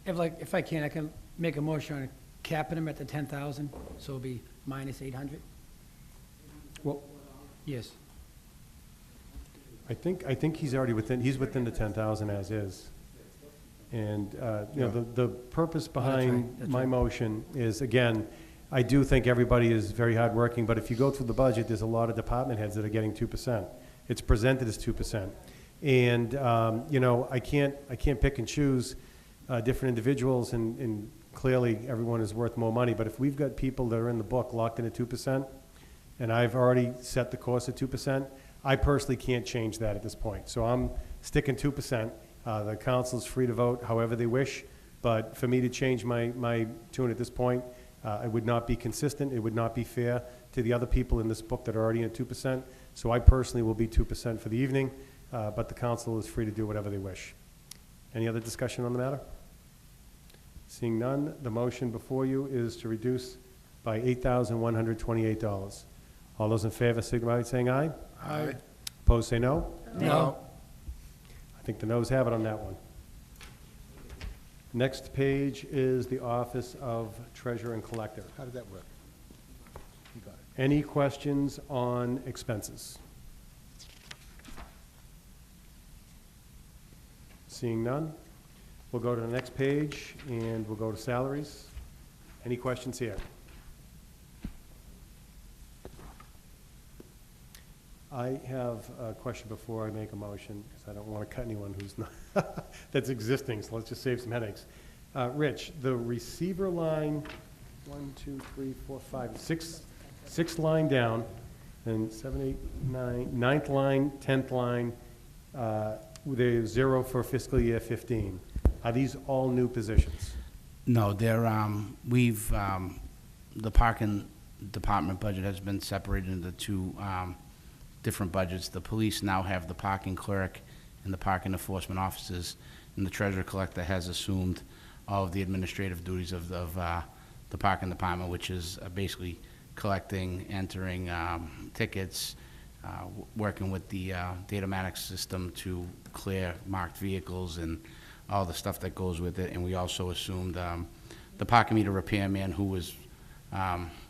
If I can make a motion on capping him at the 10,000, so it'll be minus 800? Well, Yes. I think he's already within the 10,000 as is. And, the purpose behind that's my right. motion is, again, I do think everybody is very hardworking, but if you go through the budget, there's a lot of department heads that are getting 2%. It's presented as 2%. And, I can't pick and choose different individuals, and clearly, everyone is worth more money. But if we've got people that are in the book locked in at 2%, and I've already set the course at 2%, I personally can't change that at this point. So I'm sticking 2%. The council's free to vote however they wish, but for me to change my tune at this point, it would not be consistent, it would not be fair to the other people in this book that are already at 2%. So I personally will be 2% for the evening, but the council is free to do whatever they wish. Any other discussion on the matter? Seeing none, the motion before you is to reduce by $8,128. All those in favor signify by saying aye. Aye. Opposed, say no. No. I think the noes have it on that one. Next page is the Office of Treasurer and Collector. How did that work? You got it. Any questions on expenses? Seeing none, we'll go to the next page, and we'll go to salaries. Any questions here? I have a question before I make a motion, because I don't want to cut anyone who's not, that's existing, so let's just save some headaches. Rich, the receiver line, 1, 2, 3, 4, 5, six line down, and 7, 8, 9, ninth line, 10th line, there's 0 for fiscal year 15. Are these all new positions? No, they're, the parking department budget has been separated into two different budgets. The police now have the parking clerk and the parking enforcement officers, and the treasurer collector has assumed all of the administrative duties of the parking department, which is basically collecting, entering tickets, working with the Datamatics system to clear marked vehicles and all the stuff that goes with it. And we also assumed the parking meter repairman, who was,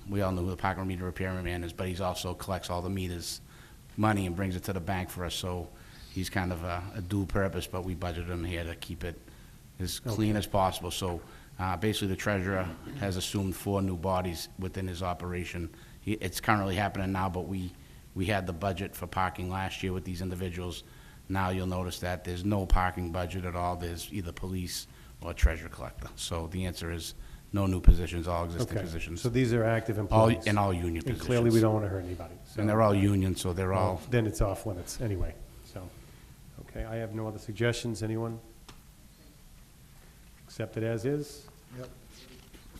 we all know who the parking meter repairman is, but he's also collects all the meters money and brings it to the bank for us. So he's kind of a dual purpose, but we budgeted him here to keep it as clean as possible. So basically, the treasurer has assumed 4 new bodies within his operation. It's currently happening now, but we had the budget for parking last year with these individuals. Now you'll notice that there's no parking budget at all. There's either police or treasurer collector. So the answer is no new positions, all existing positions. So these are active employees? And all union And positions. clearly, we don't want to hurt anybody. so- And they're all union, so they're all, Then it's off limits, anyway, so. Okay, I have no other suggestions. Anyone? Accept it as is? Yep.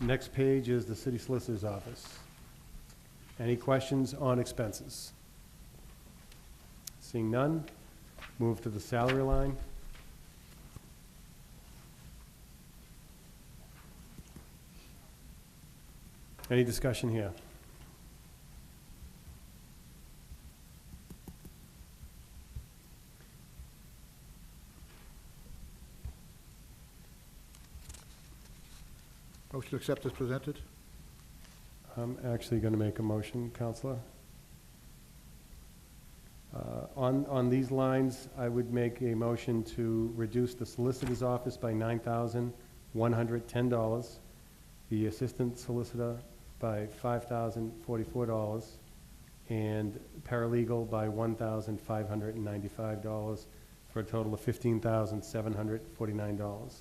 Next page is the city solicitor's office. Any questions on expenses? Seeing none, move to the salary line. Any discussion here? Motion to accept as presented? I'm actually going to make a motion, Counselor. On these lines, I would make a motion to reduce the solicitor's office by $9,110, the assistant solicitor by $5,044, and paralegal by $1,595, for a total of $15,749.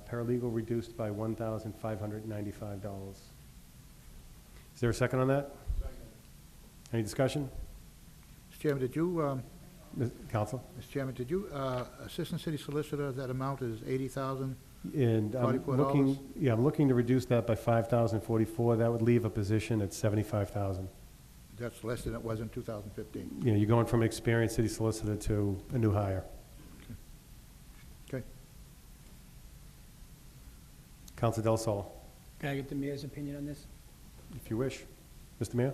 Paralegal reduced by $1,595. Is there a second on that? Second. Any discussion? Mr. Chairman, did you, Counsel? Mr. Chairman, did you, Assistant City Solicitor, that amount is $80,000? And I'm $44? looking, yeah, I'm looking to reduce that by $5,044. That would leave a position at $75,000. That's less than it was in 2015. You know, you're going from an experienced city solicitor to a new hire. Okay. Council Del Sol, Can I get the mayor's opinion on this? if you wish. Mr. Mayor?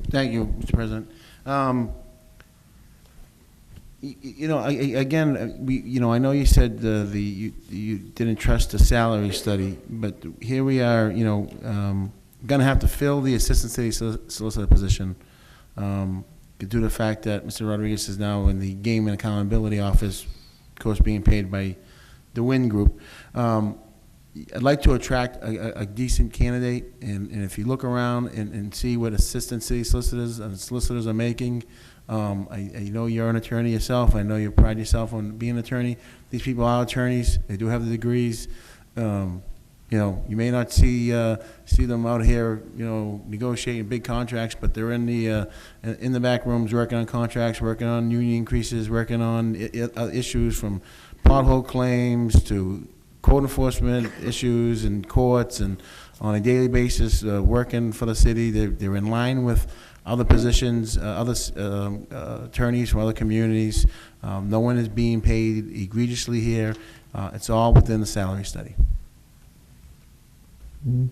Thank you, Mr. President. You know, again, I know you said you didn't trust the salary study, but here we are, gonna have to fill the assistant city solicitor position due to the fact that Mr. Rodriguez is now in the game and accountability office, of course, being paid by the Wynn Group. I'd like to attract a decent candidate, and if you look around and see what assistant city solicitors and solicitors are making, I know you're an attorney yourself. I know you pride yourself on being an attorney. These people are attorneys. They do have the degrees. You may not see them out here, negotiating big contracts, but they're in the back rooms working on contracts, working on union increases, working on issues from pothole claims to code enforcement issues in courts, and on a daily basis, working for the city. They're in line with other positions, other attorneys from other communities. No one is being paid egregiously here. It's all within the salary study. The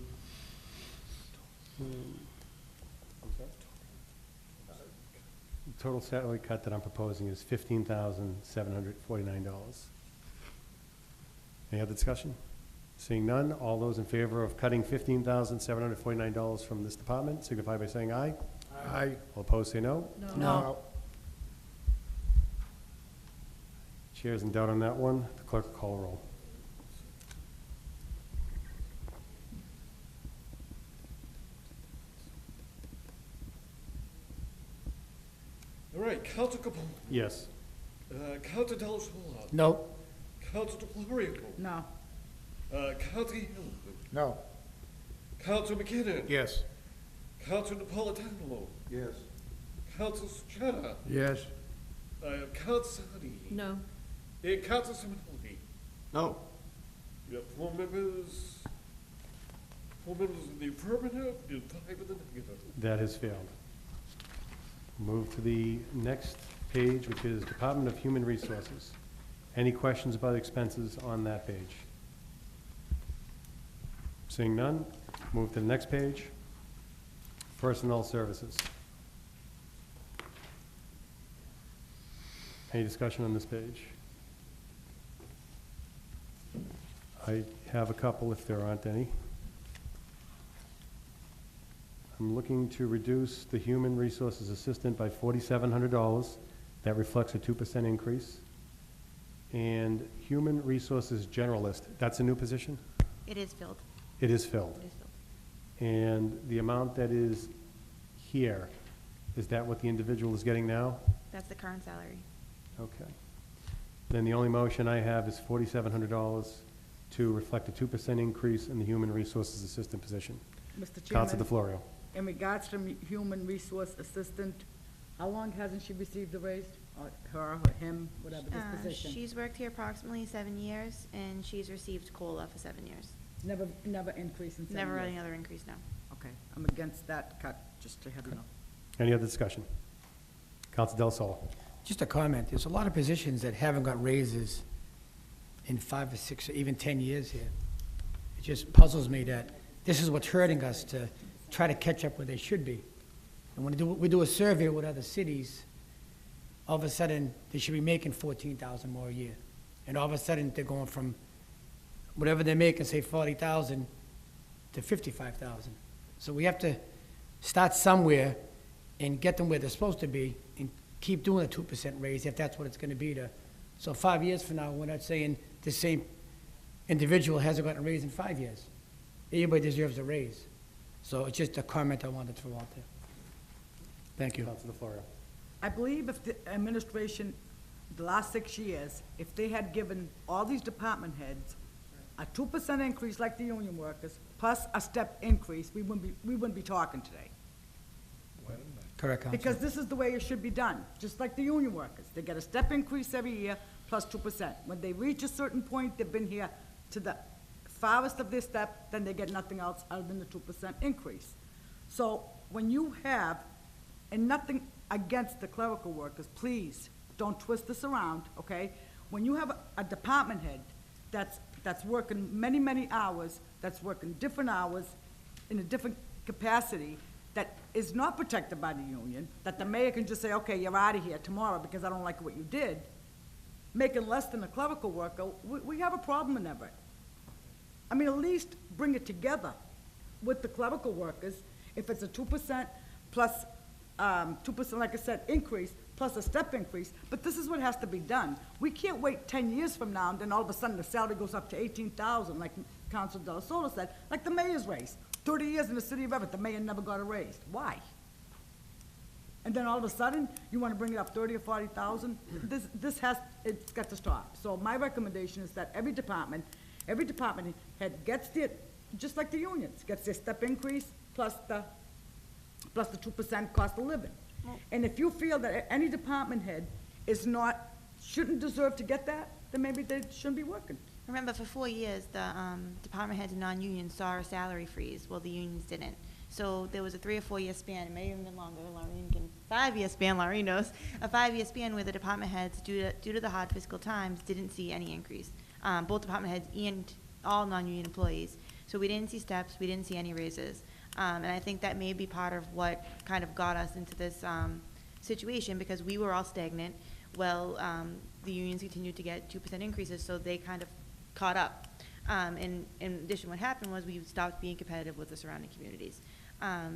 total salary cut that I'm proposing is $15,749. Any other discussion? Seeing none, all those in favor of cutting $15,749 from this department signify by saying aye. Aye. All opposed, say no. No. Chair's in doubt on that one. The clerk will call a roll. All right, Council Capone, Yes. Council Del Sol, No. Council DeFlorio, No. Council Hill, No. Council McKinnon, Yes. Council Napolitano, Yes. Council Strata, Yes. Council Sadi, No. and Council Simonelli. No. You have four members in the affirmative and 5 in the negative. That has failed. Move to the next page, which is Department of Human Resources. Any questions about expenses on that page? Seeing none, move to the next page. Personnel Services. Any discussion on this page? I have a couple if there aren't any. I'm looking to reduce the Human Resources Assistant by $4,700. That reflects a 2% increase. And Human Resources Generalist, that's a new position? It is filled. It is filled. It is filled. And the amount that is here, is that what the individual is getting now? That's the current salary. Okay. Then the only motion I have is $4,700 to reflect a 2% increase in the Human Resources Assistant position. Mr. Council Chairman, DeFlorio. in regards to human resource assistant, how long hasn't she received the raise? Or her, or him, whatever this position? She's worked here approximately 7 years, and she's received COLA for 7 years. Never increase in 7 years? Never any other increase, no. Okay, I'm against that cut, just to have you know. Any other discussion? Council Del Sol. Just a comment, there's a lot of positions that haven't got raises in 5 or 6 or even 10 years here. It just puzzles me that this is what's hurting us, to try to catch up where they should be. And when we do a survey with other cities, all of a sudden, they should be making 14,000 more a year. And all of a sudden, they're going from whatever they're making, say 40,000 to 55,000. So we have to start somewhere and get them where they're supposed to be and keep doing a 2% raise if that's what it's gonna be to. So 5 years from now, we're not saying the same individual hasn't gotten a raise in 5 years. Everybody deserves a raise. So it's just a comment I wanted to throw out there. Thank you. Council DeFlorio. I believe if the administration, the last 6 years, if they had given all these department heads a 2% increase like the union workers, plus a step increase, we wouldn't be talking today. Correct, Counsel. Because this is the way it should be done, just like the union workers. They get a step increase every year, plus 2%. When they reach a certain point, they've been here to the farthest of their step, then they get nothing else other than the 2% increase. So when you have, and nothing against the clerical workers, please, don't twist this around, okay? When you have a department head that's that's working many, many hours, that's working different hours, in a different capacity, that is not protected by the union, that the mayor can just say, okay, you're out of here tomorrow because I don't like what you did, making less than a clerical worker, we have a problem in Everett. I mean, at least bring it together with the clerical workers. If it's a 2% plus, 2%, like I said, increase, plus a step increase, but this is what has to be done. We can't wait 10 years from now, and then all of a sudden the salary goes up to 18,000, like Council Del Soto said, like the mayor's raise. 30 years in the city of Everett, the mayor never got a raise. Why? And then all of a sudden, you want to bring it up 30 or 40,000? It's got to stop. So my recommendation is that every department head gets their, just like the unions, gets their step increase plus the 2% cost of living. And if you feel that any department head shouldn't deserve to get that, then maybe they shouldn't be working. Remember, for 4 years, the department heads and non-unions saw a salary freeze, while the unions didn't. So there was a 3 or 4 year span, it may have been longer, Laureen can, 5-year span, Laureen knows, a 5-year span where the department heads, due to the hard fiscal times, didn't see any increase. Both department heads and all non-union employees. So we didn't see steps, we didn't see any raises. And I think that may be part of what kind of got us into this situation, because we were all stagnant. Well, the unions continued to get 2% increases, so they kind of caught up. In addition, what happened was we stopped being competitive with the surrounding communities.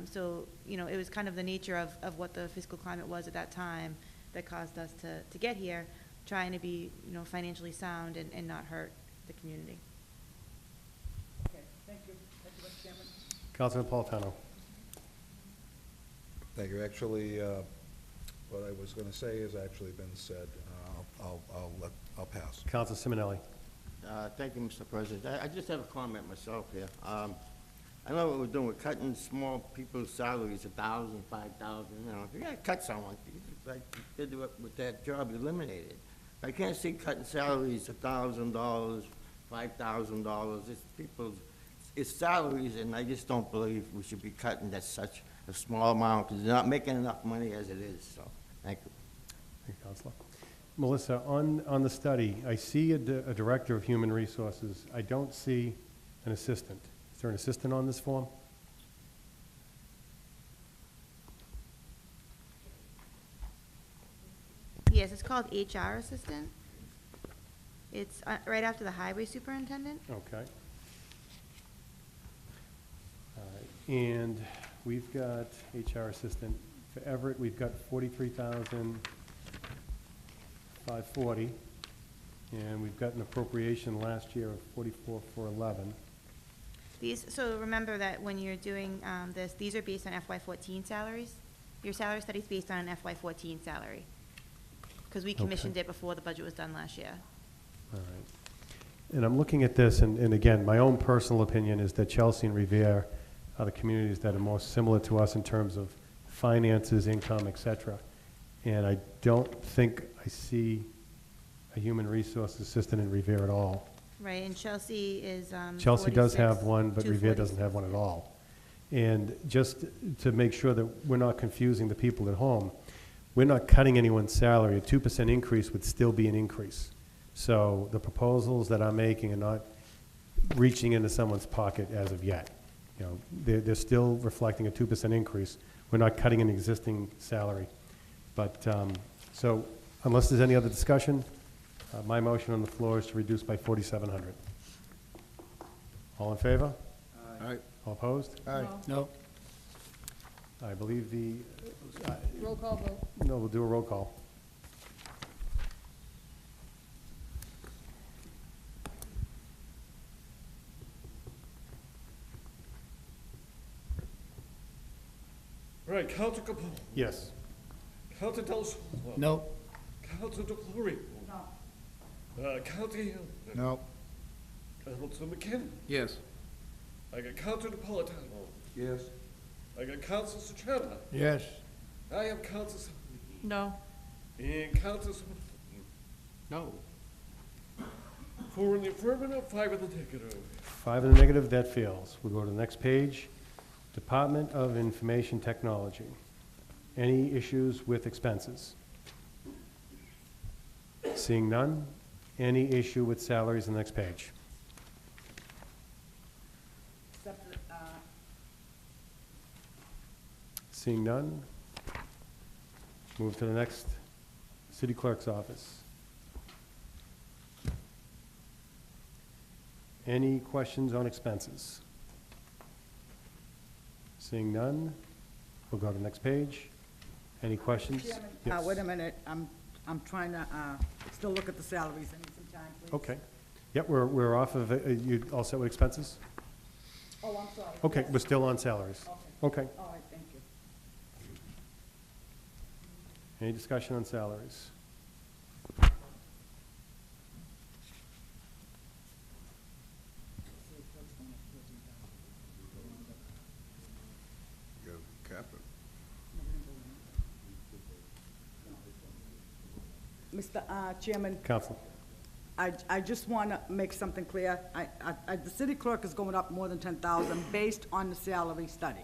So, it was kind of the nature of what the fiscal climate was at that time that caused us to get here, trying to be, financially sound and not hurt the community. Okay, thank you. Thank you, Mr. Chairman. Councilman Napolitano. Thank you. Actually, what I was going to say has actually been said. I'll pass. Council Simonelli. Thank you, Mr. President. I just have a comment myself here. I know what we're doing. We're cutting small people's salaries, 1,000, 5,000. If you gotta cut someone, like you did with that job, you eliminate it. I can't see cutting salaries $1,000, $5,000. It's salaries, and I just don't believe we should be cutting that such a small amount, because they're not making enough money as it is. So, thank you. Thank you, Councilor. Melissa, on the study, I see a director of human resources. I don't see an assistant. Is there an assistant on this form? Yes, it's called HR assistant. It's right after the highway superintendent. Okay. All right, and we've got HR assistant for Everett. We've got 43,540, and we've got an appropriation last year of 44,411. So remember that when you're doing this, these are based on FY14 salaries. Your salary study is based on an FY14 salary, because we commissioned it before the budget was done last year. All right. And I'm looking at this, and again, my own personal opinion is that Chelsea and Revere are the communities that are most similar to us in terms of finances, income, et cetera. And I don't think I see a human resource assistant in Revere at all. Right, and Chelsea is Chelsea does 46, have one, but Revere 246. doesn't have one at all. And just to make sure that we're not confusing the people at home, we're not cutting anyone's salary. A 2% increase would still be an increase. So the proposals that I'm making are not reaching into someone's pocket as of yet. They're still reflecting a 2% increase. We're not cutting an existing salary. But, so unless there's any other discussion, my motion on the floor is to reduce by 4,700. All in favor? Aye. All opposed? Aye. No. I believe Roll call vote. no, we'll do a roll call. All right, Council Capone, Yes. Council Del Soto. No. Council DeClory. Council Hill. No. Council McKinnon. Yes. I got Council Napolitano. Yes. I got Council Soccerda. Yes. I have Council Sullivan. No. And Council Smith. No. 4 in the affirmative, 5 in the negative. 5 in the negative, that fails. We'll go to the next page. Department of Information Technology. Any issues with expenses? Seeing none. Any issue with salaries on the next page? Seeing none, move to the next city clerk's office. Any questions on expenses? Seeing none, we'll go to the next page. Any questions? Chairman, Yes. wait a minute, I'm trying to, still look at the salaries. I need some time, please. Okay. Yep, we're off of, you all set with expenses? Oh, I'm sorry. Okay, Yes. we're still on salaries. Okay. Okay. All right, thank you. Any discussion on salaries? Mr. Chairman, Counsel? I just want to make something clear. The city clerk is going up more than 10,000 based on the salary study.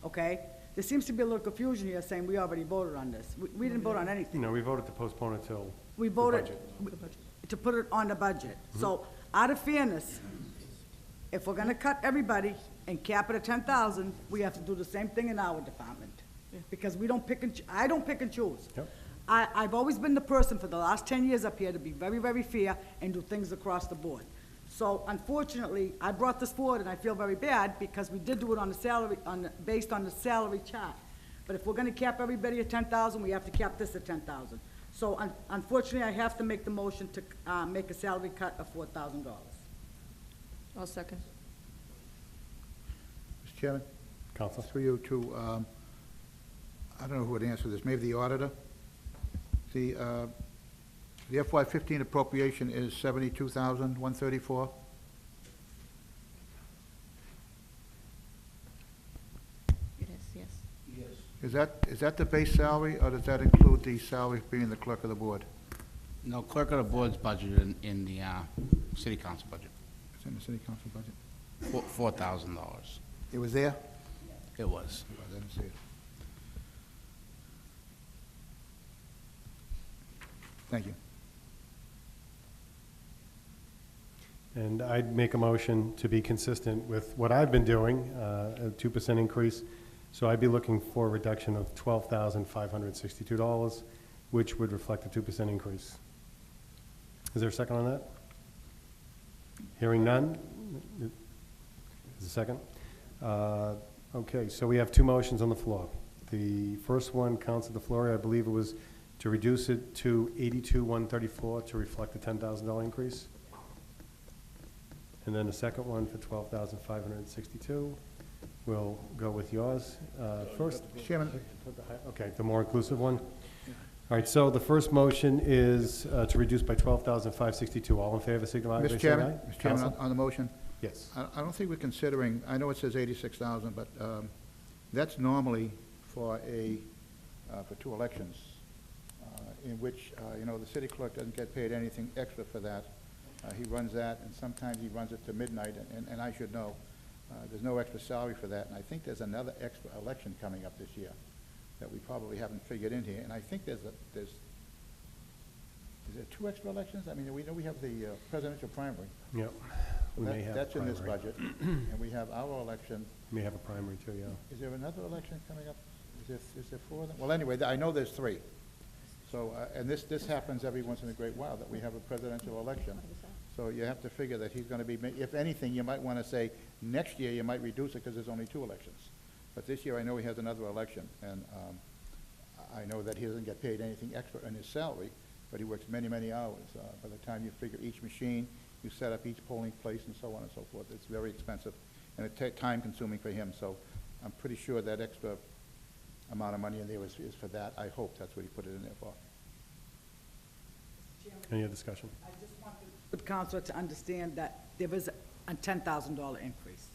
Okay? There seems to be a little confusion here saying we already voted on this. We didn't vote on anything. No, we voted to postpone it till We the voted budget. to put it on the budget. So out of fairness, if we're going to cut everybody and cap it at 10,000, we have to do the same thing in our department. Because we don't pick and, I don't pick and choose. Yep. I've always been the person for the last 10 years up here to be very, very fair and do things across the board. So unfortunately, I brought this forward and I feel very bad because we did do it on the salary, based on the salary chart. But if we're gonna cap everybody at 10,000, we have to cap this at 10,000. So unfortunately, I have to make the motion to make a salary cut of $4,000. I'll second. Mr. Chairman, Counsel? through you to, I don't know who would answer this, maybe the auditor? The FY15 appropriation is $72,134. It is, yes. Is that the base salary, or does that include the salary of being the clerk of the board? No, clerk of the board's budget in the city council budget, It's in the city council budget? $4,000. It was there? It was. I didn't see it. Thank you. And I'd make a motion to be consistent with what I've been doing, a 2% increase. So I'd be looking for a reduction of $12,562, which would reflect a 2% increase. Is there a second on that? Hearing none? Is there a second? Okay, so we have two motions on the floor. The first one, Councilor DeFlorio, I believe it was to reduce it to $82,134 to reflect the $10,000 increase. And then the second one for $12,562. We'll go with yours first. Chairman. Okay, the more inclusive one. All right, so the first motion is to reduce by $12,562. All in favor, signify by saying aye. Mr. Chairman, Mr. Chairman, Counsel? on the motion, Yes. I don't think we're considering, I know it says 86,000, but that's normally for for two elections, in which, the city clerk doesn't get paid anything extra for that. He runs that, and sometimes he runs it to midnight, and I should know. There's no extra salary for that, and I think there's another extra election coming up this year that we probably haven't figured in here, and I think is there two extra elections? I mean, we know we have the presidential primary. Yep. We may have a That's in this primary. budget, and we have our election. May have a primary too, yeah. Is there another election coming up? Is there four of them? Well, anyway, I know there's three. So, and this happens every once in a great while, that we have a presidential election. So you have to figure that he's gonna be, if anything, you might wanna say, next year you might reduce it because there's only two elections. But this year, I know he has another election, and I know that he doesn't get paid anything extra in his salary, but he works many, many hours. By the time you figure each machine, you set up each polling place and so on and so forth, it's very expensive, and it's time-consuming for him, so I'm pretty sure that extra amount of money in there is for that. I hope that's what he put it in there for. Any other discussion? I just want the council to understand that there is a $10,000 increase.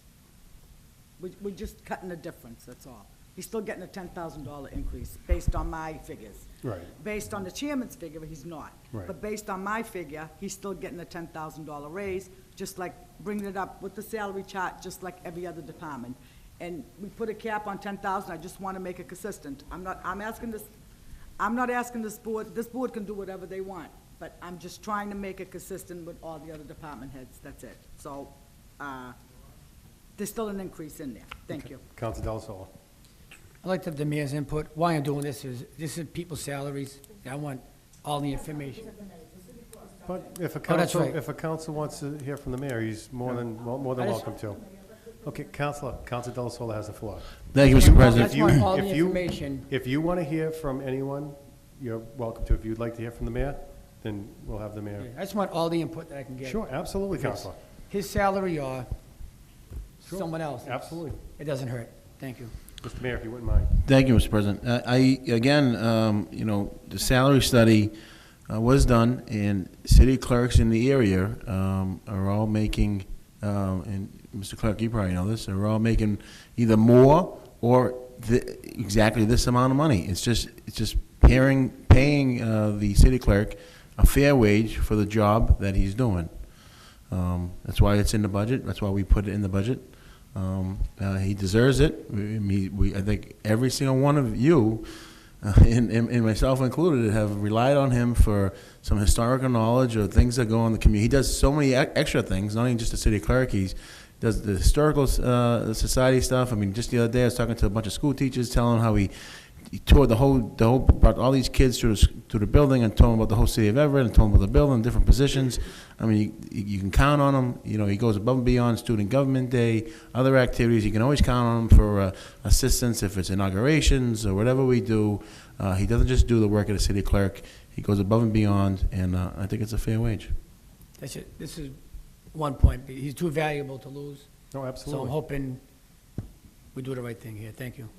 We're just cutting the difference, that's all. He's still getting a $10,000 increase based on my figures. Right. Based on the chairman's figure, he's not. Right. But based on my figure, he's still getting a $10,000 raise, just like bringing it up with the salary chart, just like every other department. And we put a cap on 10,000, I just want to make it consistent. I'm not asking this board can do whatever they want, but I'm just trying to make it consistent with all the other department heads, that's it. So, there's still an increase in there. Thank you. Council Del Sol. I'd like to have the mayor's input. Why I'm doing this is people's salaries. I want all the information. But if a Oh, that's council, right. if a council wants to hear from the mayor, he's more than I just- welcome to. Okay, Counselor Delasola has the floor. Thank you, Mr. I President. just want all the If you- information. If you want to hear from anyone, you're welcome to. If you'd like to hear from the mayor, then we'll have the mayor. I just want all the input that I can get. Sure, absolutely, If it's Counselor. His salary or Sure. someone else. Absolutely. It doesn't hurt. Thank you. Mr. Mayor, if you wouldn't mind. Thank you, Mr. President. Again, you know, the salary study was done, and city clerks in the area are all making, and Mr. Clerk, you probably know this, are all making either more or exactly this amount of money. It's just paying the city clerk a fair wage for the job that he's doing. That's why it's in the budget. That's why we put it in the budget. He deserves it. I think every single one of you, and myself included, have relied on him for some historical knowledge or things that go on in the community. He does so many extra things, not even just the city clerk. He does the historical society stuff. I mean, just the other day I was talking to a bunch of school teachers, telling them how he toured brought all these kids through the building and told them about the whole city of Everett and told them about the building, different positions. I mean, you can count on him. You know, he goes above and beyond Student Government Day, other activities. You can always count on him for assistance if it's inaugurations or whatever we do. He doesn't just do the work of the city clerk. He goes above and beyond, and I think it's a fair wage. That's it. This is one point. He's too valuable to lose. No, So I'm absolutely. hoping we do the right thing here. Thank you.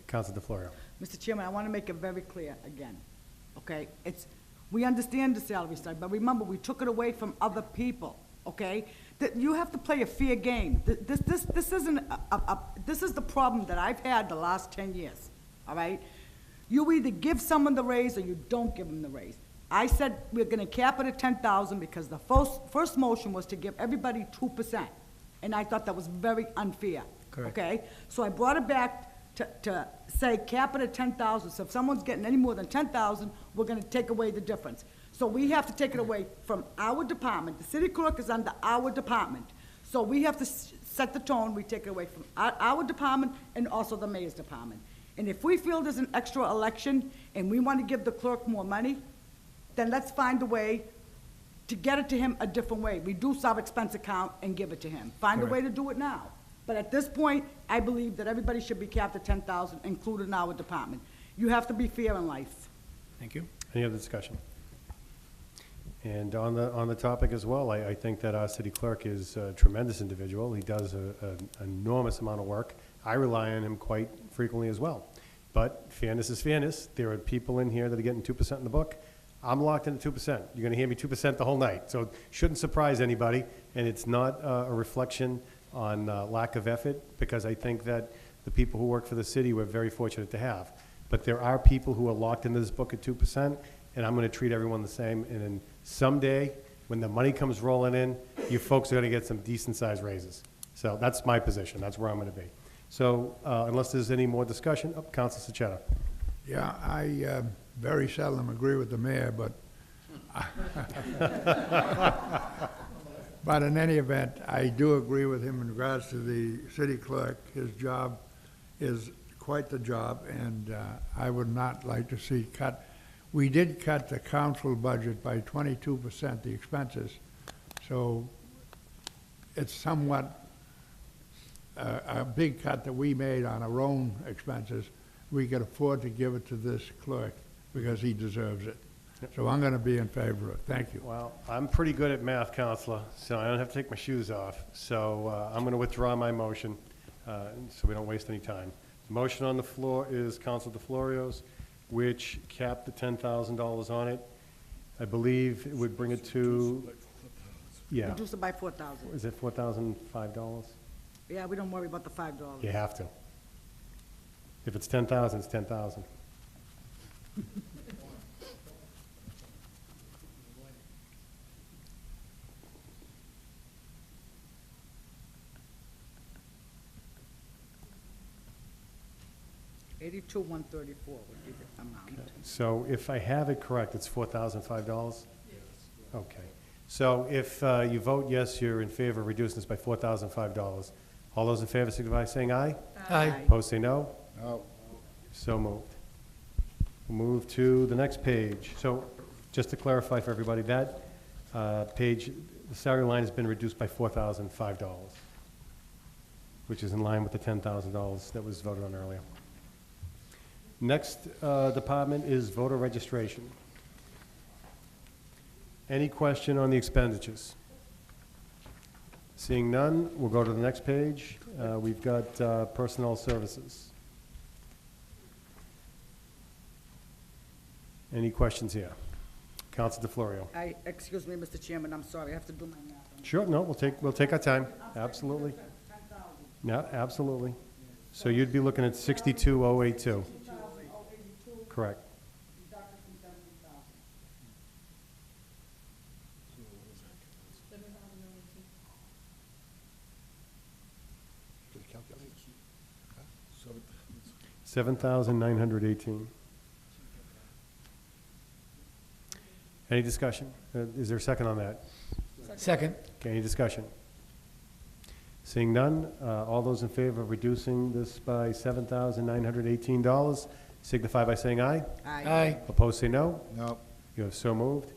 Counselor DeFlorio. Mr. Chairman, I want to make it very clear again, okay? We understand the salary study, but remember, we took it away from other people, okay? That you have to play a fair game. This isn't this is the problem that I've had the last 10 years, all right? You either give someone the raise or you don't give them the raise. I said we're gonna cap it at 10,000 because the first motion was to give everybody 2%, and I thought that was very unfair. Correct. Okay? So I brought it back to say cap it at 10,000, so if someone's getting any more than 10,000, we're gonna take away the difference. So we have to take it away from our department. The city clerk is under our department. So we have to set the tone, we take it away from our department and also the mayor's department. And if we feel there's an extra election and we want to give the clerk more money, then let's find a way to get it to him a different way. Reduce our expense account and give it to him. Find a way to do it now. But at this point, I believe that everybody should be capped at 10,000, including our department. You have to be fair in life. Thank you. Any other discussion? And on the topic as well, I think that our city clerk is a tremendous individual. He does an enormous amount of work. I rely on him quite frequently as well. But fairness is fairness. There are people in here that are getting 2% in the book. I'm locked into 2%. You're going to hear me 2% the whole night. So it shouldn't surprise anybody, and it's not a reflection on lack of effort, because I think that the people who work for the city we're very fortunate to have. But there are people who are locked into this book at 2%, and I'm going to treat everyone the same. And then someday, when the money comes rolling in, you folks are going to get some decent-sized raises. So that's my position. That's where I'm going to be. So unless there's any more discussion, Council Sachetta. Yeah, I very seldom agree with the mayor, but but in any event, I do agree with him in regards to the city clerk. His job is quite the job, and I would not like to see cut. We did cut the council budget by 22%, the expenses, so it's somewhat a big cut that we made on our own expenses. We could afford to give it to this clerk because he deserves it. So I'm going to be in favor of it. Thank you. Well, I'm pretty good at math, Counselor, so I don't have to take my shoes off. So I'm going to withdraw my motion so we don't waste any time. The motion on the floor is Council DeFlorio's, which capped the $10,000 on it. I believe it would bring it to, yeah, Reduce it by 4,000. is it $4,005? Yeah, we don't worry about the $5. You have to. If it's 10,000, it's 10,000. $82,134 would be the amount. So if I have it correct, it's $4,005? Yes. Okay. So if you vote yes, you're in favor of reducing this by $4,005. All those in favor signify by saying aye. Aye. Opposed, say no. No. So moved. We'll move to the next page. So, just to clarify for everybody, that page, the salary line has been reduced by $4,005, which is in line with the $10,000 that was voted on earlier. Next department is voter registration. Any question on the expenditures? Seeing none, we'll go to the next page. We've got personnel services. Any questions here? Counsel DeFlorio. Excuse me, Mr. Chairman, I'm sorry, I have to do my math. Sure, no, we'll take our time. Absolutely. 10,000. Yeah, absolutely. So you'd be looking at 62,082. Correct. Deducted from 70,000. $7,918. Any discussion? Is there a second on that? Second. Okay, any discussion? Seeing none, all those in favor of reducing this by $7,918 signify by saying aye. Aye. Opposed, say no. No. You have so moved.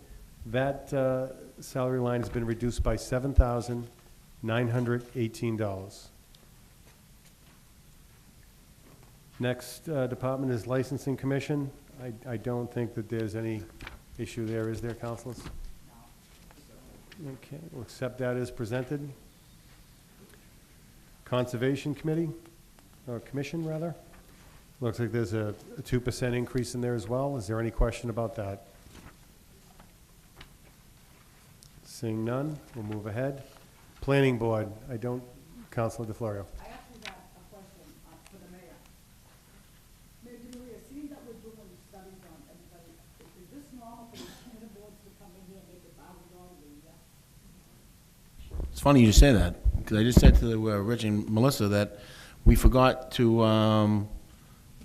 That salary line has been reduced by $7,918. Next department is licensing commission. I don't think that there's any issue there, is there, councilors? Okay, we'll accept that as presented. Conservation committee, or commission, rather. Looks like there's a 2% increase in there as well. Is there any question about that? Seeing none, we'll move ahead. Planning board, I don't, Councilor DeFlorio. I actually got a question for the mayor. Mayor DeMaria, seeing that we're doing studies on everybody, is this normal for the planning boards to come in here and make $1,000 a year? It's funny you just say that, because I just said to Rich and Melissa that we forgot to,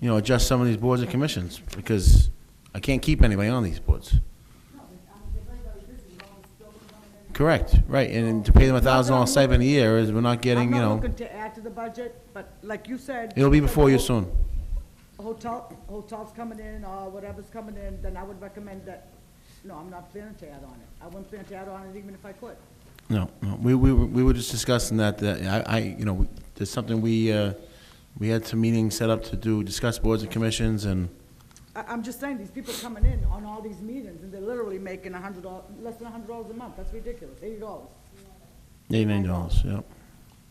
adjust some of these boards and commissions, because I can't keep anybody on these boards. Correct, right, and to pay them $1,000 stipend a year is, we're not getting, I'm not looking to add to the budget, but like you said. It'll be before you soon. Hotels coming in, or whatever's coming in, then I would recommend that, no, I'm not planning to add on it. I wouldn't plan to add on it even if I could. No, we were just discussing that, there's something we had some meetings set up to discuss boards and commissions, and I'm just saying, these people coming in on all these meetings, and they're literally making $100, less than $100 a month. That's ridiculous, $80. $89, yep.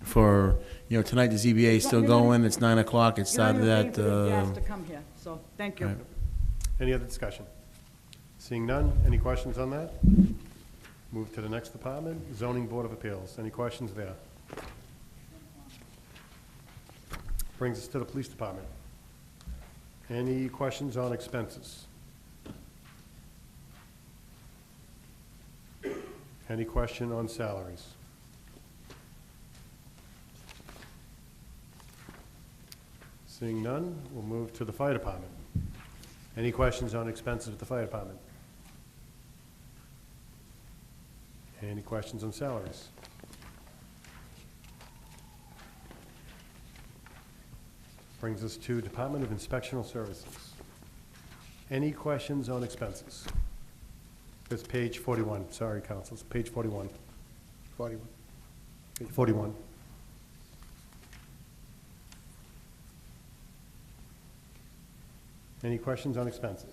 For, tonight the ZBA is still going, it's 9 o'clock, it started at, You're not even paying for the gas to come here, so, thank you. right. Any other discussion? Seeing none, any questions on that? Move to the next department, zoning board of appeals. Any questions there? Brings us to the police department. Any questions on expenses? Any question on salaries? Seeing none, we'll move to the fire department. Any questions on expenses with the fire department? Any questions on salaries? Brings us to Department of Inspectional Services. Any questions on expenses? It's page 41, sorry, councils, page 41. 41. Page 41. Any questions on expenses?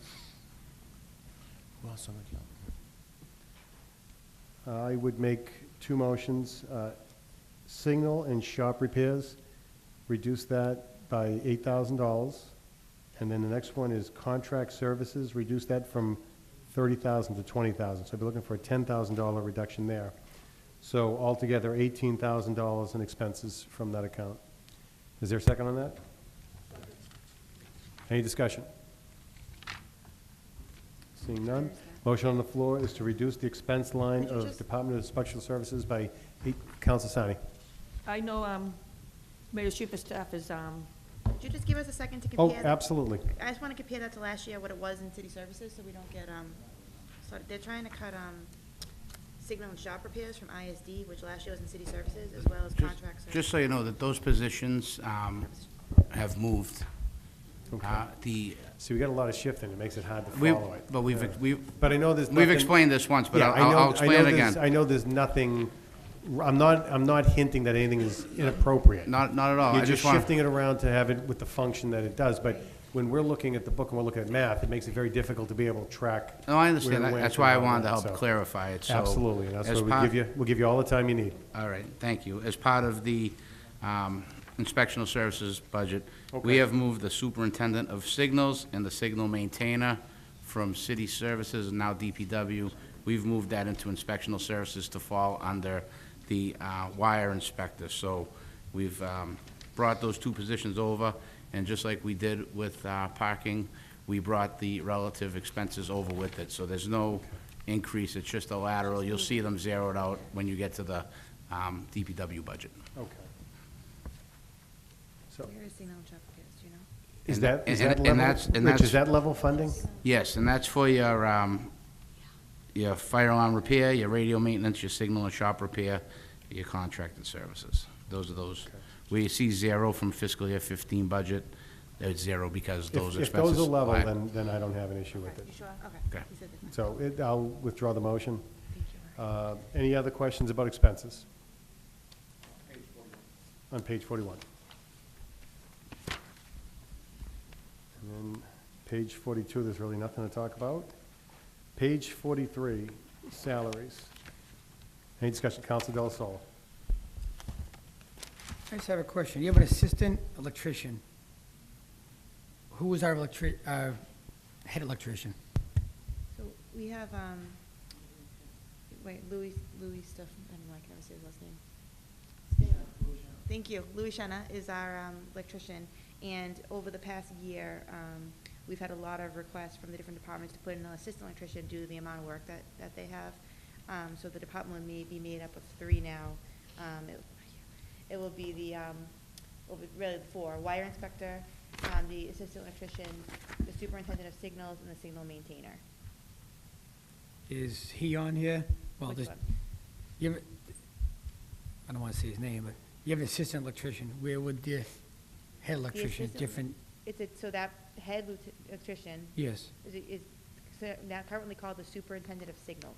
I would make two motions. Signal and shop repairs, reduce that by $8,000. And then the next one is contract services, reduce that from $30,000 to $20,000. So I'd be looking for a $10,000 reduction there. So altogether, $18,000 in expenses from that account. Is there a second on that? Any discussion? Seeing none. Motion on the floor is to reduce the expense line Could you of just- Department of Special Services by Council Sani. I know, Mayor Schuper's staff is, Could you just give us a second to Oh, compare? absolutely. I just want to compare that to last year, what it was in city services, so we don't get, so they're trying to cut, signal and shop repairs from ISD, which last year was in city services, as well as contract services. Just so you know, that those positions have moved. Okay. See, we got a lot of shifting, it makes it hard to We- follow it. but we've- Yeah. we've- But I know there's we've nothing. explained this once, but Yeah, I'll- I know- I'll I explain know it there's- again. I know there's nothing, I'm not hinting that anything is inappropriate. Not at all. You're I just just wanna- shifting it around to have it with the function that it does, but when we're looking at the book and we're looking at math, it makes it very difficult to be able to track. No, I understand where that. we That's went why I and all wanted to that, help so. clarify it, so. Absolutely, and that's as why part- we'll give you all the time you need. All right, thank you. As part of the inspectional services budget, we Okay. have moved the superintendent of signals and the signal maintainer from city services and now DPW. We've moved that into inspectional services to fall under the wire inspector. So we've brought those two positions over, and just like we did with parking, we brought the relative expenses over with it. So there's no increase, it's just a lateral. You'll see them zeroed out when you get to the DPW budget. Okay. So, Where is signal check repairs, do you know? is And that, tha- is and- that and level, that's- and Rich, is that's- that level funding? Yes, and that's for your fire alarm repair, your radio maintenance, your signal and shop repair, your contracted services. Those are those. Where you see zero from fiscal year 15 budget, it's zero because those If expenses. those are level, lie- then I don't have an issue with it. You sure? Okay. Okay. You said that. So I'll withdraw the motion. Thank you. Any other questions about expenses? On page 41. And then page 42, there's really nothing to talk about. Page 43, salaries. Any discussion? Council Del Sol. I just have a question. You have an assistant electrician. Who is our head electrician? So we have, Louis stuff, I don't know, I can never say his last name. Thank you. Louis Shenna is our electrician, and over the past year, we've had a lot of requests from the different departments to put in an assistant electrician due to the amount of work that they have. So the department may be made up of 3 now. It will be really 4, wire inspector, the assistant electrician, the superintendent of signals, and the signal maintainer. Is he on here? Well, Which there's- one? you have, I don't want to say his name, but you have an assistant electrician. Where would the head The electrician, assistant- different, So that head electrician yes. is now currently called the superintendent of signals.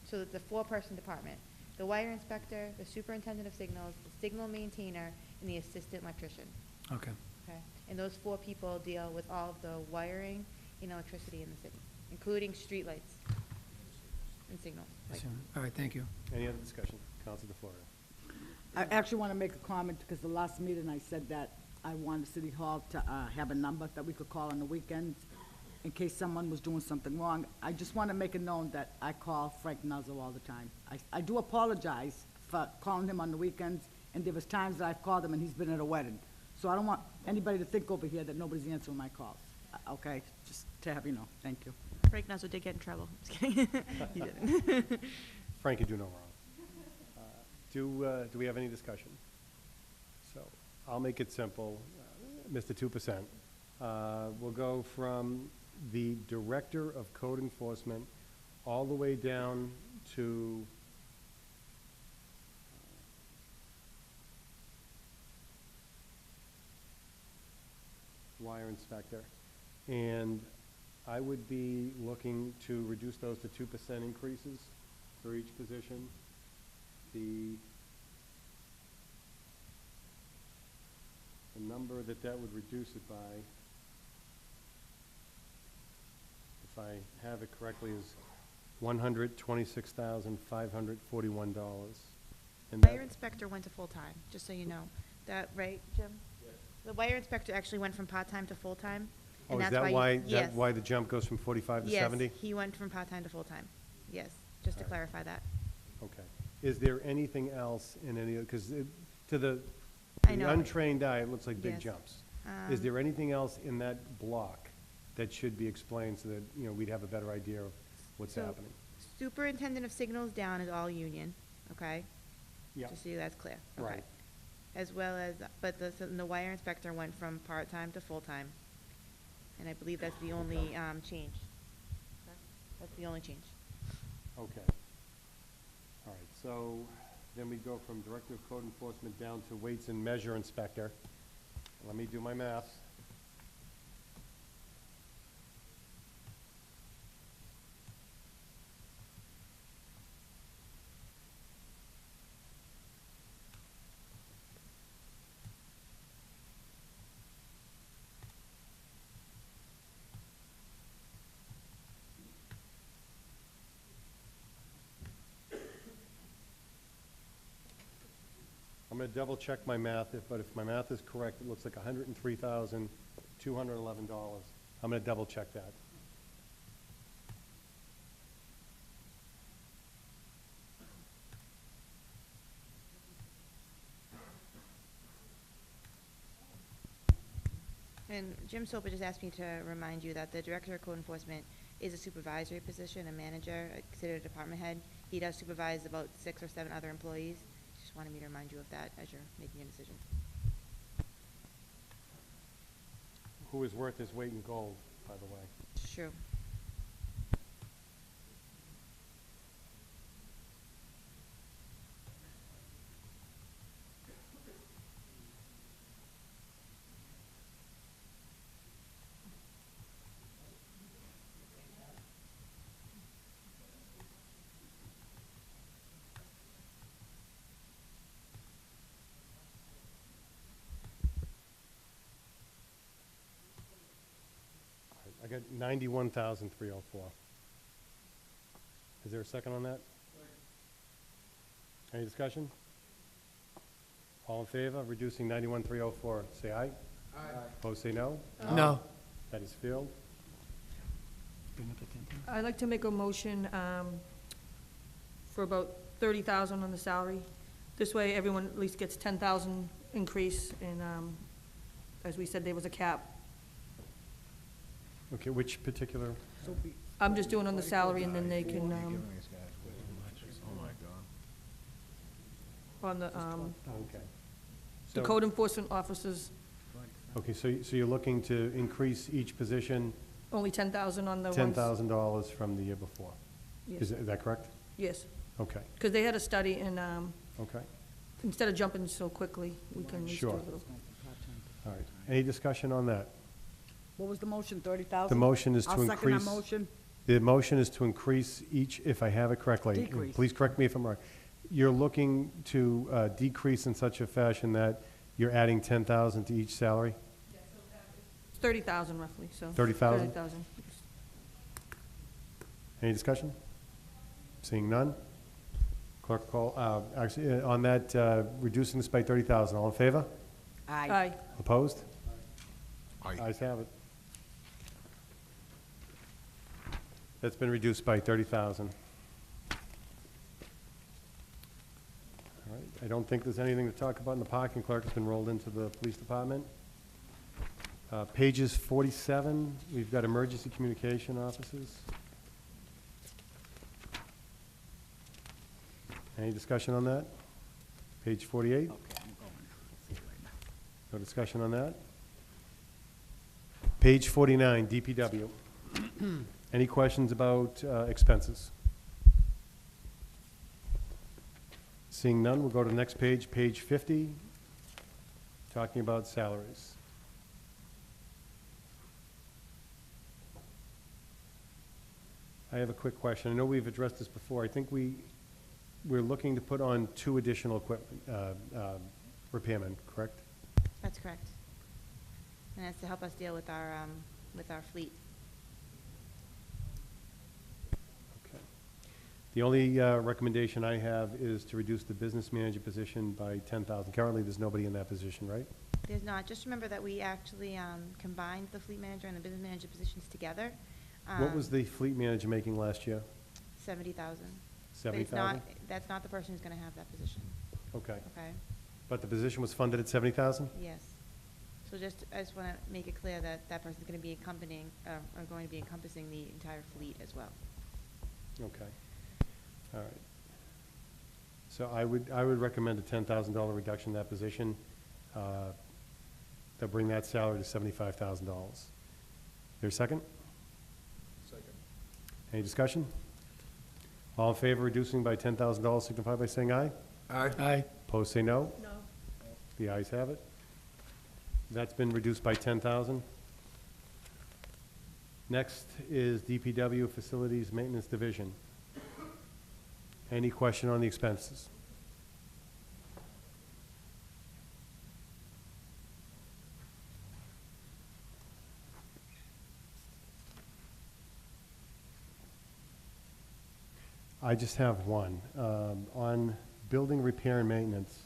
So it's a 4-person department. The wire inspector, the superintendent of signals, the signal maintainer, and the assistant electrician. Okay. Okay? And those 4 people deal with all of the wiring and electricity in the city, including streetlights and signals. So, all right, thank you. Any other discussion? Council DeFlorio. I actually want to make a comment, because the last meeting I said that I wanted City Hall to have a number that we could call on the weekends in case someone was doing something wrong. I just want to make it known that I call Frank Nuzzle all the time. I do apologize for calling him on the weekends, and there was times that I've called him and he's been at a wedding. So I don't want anybody to think over here that nobody's answering my calls. Okay, just to have you know, thank you. Frank Nuzzle did get in trouble. Just kidding. He didn't. Frank, you do no wrong. Do we have any discussion? So I'll make it simple. Mr. 2%. We'll go from the Director of Code Enforcement all the way down to wire inspector. And I would be looking to reduce those to 2% increases for each position. The number that would reduce it by, if I have it correctly, is $126,541. And Wire that, inspector went to full-time, just so you know. That, right, Jim? Yes. The wire inspector actually went from part-time to full-time. oh, and is that's that you- why, yes. that why the jump goes from 45 to 70? Yes, he went from part-time to full-time. Yes, just to clarify that. Okay. Is there anything else in any, because to the I know. untrained eye, it looks like big Yes. jumps. Is there anything else in that block that should be explained so that, we'd have a better idea of what's So, happening? Superintendent of signals down is all union, okay? Yeah. Just so that's clear. Okay. Right. As well as, but the wire inspector went from part-time to full-time. And I believe that's the only change. That's the only change. Okay. All right, so Then we go from Director of Code Enforcement down to Weights and Measure Inspector. Let me do my math. I'm gonna double check my math, but if my math is correct, it looks like $103,211. I'm gonna double check that. And Jim Soper just asked me to remind you that the Director of Code Enforcement is a supervisory position, a manager, considered a department head. He does supervise about 6 or 7 other employees. Just wanted me to remind you of that as you're making your decision. Who is worth his weight in gold, by the way. It's true. I got 91,304. Is there a second on that? Any discussion? All in favor of reducing 91,304, say aye. Aye. Opposed, say no. No. That is failed. I'd like to make a motion for about 30,000 on the salary. This way, everyone at least gets 10,000 increase, and as we said, there was a cap. Okay, which particular? I'm just doing on the salary, and then they can, on the Okay. the So- code enforcement officers, Okay, so you're looking to increase each position only 10,000 on the ones. $10,000 from the year before? Yes. Is that correct? Yes, Okay, because they had a study, and okay, instead of jumping so quickly, we can at least do a Sure. little. all right. Any discussion on that? What was the motion, 30,000? The motion is to I'll second increase. that motion. The motion is to increase each, if I have it correctly. and Decrease. Please correct me if I'm wrong. You're looking to decrease in such a fashion that you're adding 10,000 to each salary? 30,000 roughly, so. 30,000? 30,000. Any discussion? Seeing none? Clerk call, actually, on that, reducing this by 30,000, all in favor? Aye. Opposed? Ayes have it. That's been reduced by 30,000. All right, I don't think there's anything to talk about in the parking clerk. It's been rolled into the police department. Pages 47, we've got emergency communication officers. Any discussion on that? Page 48? No discussion on that? Page 49, DPW. Any questions about expenses? Seeing none, we'll go to the next page, page 50, talking about salaries. I have a quick question. I know we've addressed this before. I think we're looking to put on 2 additional equipment, repairmen, correct? That's correct. And that's to help us deal with our fleet. Okay. The only recommendation I have is to reduce the business manager position by 10,000. Currently, there's nobody in that position, right? There's not, just remember that we actually combined the fleet manager and the business manager positions together. What was the fleet manager making last year? 70,000. But it's 70,000? not, that's not the person who's gonna have that position, Okay. okay? But the position was funded at 70,000? Yes. So I just wanna make it clear that that person's gonna be accompanying, or going to be encompassing the entire fleet as well. Okay. All right. So I would recommend a $10,000 reduction in that position. That'll bring that salary to $75,000. There a second? Second. Any discussion? All in favor of reducing by $10,000 signify by saying aye. Aye. Opposed, say no. No. The ayes have it. That's been reduced by 10,000. Next is DPW Facilities Maintenance Division. Any question on the expenses? I just have one. On building repair and maintenance,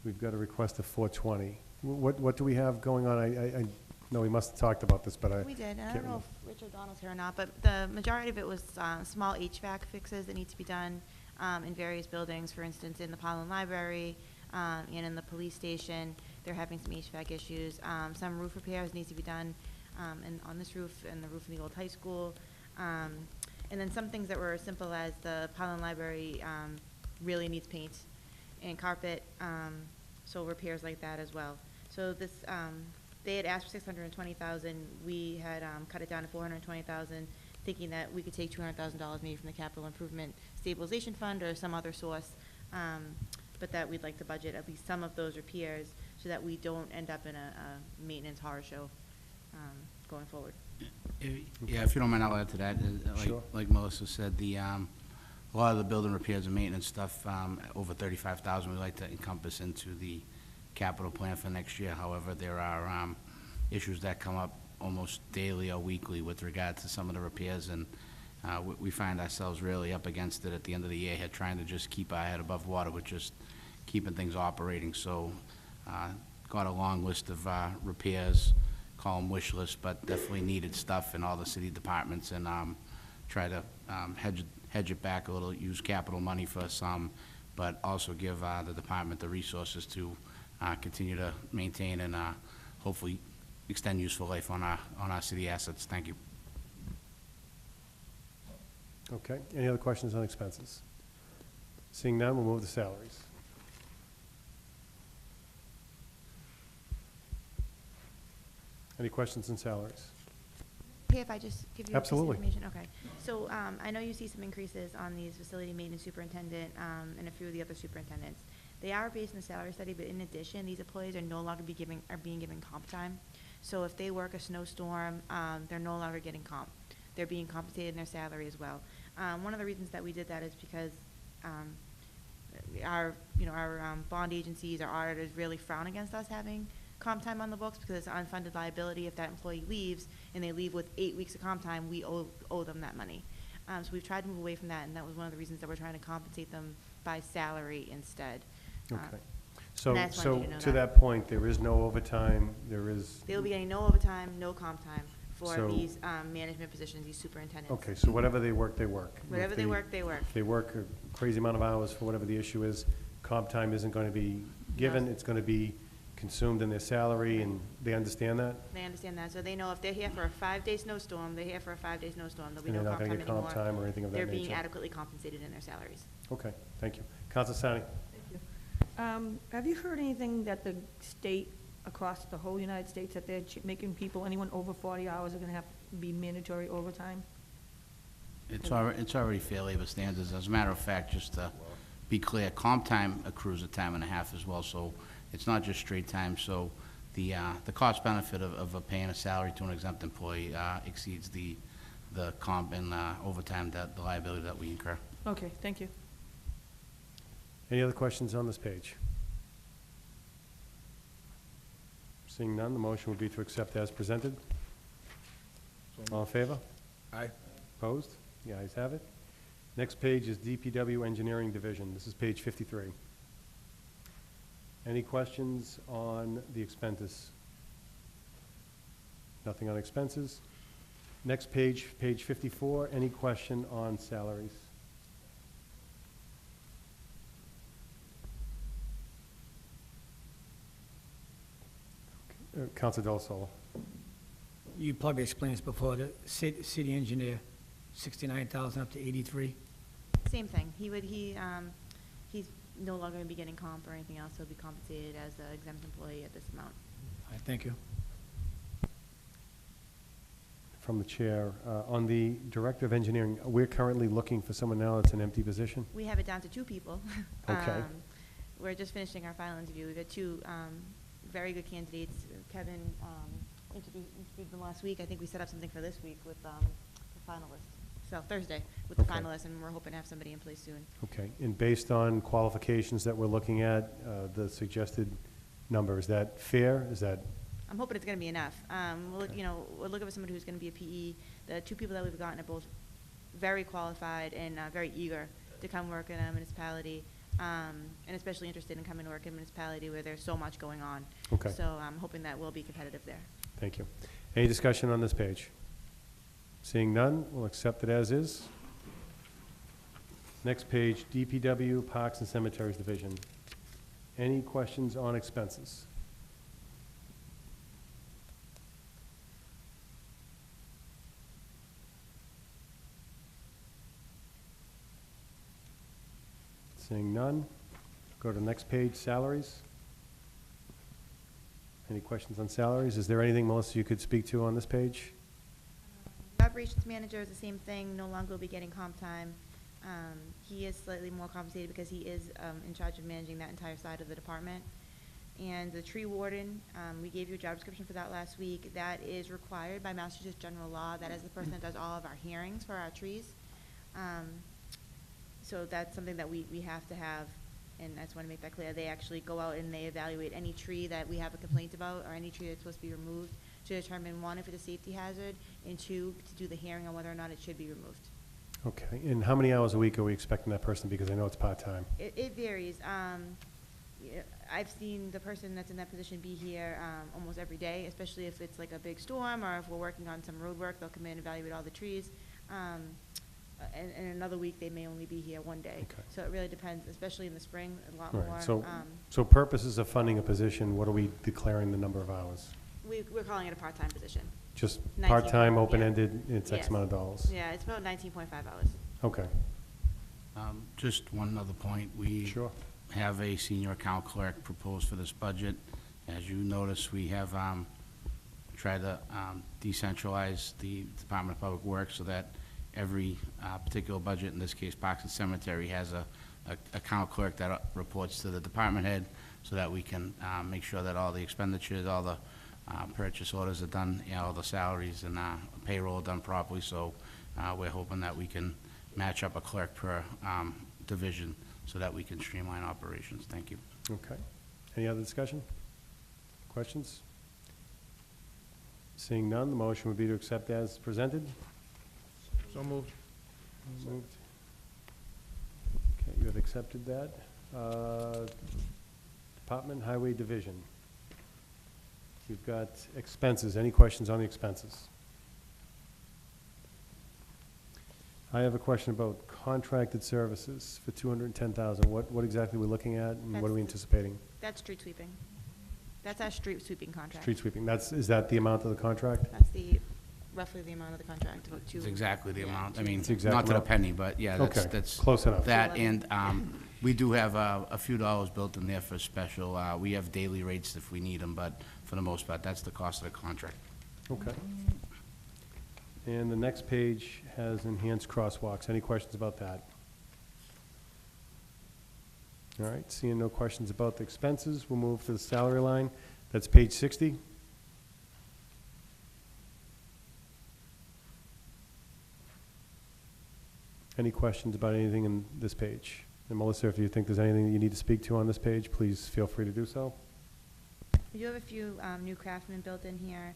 we've got a request of 420. What do we have going on? I know we must have talked about this, but I We did, and I can't don't know remember. if Richard Donald's here or not, but the majority of it was small HVAC fixes that need to be done in various buildings. For instance, in the Pollen Library and in the police station, they're having some HVAC issues. Some roof repairs need to be done and on this roof and the roof in the old high school. And then some things that were as simple as the Pollen Library really needs paint and carpet, so repairs like that as well. So this, they had asked for 620,000. We had cut it down to 420,000, thinking that we could take $200,000 maybe from the Capital Improvement Stabilization Fund or some other source, but that we'd like to budget at least some of those repairs so that we don't end up in a maintenance horror show going forward. Yeah, if you don't mind, I'll add to that. Sure. Like Melissa said, a lot of the building repairs and maintenance stuff, over 35,000, we like to encompass into the capital plan for next year. However, there are issues that come up almost daily or weekly with regard to some of the repairs, and we find ourselves really up against it at the end of the year here, trying to just keep our head above water with just keeping things operating. So, got a long list of repairs, call them wish list, but definitely needed stuff in all the city departments, and try to hedge it back a little, use capital money for some, but also give the department the resources to continue to maintain and hopefully extend useful life on our city assets. Thank you. Okay, any other questions on expenses? Seeing none, we'll move to salaries. Any questions on salaries? Okay, if I just give you this Absolutely. information? Okay. So I know you see some increases on these facility maintenance superintendent and a few of the other superintendents. They are based in the salary study, but in addition, these employees are no longer being given comp time. So if they work a snowstorm, they're no longer getting comp. They're being compensated in their salary as well. One of the reasons that we did that is because our bond agencies, our auditors really frown against us having comp time on the books because it's an unfunded liability. If that employee leaves and they leave with 8 weeks of comp time, we owe them that money. So we've tried to move away from that, and that was one of the reasons that we're trying to compensate them by salary instead. Okay. and I just wanted you to know To that point, there is no overtime, there is, They will be getting no overtime, no comp time for So- these management positions, these superintendents. okay, so whatever they work, they work. Whatever If they work, they work. If they work a crazy amount of hours for whatever the issue is, comp time isn't going to be given, it's going to be consumed in their salary, and they understand that? They understand that, so they know if they're here for a 5-day snowstorm, they're here for a 5-day snowstorm, there'll be And no they're not comp going time to get anymore. comp time or anything of that They're nature? being adequately compensated in their salaries. Okay, thank you. Counsel Sani? Have you heard anything that the state, across the whole United States, that they're making people, anyone over 40 hours are going to have to be mandatory overtime? It's already fair labor standards. As a matter of fact, just to be clear, comp time accrues a time and a half as well, so it's not just straight time. So the cost benefit of paying a salary to an exempt employee exceeds the comp and overtime, the liability that we incur. Okay, thank you. Any other questions on this page? Seeing none, the motion would be to accept as presented. All in favor? Aye. Opposed? The ayes have it. Next page is DPW Engineering Division. This is page 53. Any questions on the expenses? Nothing on expenses. Next page, page 54, any question on salaries? Counsel Del Sol. You probably explained this before, the city engineer, 69,000 up to 83. Same thing, he's no longer gonna be getting comp or anything else, he'll be compensated as an exempt employee at this amount. All right, thank you. From the chair, on the Director of Engineering, we're currently looking for someone now. It's an empty position. We have it down to 2 people. Okay. we're just finishing our final interview. We've had two very good candidates. Kevin interviewed them last week. I think we set up something for this week with the finalists. So Thursday with the Okay. finalists, and we're hoping to have somebody in place soon. Okay, and based on qualifications that we're looking at, the suggested number, is that fair? Is that, I'm hoping it's going to be enough. We're looking for somebody who's going to be a PE. The two people that we've gotten are both very qualified and very eager to come work in a municipality, and especially interested in coming to work in a municipality where there's so much going on. Okay. So I'm hoping that we'll be competitive there. thank you. Any discussion on this page? Seeing none, we'll accept it as is. Next page, DPW Parks and Cemeteries Division. Any questions on expenses? Seeing none, go to the next page, salaries. Any questions on salaries? Is there anything, Melissa, you could speak to on this page? The operations manager is the same thing, no longer will be getting comp time. He is slightly more compensated because he is in charge of managing that entire side of the department. And the tree warden, we gave you a job description for that last week. That is required by Massachusetts general law. That is the person that does all of our hearings for our trees. So that's something that we have to have, and I just want to make that clear. They actually go out and they evaluate any tree that we have a complaint about, or any tree that's supposed to be removed, to determine, one, if it's a safety hazard, and two, to do the hearing on whether or not it should be removed. Okay, and how many hours a week are we expecting that person, because I know it's part-time? It varies. I've seen the person that's in that position be here almost every day, especially if it's like a big storm or if we're working on some road work, they'll come in and evaluate all the trees. And another week, they may only be here one day. Okay. So it really depends, especially in the spring, a lot All more. right, so purposes of funding a position, what are we declaring the number of hours? We're calling it a part-time position. Just 19, part-time, yeah. open-ended, it's X Yes. amount of dollars? Yeah, it's about 19.5 hours. Okay, Just one other point. We sure. have a senior account clerk proposed for this budget. As you notice, we have tried to decentralize the Department of Public Works so that every particular budget, in this case Parks and Cemetery, has a account clerk that reports to the department head, so that we can make sure that all the expenditures, all the purchase orders are done, all the salaries and payroll are done properly. So we're hoping that we can match up a clerk per division so that we can streamline operations. Thank you. Okay. Any other discussion? Questions? Seeing none, the motion would be to accept as presented. So moved. Moved. Okay, you have accepted that. Department Highway Division. We've got expenses. Any questions on the expenses? I have a question about contracted services for $210,000. What exactly are we looking at, and what are we anticipating? That's street sweeping. That's our street sweeping contract. Street sweeping, is that the amount of the contract? That's roughly the amount of the contract, about two. It's exactly the yeah, amount. I two- mean, It's the exact not to the amount? penny, but yeah, Okay, that's close enough. that, and we do have a few dollars built in there for special. We have daily rates if we need them, but for the most part, that's the cost of the contract. Okay. And the next page has enhanced crosswalks. Any questions about that? All right, seeing no questions about the expenses, we'll move to the salary line. That's page 60. Any questions about anything in this page? And Melissa, if you think there's anything that you need to speak to on this page, please feel free to do so. We do have a few new craftsmen built in here.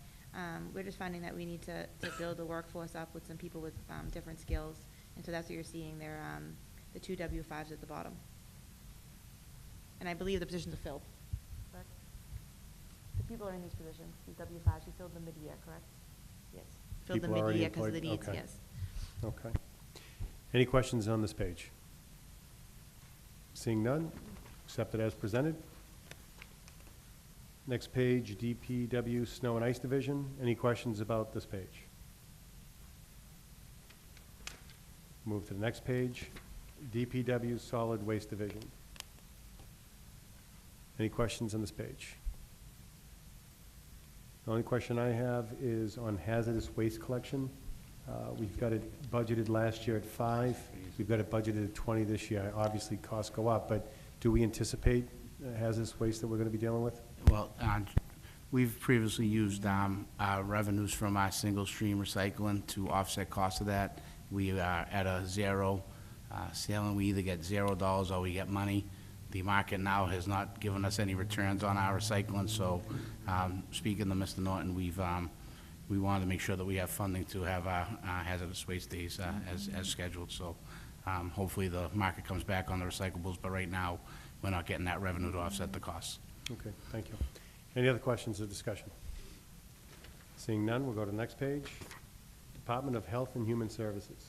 We're just finding that we need to build a workforce up with some people with different skills. And so that's what you're seeing there, the two W5s at the bottom. And I believe the positions are filled. Correct? The people are in these positions, these W5s. We filled them mid-year, correct? Yes. Filled them People already mid-year because of the employed? needs, Okay. yes. Okay. Any questions on this page? Seeing none, accept it as presented. Next page, DPW Snow and Ice Division. Any questions about this page? Move to the next page, DPW Solid Waste Division. Any questions on this page? The only question I have is on hazardous waste collection. We've got it budgeted last year at 5. We've got it budgeted at 20 this year. Obviously, costs go up, but do we anticipate hazardous waste that we're going to be dealing with? Well, we've previously used our revenues from our single-stream recycling to offset costs of that. We are at a zero ceiling. We either get $0 or we get money. The market now has not given us any returns on our recycling, so speaking to Mr. Norton, we wanted to make sure that we have funding to have our hazardous waste days as scheduled. So hopefully the market comes back on the recyclables, but right now, we're not getting that revenue to offset the costs. Okay, thank you. Any other questions or discussion? Seeing none, we'll go to the next page. Department of Health and Human Services.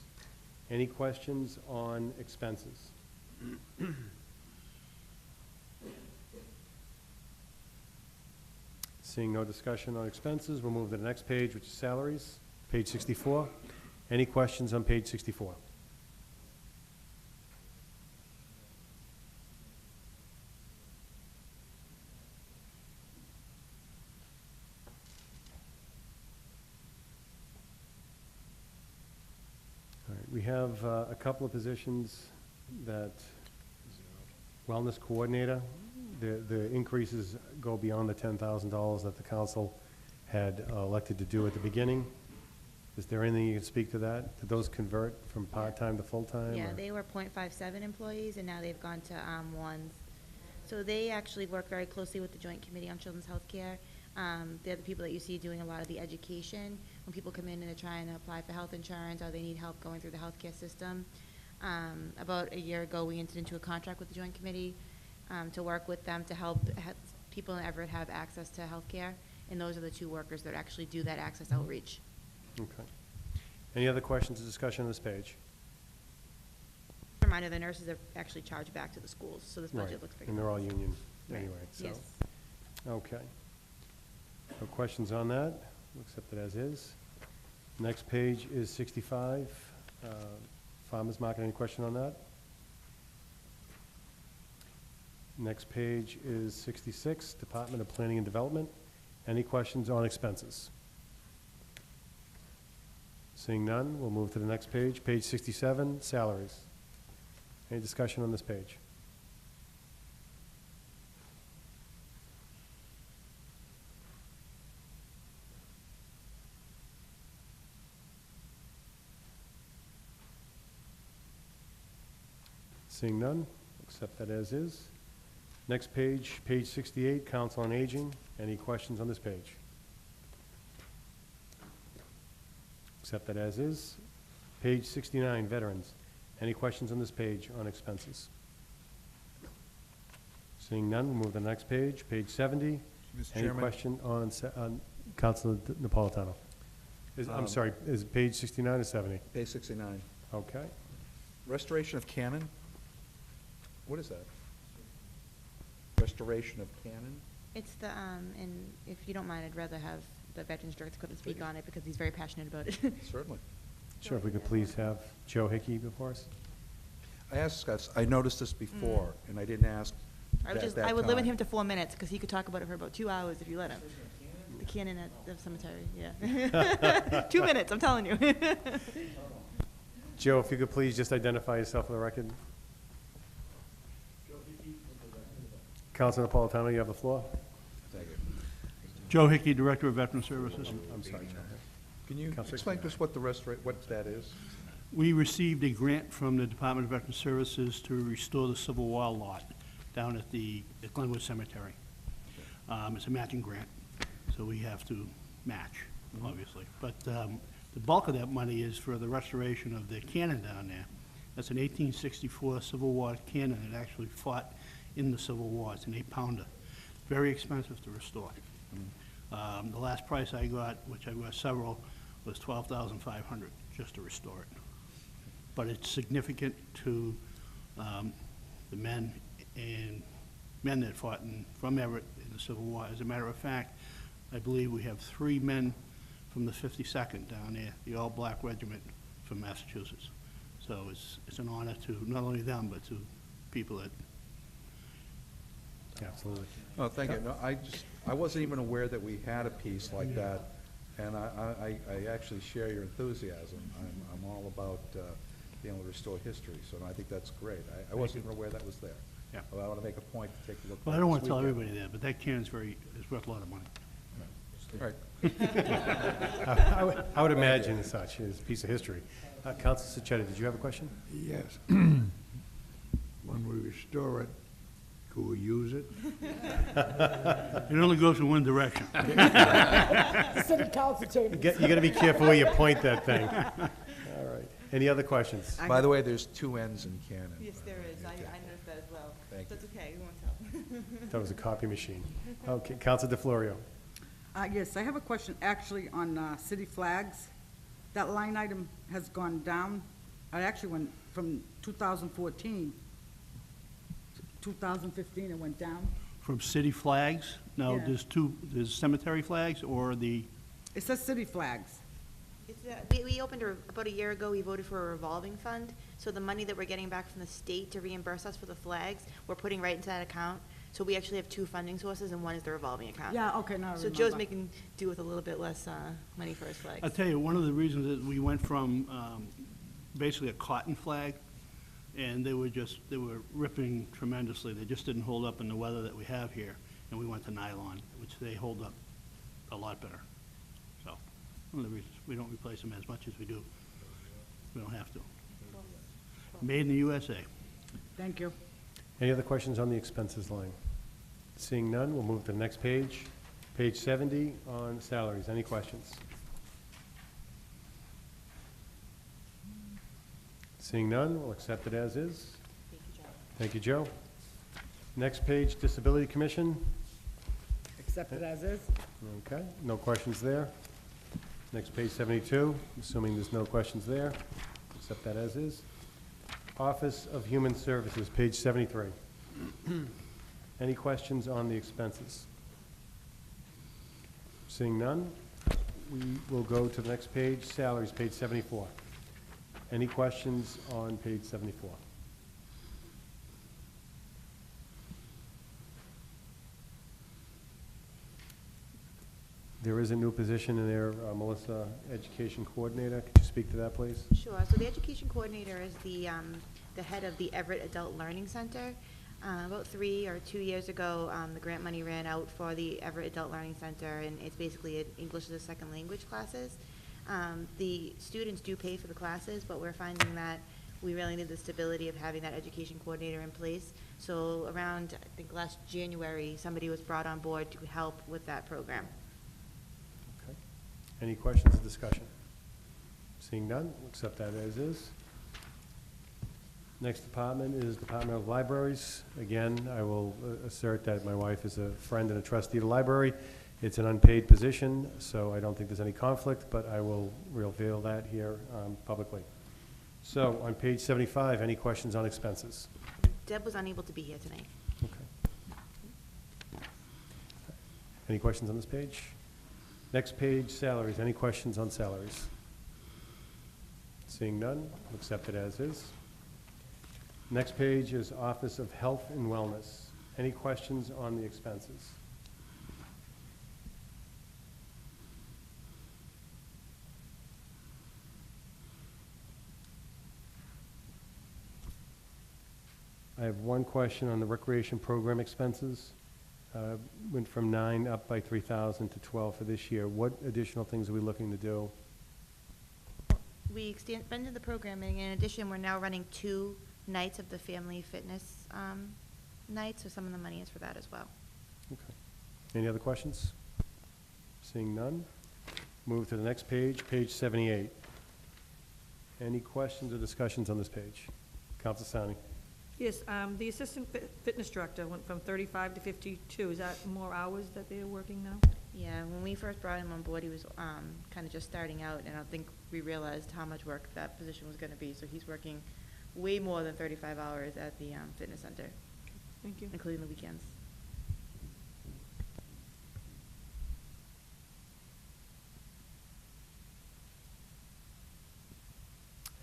Any questions on expenses? Seeing no discussion on expenses, we'll move to the next page, which is salaries, page 64. Any questions on page 64? All right, we have a couple of positions that, wellness coordinator, the increases go beyond the $10,000 that the council had elected to do at the beginning. Is there anything you can speak to that? Did those convert from part-time to full-time? Yeah, or- they were .57 employees, and now they've gone to ones. So they actually work very closely with the Joint Committee on Children's Health Care. They're the people that you see doing a lot of the education. When people come in and they're trying to apply for health insurance or they need help going through the healthcare system. About a year ago, we entered into a contract with the Joint Committee to work with them to help people in Everett have access to healthcare. And those are the two workers that actually do that access outreach. Okay. Any other questions or discussion on this page? Reminder, the nurses are actually charged back to the schools, so this budget Right, looks very and they're all union Right. anyway, so. Yes. Okay. No questions on that? We'll accept it as is. Next page is 65. Farmers Market, any question on that? Next page is 66, Department of Planning and Development. Any questions on expenses? Seeing none, we'll move to the next page. Page 67, salaries. Any discussion on this page? Seeing none, accept that as is. Next page, page 68, Council on Aging. Any questions on this page? Accept that as is. Page 69, Veterans. Any questions on this page on expenses? Seeing none, we'll move to the next page, page 70. Mr. Any Chairman? question on Councilor Napolitano? I'm sorry, is it page 69 or 70? Page 69. Okay. Restoration of cannon? What is that? Restoration of cannon? It's the, and if you don't mind, I'd rather have the Veterans Director come and speak on it because he's very passionate about it. Certainly. Sure, if we could please have Joe Hickey before us. I asked Scott, I noticed this before, and I didn't ask I would limit him to 4 minutes because he could talk about it for about 2 hours if you let him. The cannon at the cemetery, yeah. 2 minutes, I'm telling you. Joe, if you could please just identify yourself for the record. Councilor Napolitano, you have the floor. Thank you. Joe Hickey, Director of Veteran Services. I'm sorry, Joe. Can you Counselor explain to us what what that is? We received a grant from the Department of Veteran Services to restore the Civil War lot down at the Glenwood Cemetery. It's a matching grant, so we have to match, obviously. But the bulk of that money is for the restoration of the cannon down there. That's an 1864 Civil War cannon that actually fought in the Civil War. It's an 8-pounder. Very expensive to restore. The last price I got, which I got several, was $12,500 just to restore it. But it's significant to the men that fought from Everett in the Civil War. As a matter of fact, I believe we have 3 men from the 52nd down there, the all-black regiment from Massachusetts. So it's an honor to not only them, but to people that. Absolutely. Oh, thank you. No, I wasn't even aware that we had a piece like that, and I actually share your enthusiasm. I'm all about being able to restore history, so I think that's great. I wasn't even aware that was there. Yeah. Well, I want to make a point to take a look. Well, I don't want to tell everybody that, but that can's is worth a lot of money. Right. I would imagine as such, it's a piece of history. Counsel Sacchetti, did you have a question? Yes. When we restore it, could we use it? It only goes in one direction. City council chamber. You gotta be careful where you point that thing. All right. Any other questions? By the way, there's 2 N's in Canon. Yes, there is. I noticed that as well. Thank That's okay, we won't tell. That was a copy machine. Okay, Counsel DeFlorio. Yes, I have a question actually on city flags. That line item has gone down. I actually went from 2014 to 2015, it went down. From city flags, now Yeah. there's cemetery flags or the, It says city flags. We opened about a year ago, we voted for a revolving fund, so the money that we're getting back from the state to reimburse us for the flags, we're putting right into that account. So we actually have 2 funding sources, and one is the revolving account. Yeah, okay, now I So Joe's remember. making do with a little bit less money for his flags. I'll tell you, one of the reasons that we went from basically a cotton flag, and they were ripping tremendously. They just didn't hold up in the weather that we have here, and we went to nylon, which they hold up a lot better. So, one of the reasons we don't replace them as much as we do. We don't have to. Made in the USA. Thank you. Any other questions on the expenses line? Seeing none, we'll move to the next page. Page 70 on salaries. Any questions? Seeing none, we'll accept it as is. Thank you, Joe. Next page, Disability Commission. Accept it as is. Okay, no questions there. Next page, 72, assuming there's no questions there, accept that as is. Office of Human Services, page 73. Any questions on the expenses? Seeing none, we will go to the next page, salaries, page 74. Any questions on page 74? There is a new position in there, Melissa, Education Coordinator. Could you speak to that, please? Sure, so the education coordinator is the head of the Everett Adult Learning Center. About 3 or 2 years ago, the grant money ran out for the Everett Adult Learning Center, and it's basically English as a second language classes. The students do pay for the classes, but we're finding that we really need the stability of having that education coordinator in place. So around, I think last January, somebody was brought on board to help with that program. Okay. Any questions or discussion? Seeing none, we'll accept that as is. Next department is Department of Libraries. Again, I will assert that my wife is a friend and a trustee of the library. It's an unpaid position, so I don't think there's any conflict, but I will reveal that here publicly. So, on page 75, any questions on expenses? Deb was unable to be here tonight. Okay. Any questions on this page? Next page, salaries. Any questions on salaries? Seeing none, we'll accept it as is. Next page is Office of Health and Wellness. Any questions on the expenses? I have one question on the recreation program expenses. Went from 9 up by 3,000 to 12 for this year. What additional things are we looking to do? We expanded the programming. In addition, we're now running 2 nights of the family fitness nights, so some of the money is for that as well. Okay. Any other questions? Seeing none, move to the next page, page 78. Any questions or discussions on this page? Counsel Sani. Yes, the assistant fitness director went from 35 to 52. Is that more hours that they're working now? Yeah, when we first brought him on board, he was kind of just starting out, and I don't think we realized how much work that position was going to be. So he's working way more than 35 hours at the fitness center. Thank you. Including the weekends.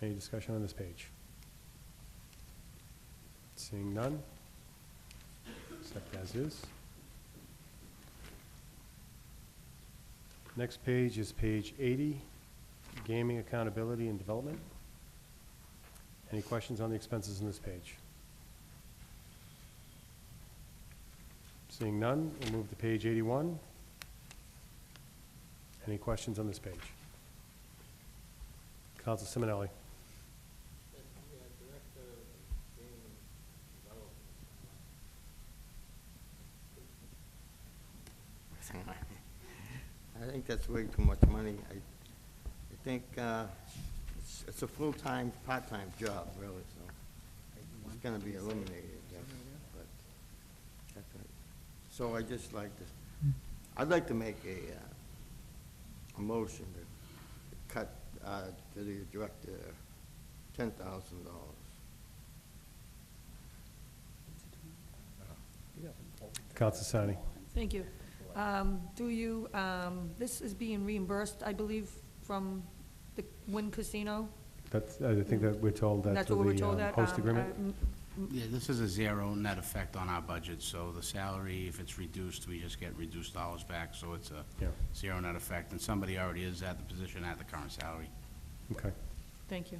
Any discussion on this page? Seeing none, accept as is. Next page is page 80, Gaming Accountability and Development. Any questions on the expenses on this page? Seeing none, we'll move to page 81. Any questions on this page? Counsel Simonelli. I think that's way too much money. I think it's a full-time, part-time job, really, so it's gonna be eliminated, yes. But that's right. So I just like to, I'd like to make a motion to cut to the director $10,000. Counsel Sani. Thank you. This is being reimbursed, I believe, from the Wynn Casino? That's, I think that we're told that That's through what we're the told that. host agreement. Yeah, this is a zero net effect on our budget, so the salary, if it's reduced, we just get reduced dollars back, so it's a Yeah. zero net effect, and somebody already is at the position at the current salary. Okay. Thank you.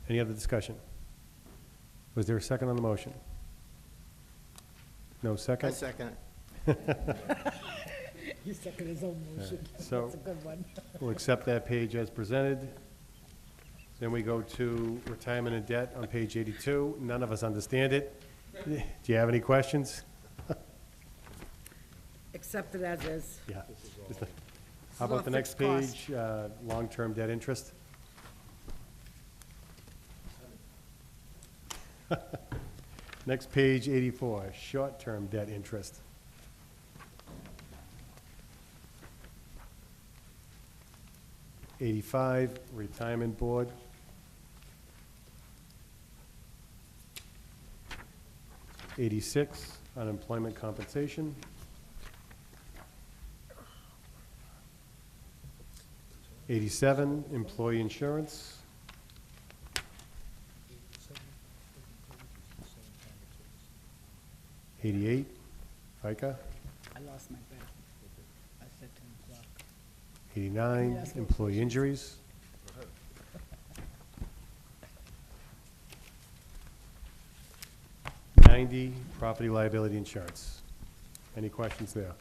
Any other discussion? Was there a second on the motion? No second? I second it. He seconded his own motion. So- That's a good one. We'll accept that page as presented. Then we go to retirement and debt on page 82. None of us understand it. Do you have any questions? Accept it as is. Yeah. is How all about the next fixed cost. page, long-term debt interest? Next page, 84, short-term debt interest. '85, retirement board. '86, unemployment compensation. '87, employee insurance. '88, FICA. I lost my bet. I said 10 o'clock. '89, Yes. employee injuries. '90, property liability insurance. Any questions there?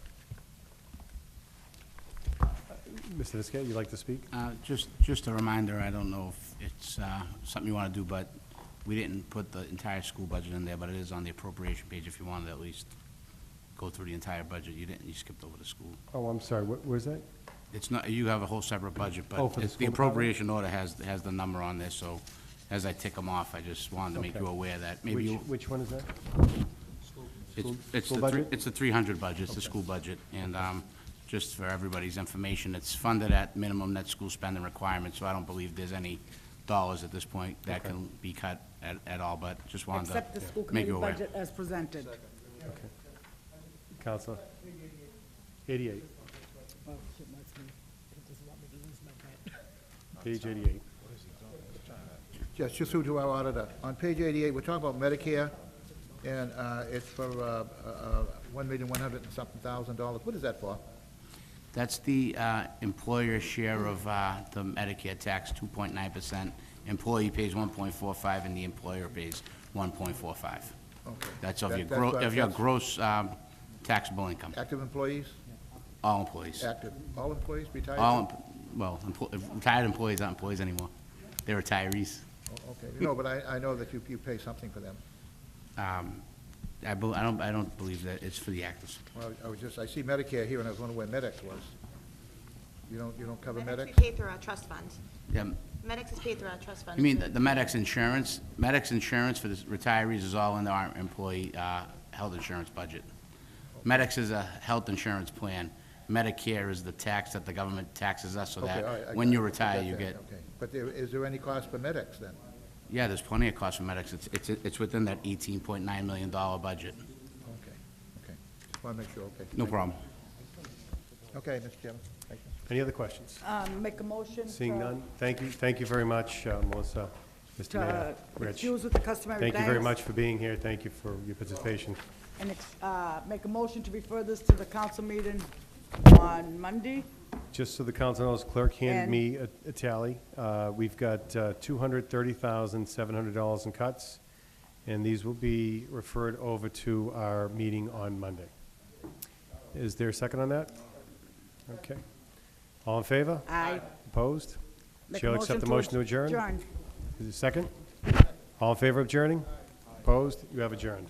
Mr. Visca, you'd like to speak? Just a reminder, I don't know if it's something you want to do, but we didn't put the entire school budget in there, but it is on the appropriation page if you wanted to at least go through the entire budget. You didn't, you skipped over the school. Oh, I'm sorry, where's that? It's not, you have a whole separate budget, but Oh, for the it's- the school department? appropriation order has the number on there, so as I tick them off, I just wanted to make Okay. you aware that maybe you... Which one is that? It's School the budget? it's the 300 budget, it's the school budget, and just for everybody's information, it's funded at minimum net school spending requirements, so I don't believe there's any dollars at this point that Okay. can be cut at all, but just wanted Accept the to school make committee you aware. budget as presented. Okay. Counselor? 88, Oh, shit, that's me. It doesn't want me to lose my bet. page 88. Just through to our auditor. On page 88, we're talking about Medicare, and it's for $1,100,000 and something thousand. What is that for? That's the employer share of the Medicare tax, 2.9%. Employee pays 1.45, and the employer pays 1.45. Okay. That's of That- your that's gross taxable income, Active employees? all employees. Active, all employees, retired? Retired employees aren't employees anymore. They're retirees. Oh, okay. No, but I know that you pay something for them. I don't believe that it's for the actors. Well, I see Medicare here, and I was wondering where Medex was. You don't cover Medics we Medex? pay through our trust fund. Yeah, Medics is paid through our trust fund. you mean the Medex insurance? Medex insurance for the retirees is all in our employee health insurance budget. Medex is a health insurance plan. Medicare is the tax that the government taxes us so Okay, all right, I that when got you it. I retire, got you that, get, okay. But is there any cost for Medex then? yeah, there's plenty of cost for Medex. It's within that $18.9 million budget. Okay. Just want to make sure, okay. No problem. Okay, Mr. Chairman, thank you. Any other questions? Make a motion. Seeing to- none, thank you very much, Melissa, Mr. Mayor, To Rich. excuse with the customary Thank you very thanks. much for being here, thank you for your participation. And make a motion to refer this to the council meeting on Monday. Just so the council knows, clerk handed And- me a tally. We've got $230,700 in cuts, and these will be referred over to our meeting on Monday. Is there a second on that? Okay. All in favor? Aye. Opposed? Make a Chair will accept the motion to adjourn. Adjourn. Is there a second? All in favor of adjourning? Opposed? You have adjourned.